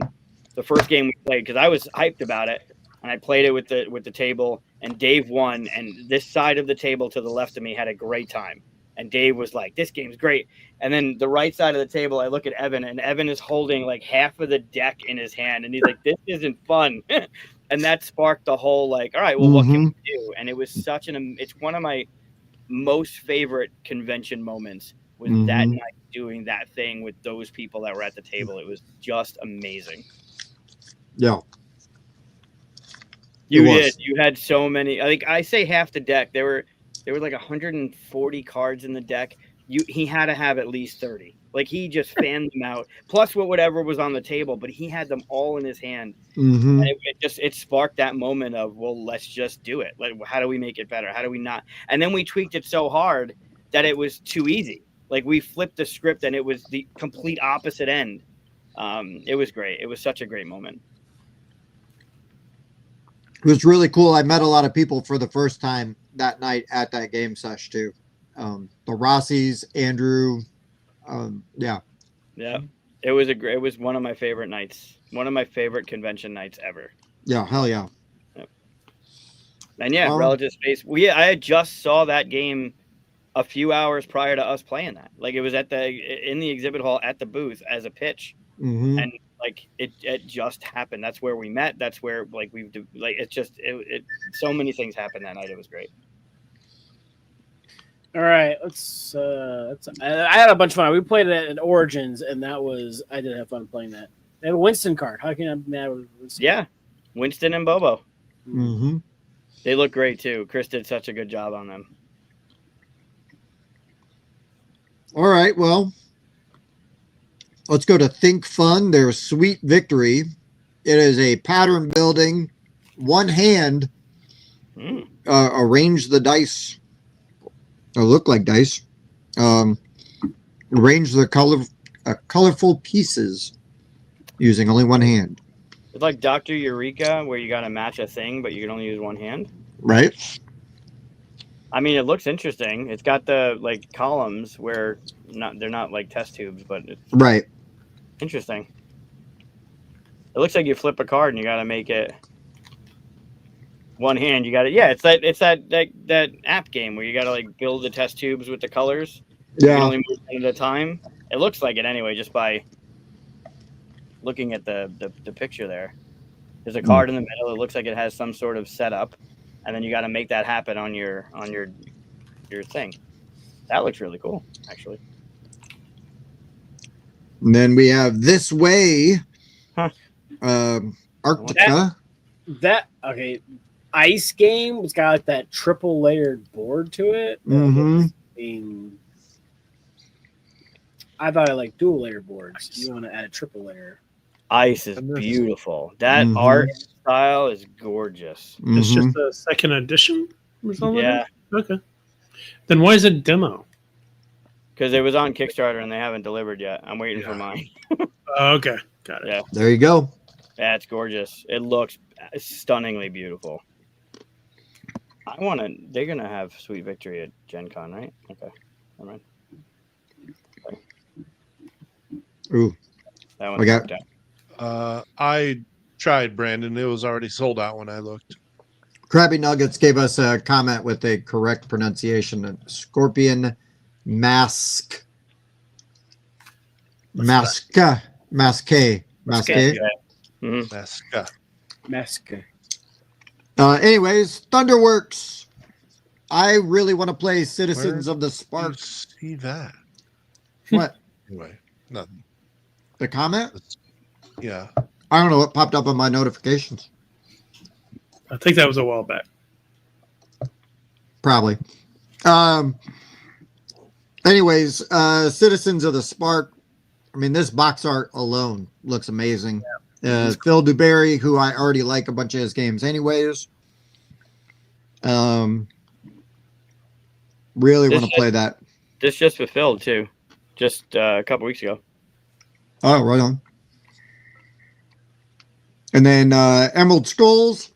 the first game we played because I was hyped about it, and I played it with the table, and Dave won. And this side of the table to the left of me had a great time. And Dave was like, "This game's great." And then the right side of the table, I look at Evan, and Evan is holding like half of the deck in his hand, and he's like, "This isn't fun." And that sparked the whole, like, all right, well, what can we do? And it was it's one of my most favorite convention moments was that night doing that thing with those people that were at the table. It was just amazing. Yeah. You did. You had so many. Like, I say half the deck. There were like 140 cards in the deck. He had to have at least 30. Like, he just fanned them out, plus whatever was on the table, but he had them all in his hand. And it sparked that moment of, well, let's just do it. Like, how do we make it better? How do we not? And then we tweaked it so hard that it was too easy. Like, we flipped the script and it was the complete opposite end. It was great. It was such a great moment. It was really cool. I met a lot of people for the first time that night at that game sesh too. The Rossies, Andrew. Yeah. It was one of my favorite nights. One of my favorite convention nights ever. Yeah. Hell yeah. And Relative Space. I had just saw that game a few hours prior to us playing that. Like, it was in the exhibit hall at the booth as a pitch. And like it just happened. That's where we met. That's where, like, it's just so many things happened that night. It was great. All right, let's. I had a bunch of fun. We played it at Origins, and I did have fun playing that. They have a Winston card. How can I be mad with Winston? Yeah, Winston and Bobo. Mm-hmm. They look great too. Chris did such a good job on them. All right, well, let's go to Think Fun. Their Sweet Victory. It is a pattern building, one hand. Arrange the dice. Or look like dice. Arrange the colorful pieces using only one hand. It's like Dr. Eureka, where you got to match a thing, but you can only use one hand. Right. I mean, it looks interesting. It's got the like columns where they're not like test tubes, but it's right. Interesting. It looks like you flip a card and you got to make it one hand. You got to it's that app game where you got to like build the test tubes with the colors. Yeah. You can only move one at a time. It looks like it anyway, just by looking at the picture there. There's a card in the middle. It looks like it has some sort of setup, and then you got to make that happen on your thing. That looks really cool, actually. And then we have This Way, That Arctica. okay. Ice game. It's got like that triple layered board to it. Mm-hmm. I thought I like dual layer boards. You want to add a triple layer. Ice is beautiful. That art style is gorgeous. It's just a second edition or something? Yeah. Okay. Then why is it demo? Because it was on Kickstarter and they haven't delivered yet. I'm waiting for mine. Okay. Got it. Yeah. There you go. Yeah, it's gorgeous. It looks stunningly beautiful. They're going to have Sweet Victory at Gen Con, right? Okay. All right. Ooh. That one We got I tried, Brandon. It was already sold out when I looked. Krabby Nuggets gave us a comment with a correct pronunciation. Scorpion Mask. Masca. Masque. Masque. Masca. Anyways, Thunderworks. I really want to play Citizens of the Spark. See that? What? Anyway, nothing. The comment? Yeah. I don't know what popped up on my notifications. I think that was a while back. Probably. Anyways, Citizens of the Spark. I mean, this box art alone looks amazing. Phil DuBarry, who I already like a bunch of his games anyways. Really want to play that. This just fulfilled, too. Just a couple weeks ago. Oh, right on. And then Emerald Skulls.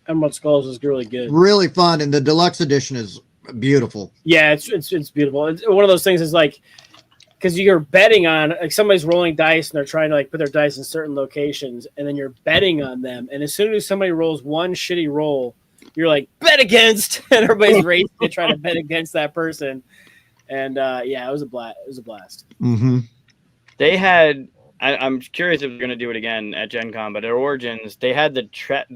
Emerald Skulls is really good. Really fun, and the deluxe edition is beautiful. Yeah, it's beautiful. It's one of those things is like, because you're betting on, like, somebody's rolling dice and they're trying to like put their dice in certain locations, and then you're betting on them. And as soon as somebody rolls one shitty roll, you're like, bet against, and everybody's racing to try to bet against that person. And yeah, it was a blast. It was a blast. Mm-hmm. They had. I'm curious if they're going to do it again at Gen Con, but at Origins, they had the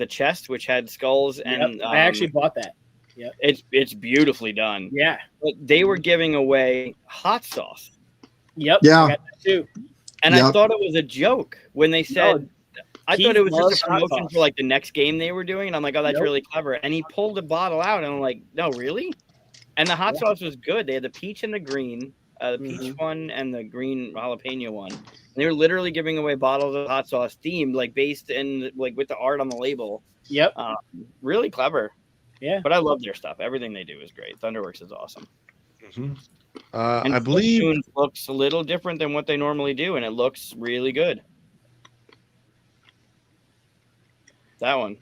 chest, which had skulls, and I actually bought that. Yeah, it's beautifully done. Yeah, but they were giving away hot sauce. Yep. Yeah. I got that too. And I thought it was a joke when they said. I thought it was just a promotion for like the next game they were doing, and I'm like, oh, that's really clever. And he pulled a bottle out, and I'm like, no, really? And the hot sauce was good. They had the peach and the green, the peach one and the green jalapeno one. And they were literally giving away bottles of hot sauce themed, like based in like with the art on the label. Yep. Really clever. Yeah. But I love their stuff. Everything they do is great. Thunderworks is awesome. Mm-hmm. And I believe Splatoon looks a little different than what they normally do, and it looks really good. That one.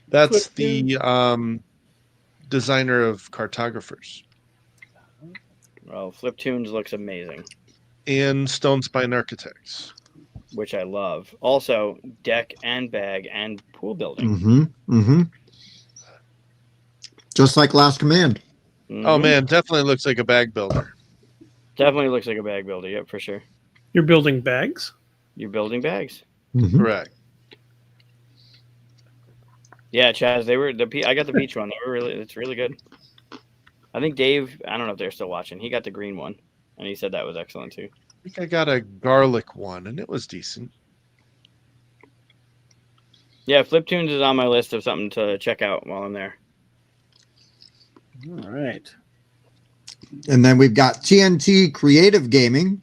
That's the designer of Cartographers. Well, Fliptoons looks amazing. And Stone Spine Architects. Which I love. Also, deck and bag and pool building. Mm-hmm. Mm-hmm. Just like Last Command. Mm-hmm. Oh, man, definitely looks like a bag builder. Definitely looks like a bag builder. Yep, for sure. You're building bags? You're building bags. Mm-hmm. Correct. Yeah, Chaz, they were I got the peach one. It's really good. I think Dave, I don't know if they're still watching. He got the green one, and he said that was excellent too. I think I got a garlic one, and it was decent. Yeah, Fliptoons is on my list of something to check out while I'm there. All right. And then we've got TNT Creative Gaming.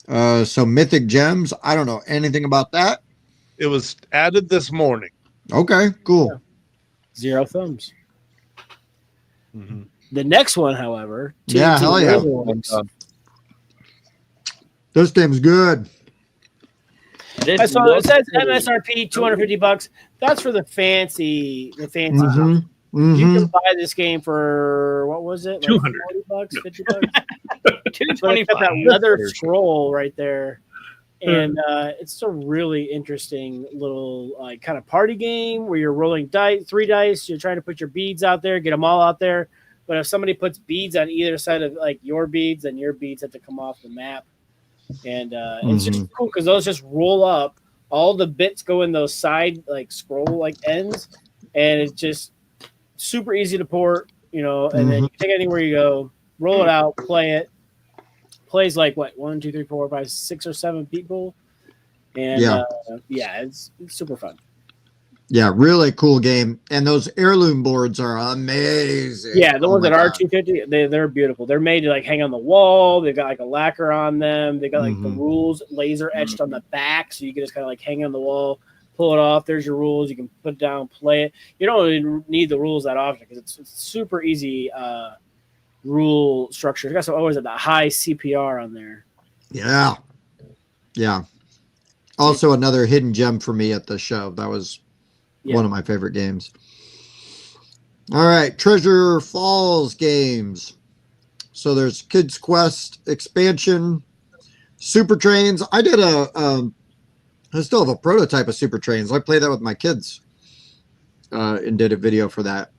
So Mythic Gems. I don't know anything about that. It was added this morning. Okay, cool. Yeah. 0 thumbs. Mm-hmm. The next one, however, Yeah, hell yeah. Worlds. This game's good. This So it looks says pretty- MSRP $250. That's for the fancy. Mhm. You Mhm. can buy this game for what was it? Like 200. $40, No. $50. But it's got 225. that leather scroll right there, and it's a really interesting little like kind of party game where you're rolling dice, 3 dice. You're trying to put your beads out there, get them all out there. But if somebody puts beads on either side of like your beads, then your beads have to come off the map. And it's just cool because those just roll up. All the bits go in those side like scroll like ends, and it's just super easy to port. And then you take it anywhere you go, roll it out, play it. Plays like what 1, 2, 3, 4, 5, 6 or 7 people, and it's super fun. Yeah, really cool game. And those heirloom boards are amazing. Yeah, the Oh ones my that are God. 250, they're beautiful. They're made to like hang on the wall. They've got like a lacquer on them. They got like the rules laser etched on the back, so you can just kind of like hang on the wall, pull it off. There's your rules. You can put it down, play it. You don't really need the rules that often because it's super easy rule structure. It's got some always at the high CPR on there. Yeah. Yeah. Also another hidden gem for me at the show. That was one of my favorite games. All right, Treasure Falls games. So there's Kids Quest expansion, Super Trains. I did I still have a prototype of Super Trains. I played that with my kids and did a video for that.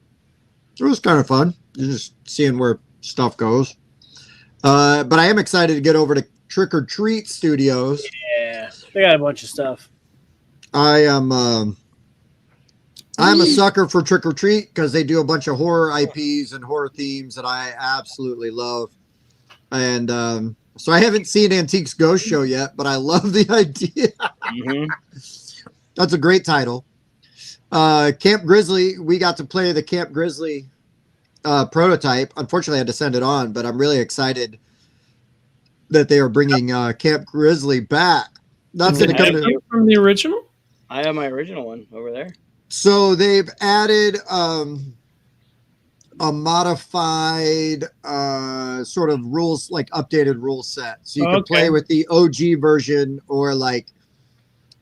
It was kind of fun. You're just seeing where stuff goes. But I am excited to get over to Trick or Treat Studios. Yeah, they got a bunch of stuff. I'm a sucker for Trick or Treat because they do a bunch of horror IPs and horror themes that I absolutely love. And so I haven't seen Antiques Ghost Show yet, but I love the idea. That's a great title. Camp Grizzly, we got to play the Camp Grizzly prototype. Unfortunately, I had to send it on, but I'm really excited that they are bringing Camp Grizzly back. That's going to come to from the original. I have my original one over there. So they've added a modified sort of rules, like updated rule set. So you can play with the OG version or like,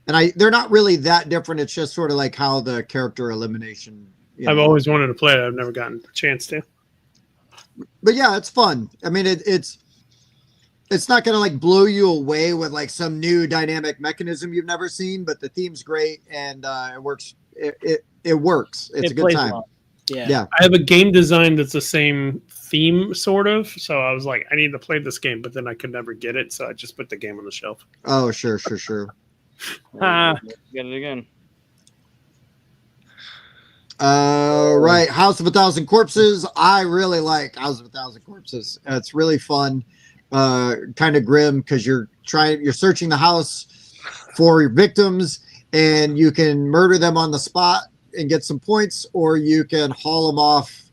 and they're not really that different. It's just sort of like how the character elimination. I've always wanted to play it. I've never gotten a chance to. But yeah, it's fun. I mean, it's not going to like blow you away with like some new dynamic mechanism you've never seen, but the theme's great and it works. It works. It's a good time. Well. Yeah. I have a game design that's the same theme, sort of. So I was like, I need to play this game, but then I could never get it. So I just put the game on the shelf. Oh, sure. Get it again. Right. House of a Thousand Corpses. I really like House of a Thousand Corpses. It's really fun. Kind of grim because you're searching the house for your victims and you can murder them on the spot and get some points, or you can haul them off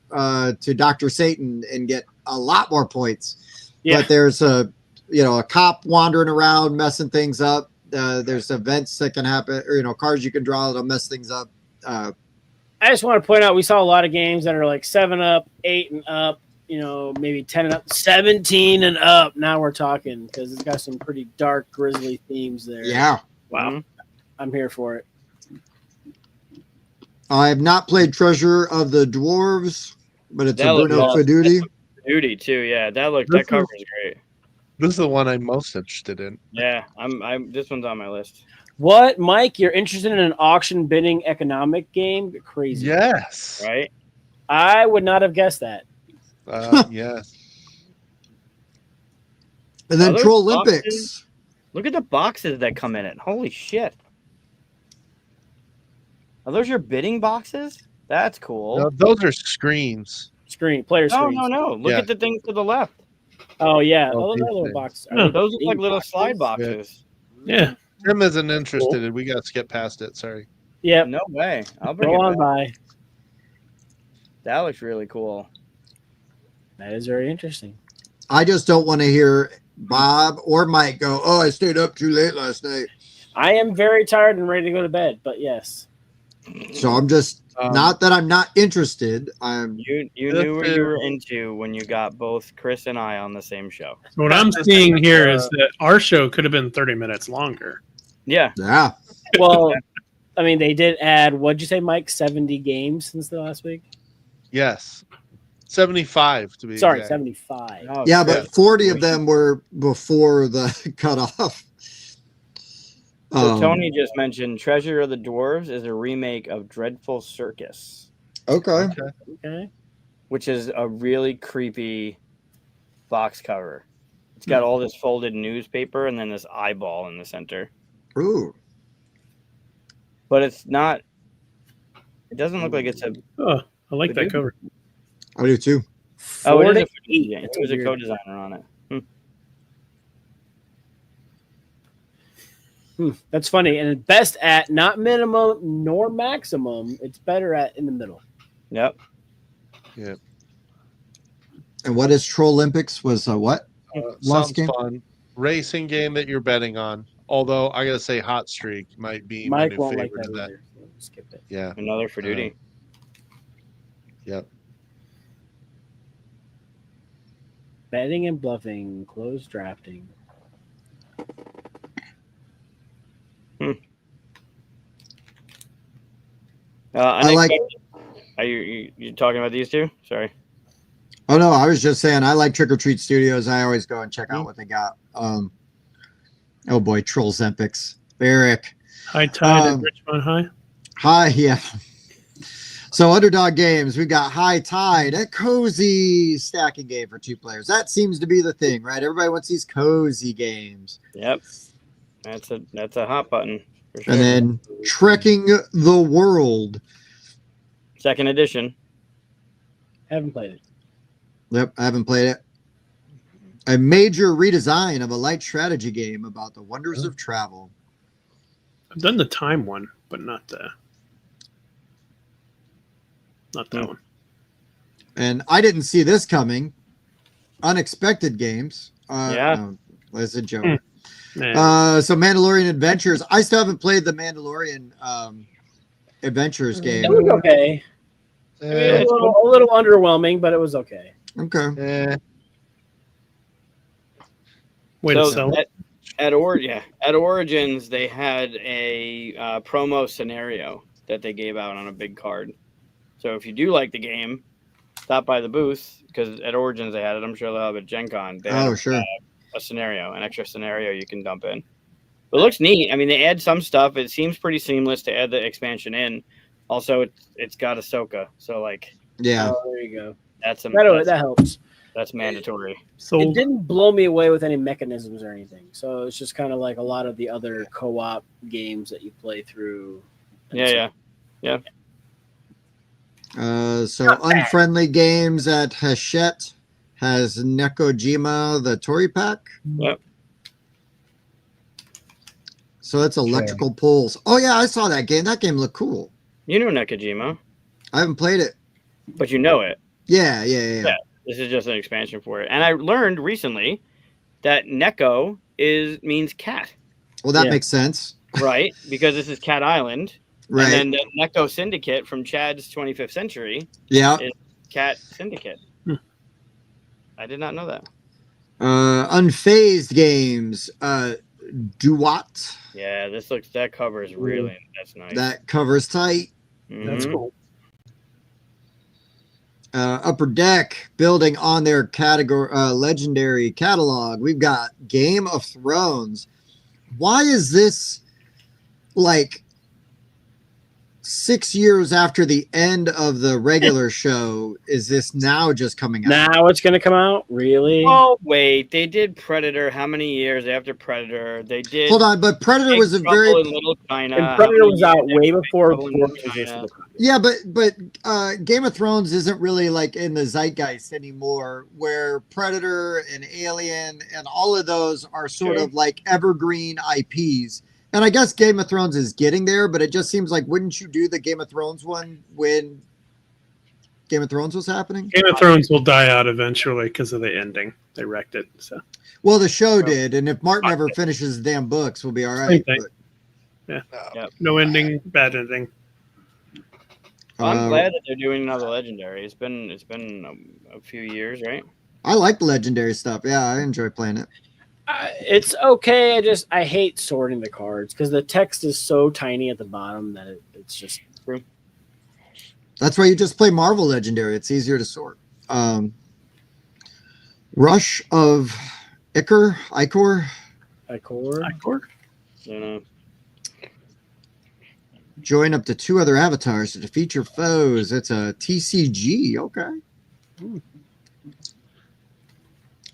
to Dr. Satan and get a lot more points. Yeah. But there's a cop wandering around messing things up. There's events that can happen, or cards you can draw that'll mess things up. I just want to point out we saw a lot of games that are like 7 up, 8 and up, maybe 10 and up, 17 and up. Now we're talking because it's got some pretty dark, grisly themes there. Yeah. Wow. I'm here for it. I have not played Treasure of the Dwarves, but it's a Bruno Fedudi. Fedudi too, yeah. That cover is great. This is the one I'm most interested in. Yeah, this one's on my list. What, Mike? You're interested in an auction bidding economic game? You're crazy. Yes. Right? I would not have guessed that. Yes. And then Troll Olympics. Look at the boxes that come in it. Holy shit. Are those your bidding boxes? That's cool. No, those are screens. player No, screens. no. Look Yeah. at the things to the left. Oh yeah, Oh, oh, these those little things. boxes. Oh, Those look like these little boxes? slide boxes. Yeah. Tim isn't interested. We got to skip past it. Sorry. Yep. No way. I'll bring Go it on back. by. That looks really cool. That is very interesting. I just don't want to hear Bob or Mike go, "Oh, I stayed up too late last night." I am very tired and ready to go to bed, but yes. So I'm just not that I'm not interested. I'm You This knew what you were is- into when you got both Chris and I on the same show. What I'm seeing here is that our show could have been 30 minutes longer. Yeah. yeah. Well, I mean, they did add. What'd you say, Mike? 70 games since the last week. Yes. 75 to be Sorry, exact. 75. Oh, Yeah, shit. but 40 of them were before the cutoff. So Tony just mentioned Treasure of the Dwarves is a remake of Dreadful Circus, Okay. Okay. which is a really creepy box cover. It's got all this folded newspaper and then this eyeball in the center. Ooh. But it's not. It doesn't look like it's a. Oh, I like that cover. I do too. Oh, it is a 48. yeah, That's it was a weird. co-designer on it. That's funny. And best at not minimum nor maximum. It's better at in the middle. Yep. And what is Troll Olympics? Was what? Sounds Last game? fun. Racing game that you're betting on. Although I gotta say, Hot Streak might be my Mike new won't like favorite that of that. either. So skip it. Yeah. Another for duty. Yep. Betting and bluffing. Closed drafting. I like. Are you talking about these two? Sorry. Oh no, I was just saying I like Trick or Treat Studios. I always go and check out what they got. Oh boy, Trolls Olympics. Eric. High Tide at Um, Richmond High. Hi, yeah. So Underdog Games, we got High Tide, a cozy stacking game for 2 players. That seems to be the thing, right? Everybody wants these cozy games. Yep. That's a hot button for sure. And then Trekking the World. Second edition. Haven't played it. Yep, I haven't played it. A major redesign of a light strategy game about the wonders of travel. I've done the time one, but not that one. And I didn't see this coming. Unexpected Games. Yeah. No, that's a joke. Nah. So Mandalorian Adventures. I still haven't played the Mandalorian Adventures It game. was okay. Eh, A little underwhelming, but it was okay. Okay. eh. Way to sell it. At Origins, they had a promo scenario that they gave out on a big card. So if you do like the game, stop by the booth because at Origins they had it. I'm sure they'll have it at Gen Con. They had Sure. a scenario, an extra scenario you can dump in. But it looks neat. I mean, they add some stuff. It seems pretty seamless to add the expansion in. Also, it's got Ahsoka, so like Yeah. Oh, there you go. that's That helps. that's mandatory. It Sold. didn't blow me away with any mechanisms or anything. So it's just kind of like a lot of the other co-op games that you play through. Yeah. So Unfriendly Games at Hachette has Nekojima, the Tori pack. Yep. So that's electrical poles. Oh yeah, I saw that game. That game looked cool. You know Nekojima, I haven't played it. but you know it. Yeah. Yeah. This is just an expansion for it. And I learned recently that Neko means cat, Well, that Yeah. makes sense. right? Because this is Cat Island. Right. And then the Neko Syndicate from Chad's 25th Century, Yeah. Cat Syndicate. Hmm. I did not know that. Unfazed Games. Duat. Yeah, that cover is really, that's nice. That covers tight. That's Mhm. cool. Upper Deck, building on their category legendary catalog. We've got Game of Thrones. Why is this like 6 years after the end of the regular show, is this now just coming out? Now it's going to come out? Really? Oh wait, they did Predator. How many years after Predator? They did. Hold on, but Predator Big was a Trouble very in Little China. And How Predator many was out years way after before Trouble in Little Pork China? yeah, but Game of Thrones isn't really like in the zeitgeist anymore, where Predator and Alien and all of those are sort True. of like evergreen IPs. And I guess Game of Thrones is getting there, but it just seems like, wouldn't you do the Game of Thrones one when Game of Thrones was happening? Game of Thrones will die out eventually because of the ending. They wrecked it. So Well, the show did, and if Martin ever finishes the damn books, we'll be all right. Same thing. But, no ending, bad ending. I'm glad that they're doing another Legendary. It's been a few years, right? I like the Legendary stuff. Yeah, I enjoy playing it. It's okay. I hate sorting the cards because the text is so tiny at the bottom that it's just. That's why you just play Marvel Legendary. It's easier to sort. Rush of Icor. You know. Join up to 2 other avatars to defeat your foes. It's a TCG. Okay.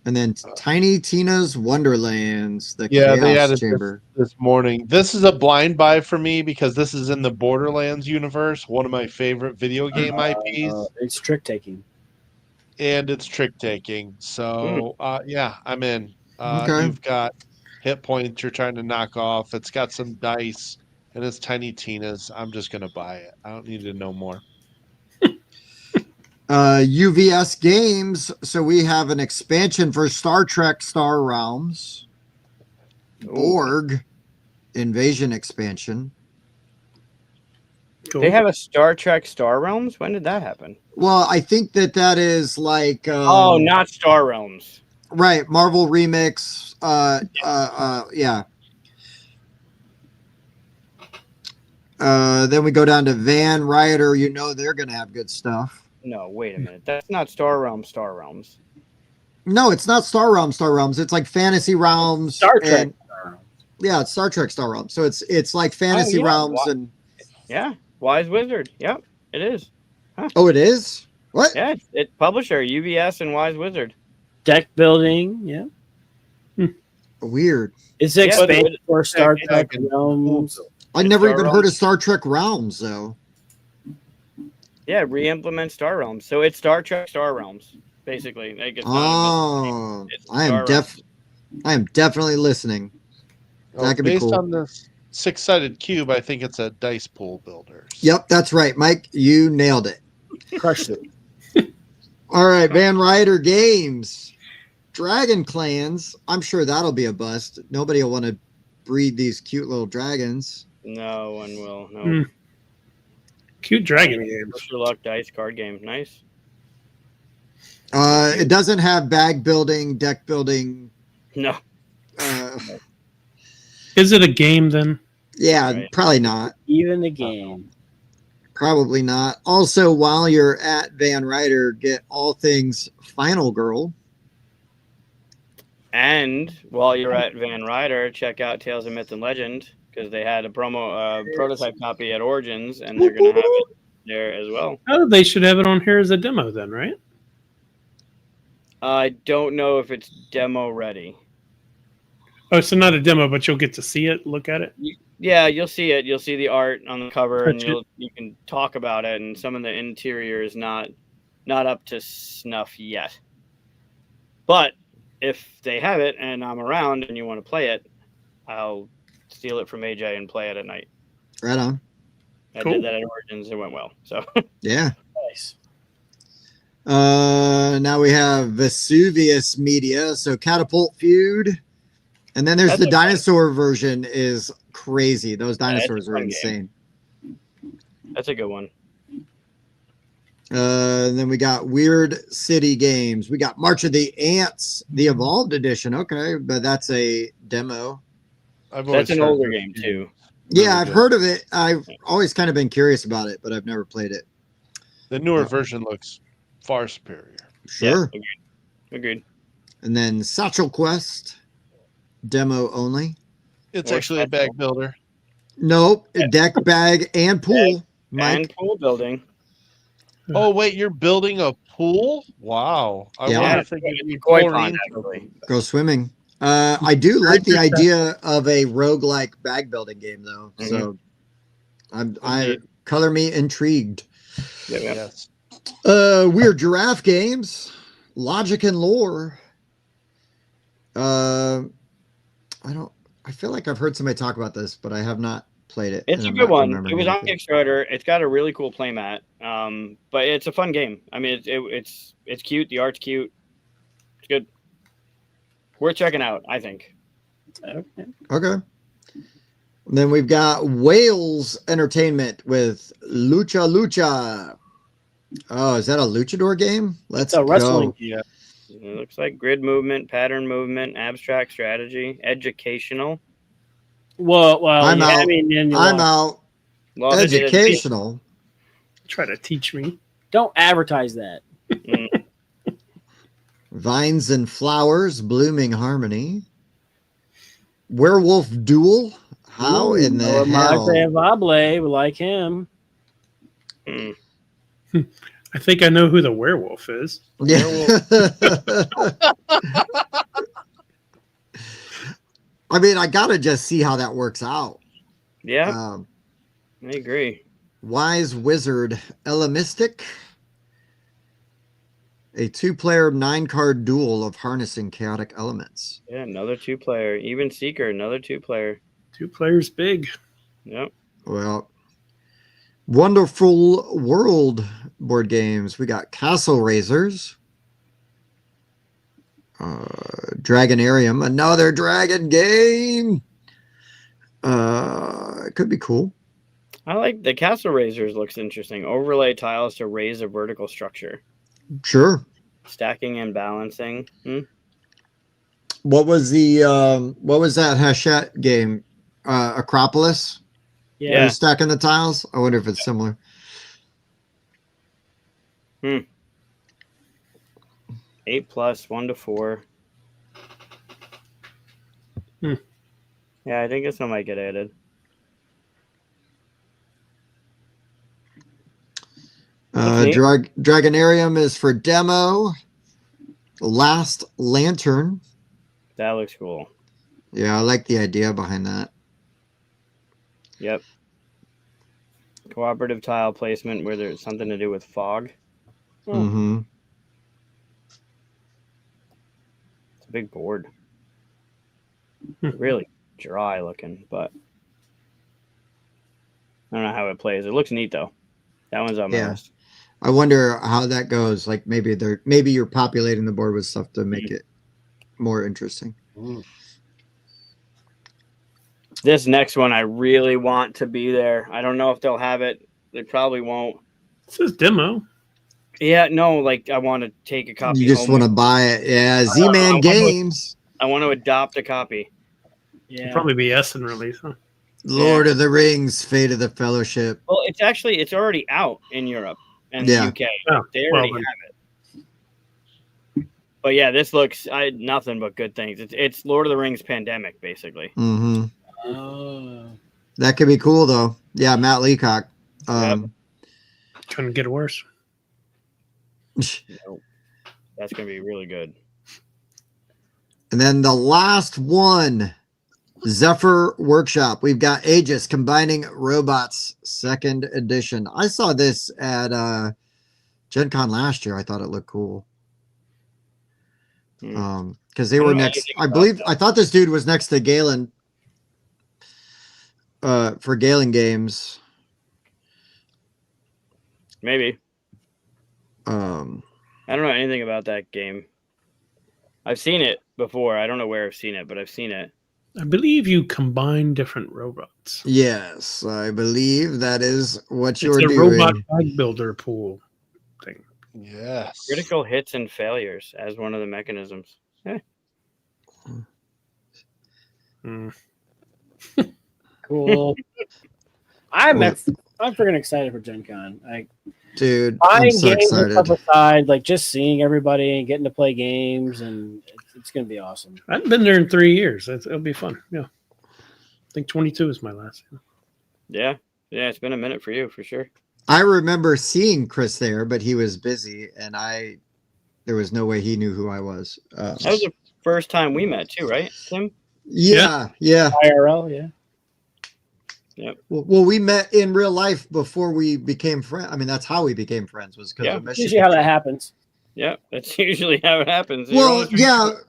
And then Tiny Tina's Wonderlands, the Yeah, Chaos they added Chamber. this morning. This is a blind buy for me because this is in the Borderlands universe, one of my favorite video game IPs. It's trick taking. And it's trick taking. So, yeah, I'm in. Okay. You've got hit points you're trying to knock off. It's got some dice, and it's Tiny Tina's. I'm just going to buy it. I don't need to know more. UVS Games. So we have an expansion for Star Trek Star Realms. Borg Invasion expansion. Cool. They have a Star Trek Star Realms? When did that happen? Well, I think that is like not Star Realms. right, Marvel Remix. Yeah. Then we go down to Van Ryder. You know they're gonna have good stuff. No, wait a minute. That's not Star Realms. Star Realms. No, it's not Star Realms. Star Realms. It's like Fantasy Realms. Star Trek. and- yeah, it's Star Trek Star Realms. So it's like Fantasy yeah. Realms and. Yeah, Wise Wizard. Yep, it is. Oh, it is. What? Yeah, it's publisher UBS and Wise Wizard. Deck building. Yeah. Weird. It's an Yeah, but expansion for Star Trek and- Realms. I never Star even heard of Realms. Star Trek Realms though. Yeah, re-implement Star Realms. So it's Star Trek Star Realms, basically. Like it's Oh, It's I am Star I am definitely listening. That could be Based cool. on this 6-sided cube, I think it's a dice pool builder. Yep, that's right, Mike. You nailed it. Crushed it. All right, Van Ryder Games, Dragon Clans. I'm sure that'll be a bust. Nobody will want to breed these cute little dragons. No one will. No. Hmm. Cute dragon games. Push your luck dice card game. Nice. It doesn't have bag building, deck building. No. Is it a game then? Yeah, Right. probably not. Even the game. Probably not. Also, while you're at Van Ryder, get all things Final Girl. And while you're at Van Ryder, check out Tales of Myth and Legend because they had a prototype copy at Origins, and they're gonna have it there as well. Oh, they should have it on here as a demo then, right? I don't know if it's demo ready. Oh, so not a demo, but you'll get to see it, look at it. Yeah, you'll see it. You'll see the art on the cover, and Touch it. you can talk about it. And some of the interior is not up to snuff yet. But if they have it and I'm around and you want to play it, I'll steal it from AJ and play it at night. Right on. I Cool. did that at Origins. It went well. So Yeah. Nice. Now we have Vesuvius Media, so Catapult Feud. And then there's That's the okay. dinosaur version is crazy. Those it's a dinosaurs are fun game. insane. that's a good one. And then we got Weird City Games. We got March of the Ants, the Evolved Edition. Okay, but that's a demo. That's an older game too. Yeah, Really I've good. heard of it. I've always kind of been curious about it, but I've never played it. The newer version looks far superior. Sure. Yeah, agreed. And then Satchel Quest, demo only. It's Or actually a special. bag builder. Nope, deck, bag, and pool. Mike? And pool building. Oh wait, you're building a pool? Wow. I Yeah. wonder if they It's can a koi pond, chlorine. actually. Go swimming. I do like the idea of a roguelike bag building game, though. Mhm. So I Indeed. color me intrigued. Yep. Yes. Weird giraffe games, logic and lore. I feel like I've heard somebody talk about this, but I have not played it. It's and a I'm good not one. It remembering was on anything. Kickstarter. It's got a really cool playmat. But it's a fun game. I mean, it's cute. The art's cute. It's good. Worth checking out, I think. Okay. Okay. And then we've got Wales Entertainment with Lucha Lucha. Oh, is that a luchador game? Let's It's a wrestling. go. Yeah. It looks like grid movement, pattern movement, abstract strategy, educational. Well, I'm yeah, out. I mean, and you I'm lost. out. Lost it. Educational. Try to teach me. Don't advertise that. Vines and flowers, blooming harmony. Werewolf duel. How in the hell? Vable, we like him. Mm. I think I know who the werewolf is. Yeah. I mean, I gotta just see how that works out. Yeah, I agree. Wise Wizard Elamistic. A 2-player 9-card duel of harnessing chaotic elements. Yeah, another 2-player. Even Seeker, another 2-player. 2 players big. Yep. Well, Wonderful World board games. We got Castle Raisers. Dragonarium, another dragon game. It could be cool. I like the Castle Raisers. Looks interesting. Overlay tiles to raise a vertical structure. Sure. Stacking and balancing. What was that Hachette game? Acropolis? Yeah. You're stacking the tiles? I wonder if it's similar. 8+, 1 to 4. Yeah, I think this one might get added. Dragonarium is for demo. Last Lantern. That looks cool. Yeah, I like the idea behind that. Yep. Cooperative tile placement where there's something to do with fog. Mm-hmm. It's a big board. Really dry looking, but I don't know how it plays. It looks neat though. That one's on my list. I wonder how that goes. Like maybe you're populating the board with stuff to make it more interesting. This next one I really want to be there. I don't know if they'll have it. They probably won't. It says demo. Yeah, no, like I want to take a copy. You just want to buy it. Yeah, Z-Man Games. I want to adopt a copy. Yeah. It'll probably be Essen release, huh? Lord of the Rings, Fate of the Fellowship. Well, it's already out in Europe and the UK. Oh, They already well, have it. But yeah, this looks nothing but good things. It's Lord of the Rings Pandemic, basically. Mm-hmm. Oh. That could be cool though. Yeah, Matt Leacock. Couldn't get worse. Nope. That's gonna be really good. And then the last one, Zephyr Workshop. We've got Aegis Combining Robots, 2nd edition. I saw this at Gen Con last year. I thought it looked cool. Because they were next. I thought this dude was next to Galen for Galen Games. Maybe. I don't know anything about that game. I've seen it before. I don't know where I've seen it, but I've seen it. I believe you combine different robots. Yes, I believe that is what you're It's a doing. robot bag builder pool thing. Yes. Critical hits and failures as one of the mechanisms. Cool. I'm freaking excited for Gen Con. Dude, I'm so excited. Aside, like just seeing everybody and getting to play games, and it's going to be awesome. I haven't been there in 3 years. It'll be fun. Yeah. I think 22 is my last. Yeah. Yeah, it's been a minute for you for sure. I remember seeing Chris there, but he was busy, and there was no way he knew who I was. That was the first time we met too, right, Tim? Yeah. IRL, yeah. Yep. Well, we met in real life before we became friends. I mean, that's how we became friends, was because of Michigan. Usually how that happens. Yeah, that's usually how it happens. Well, yeah. You're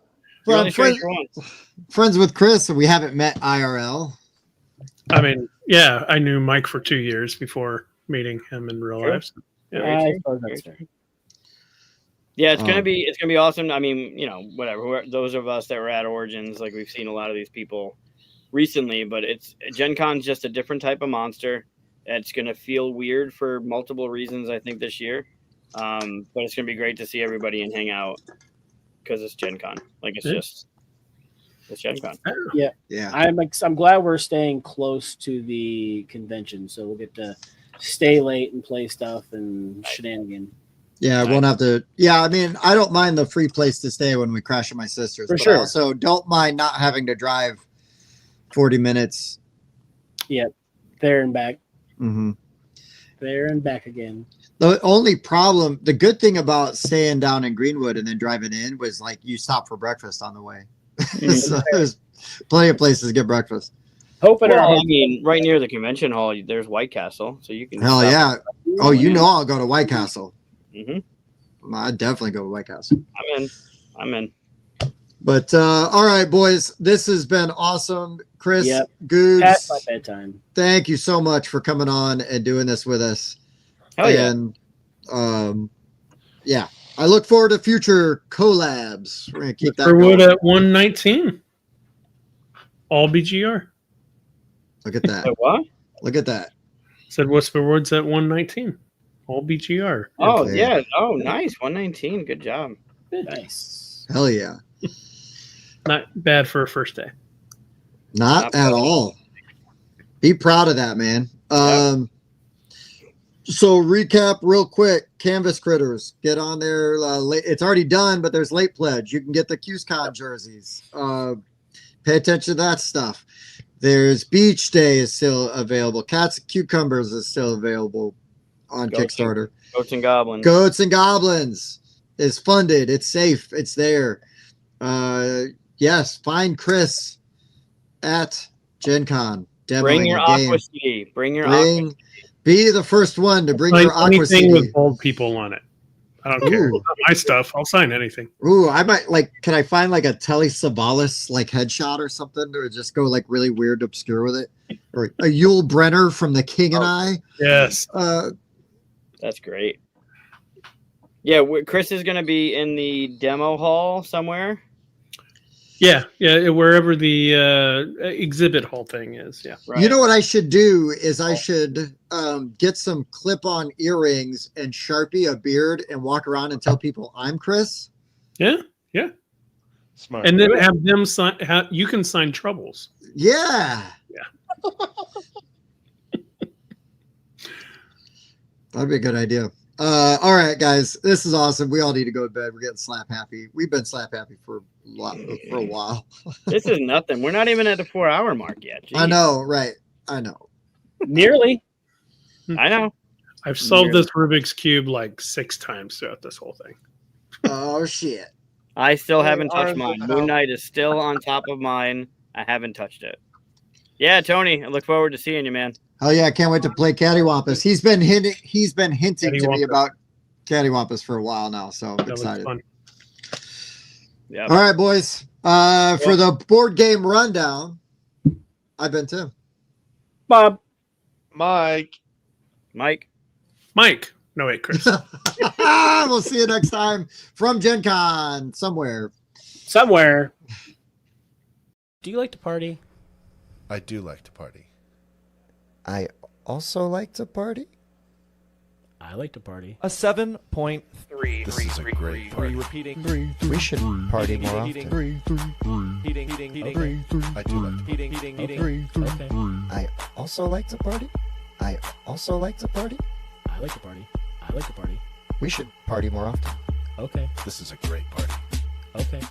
Well, only stranger once. friends with Chris, and we haven't met IRL. I mean, yeah, I knew Mike for 2 years before meeting him in real life. So, yeah. I suppose that's fair. Yeah, it's gonna be awesome. I mean, you know, whatever. Those of us that were at Origins, like we've seen a lot of these people recently, but Gen Con's just a different type of monster. It's gonna feel weird for multiple reasons, I think, this year. But it's gonna be great to see everybody and hang out because it's Gen Con. Like it's Gen Con. Yeah. I'm glad we're staying close to the convention, so we'll get to stay late and play stuff and shenanigan. Yeah, won't have to. Yeah, I mean, I don't mind the free place to stay when we crash at my sister's. For but sure. I also don't mind not having to drive 40 minutes. Yeah, there and back. Mm-hmm. There and back again. The only problem, the good thing about staying down in Greenwood and then driving in was like you stop for breakfast on the way. So there's plenty of places to get breakfast. Hoping Well, I mean, right near the convention hall, there's White Castle, so you can. Hell yeah! Oh, you know I'll go to White Castle. Mm-hmm. I'd definitely go to White Castle. I'm in. But all right, boys, this has been awesome. Chris, Googs, past my bedtime. Thank you so much for coming on and doing this with us. Hell yeah. And yeah, I look forward to future collabs. We're gonna keep that Wood going. at 119. All BGR. Look at that. Wait, what? Look at that. Said Whisperwoods at 119. All BGR. Oh Okay. yeah. Oh nice. 119. Good job. Nice. Hell yeah. Not bad for a first day. Not at all. Be proud of that, man. So recap real quick. Canvas Critters. Get on there. It's already done, but there's late pledge. You can get the QSCon jerseys. Pay attention to that stuff. There's Beach Day is still available. Cats and Cucumbers is still available on Kickstarter. Goats and Goblins. Goats and Goblins is funded. It's safe. It's there. Yes, find Chris at Gen Con. Bring your Aqua CD. Be the first one to bring your Aqua anything CD. with old people on it. I don't care. Ooh. My stuff. I'll sign anything. Ooh, I might can I find like a Telly Savalas headshot or something, or just go really weird, obscure with it, or a Yul Brenner from The King and I. Yes. That's great. Yeah, Chris is going to be in the demo hall somewhere. Yeah, wherever the exhibit hall thing is. Yeah. Right. You know what I should do is I should get some clip-on earrings and Sharpie a beard and walk around and tell people I'm Chris. Yeah. Smart. And then have them sign. You can sign troubles. Yeah. Yeah. That'd be a good idea. All right, guys, this is awesome. We all need to go to bed. We're getting slap happy. We've been slap happy for a while. This is nothing. We're not even at the 4-hour mark yet. Jeez. I know, right? I know. Nearly. I know. I've solved this Rubik's Cube 6 times throughout this whole thing. Oh shit! I still haven't touched ours mine. is Moon out. Knight is still on top of mine. I haven't touched it. Yeah, Tony, I look forward to seeing you, man. Hell yeah! I can't wait to play Cattywampus. He's been hinting to me about Cattywampus for a while now, so I'm That was excited. fun. Yeah. All right, boys. For the board game rundown, I've been Tim. Bob. Mike. Mike. No, wait, Chris. We'll see you next time from Gen Con somewhere. Do you like to party? I do like to party. I also like to party. I like to party. A 7.3. This is a great party. Repeating. We should party more often. Heating. I do like to party. Okay. I also like to party. I also like to party. I like to party. I like to party. We should party more often. Okay. This is a great party. Okay.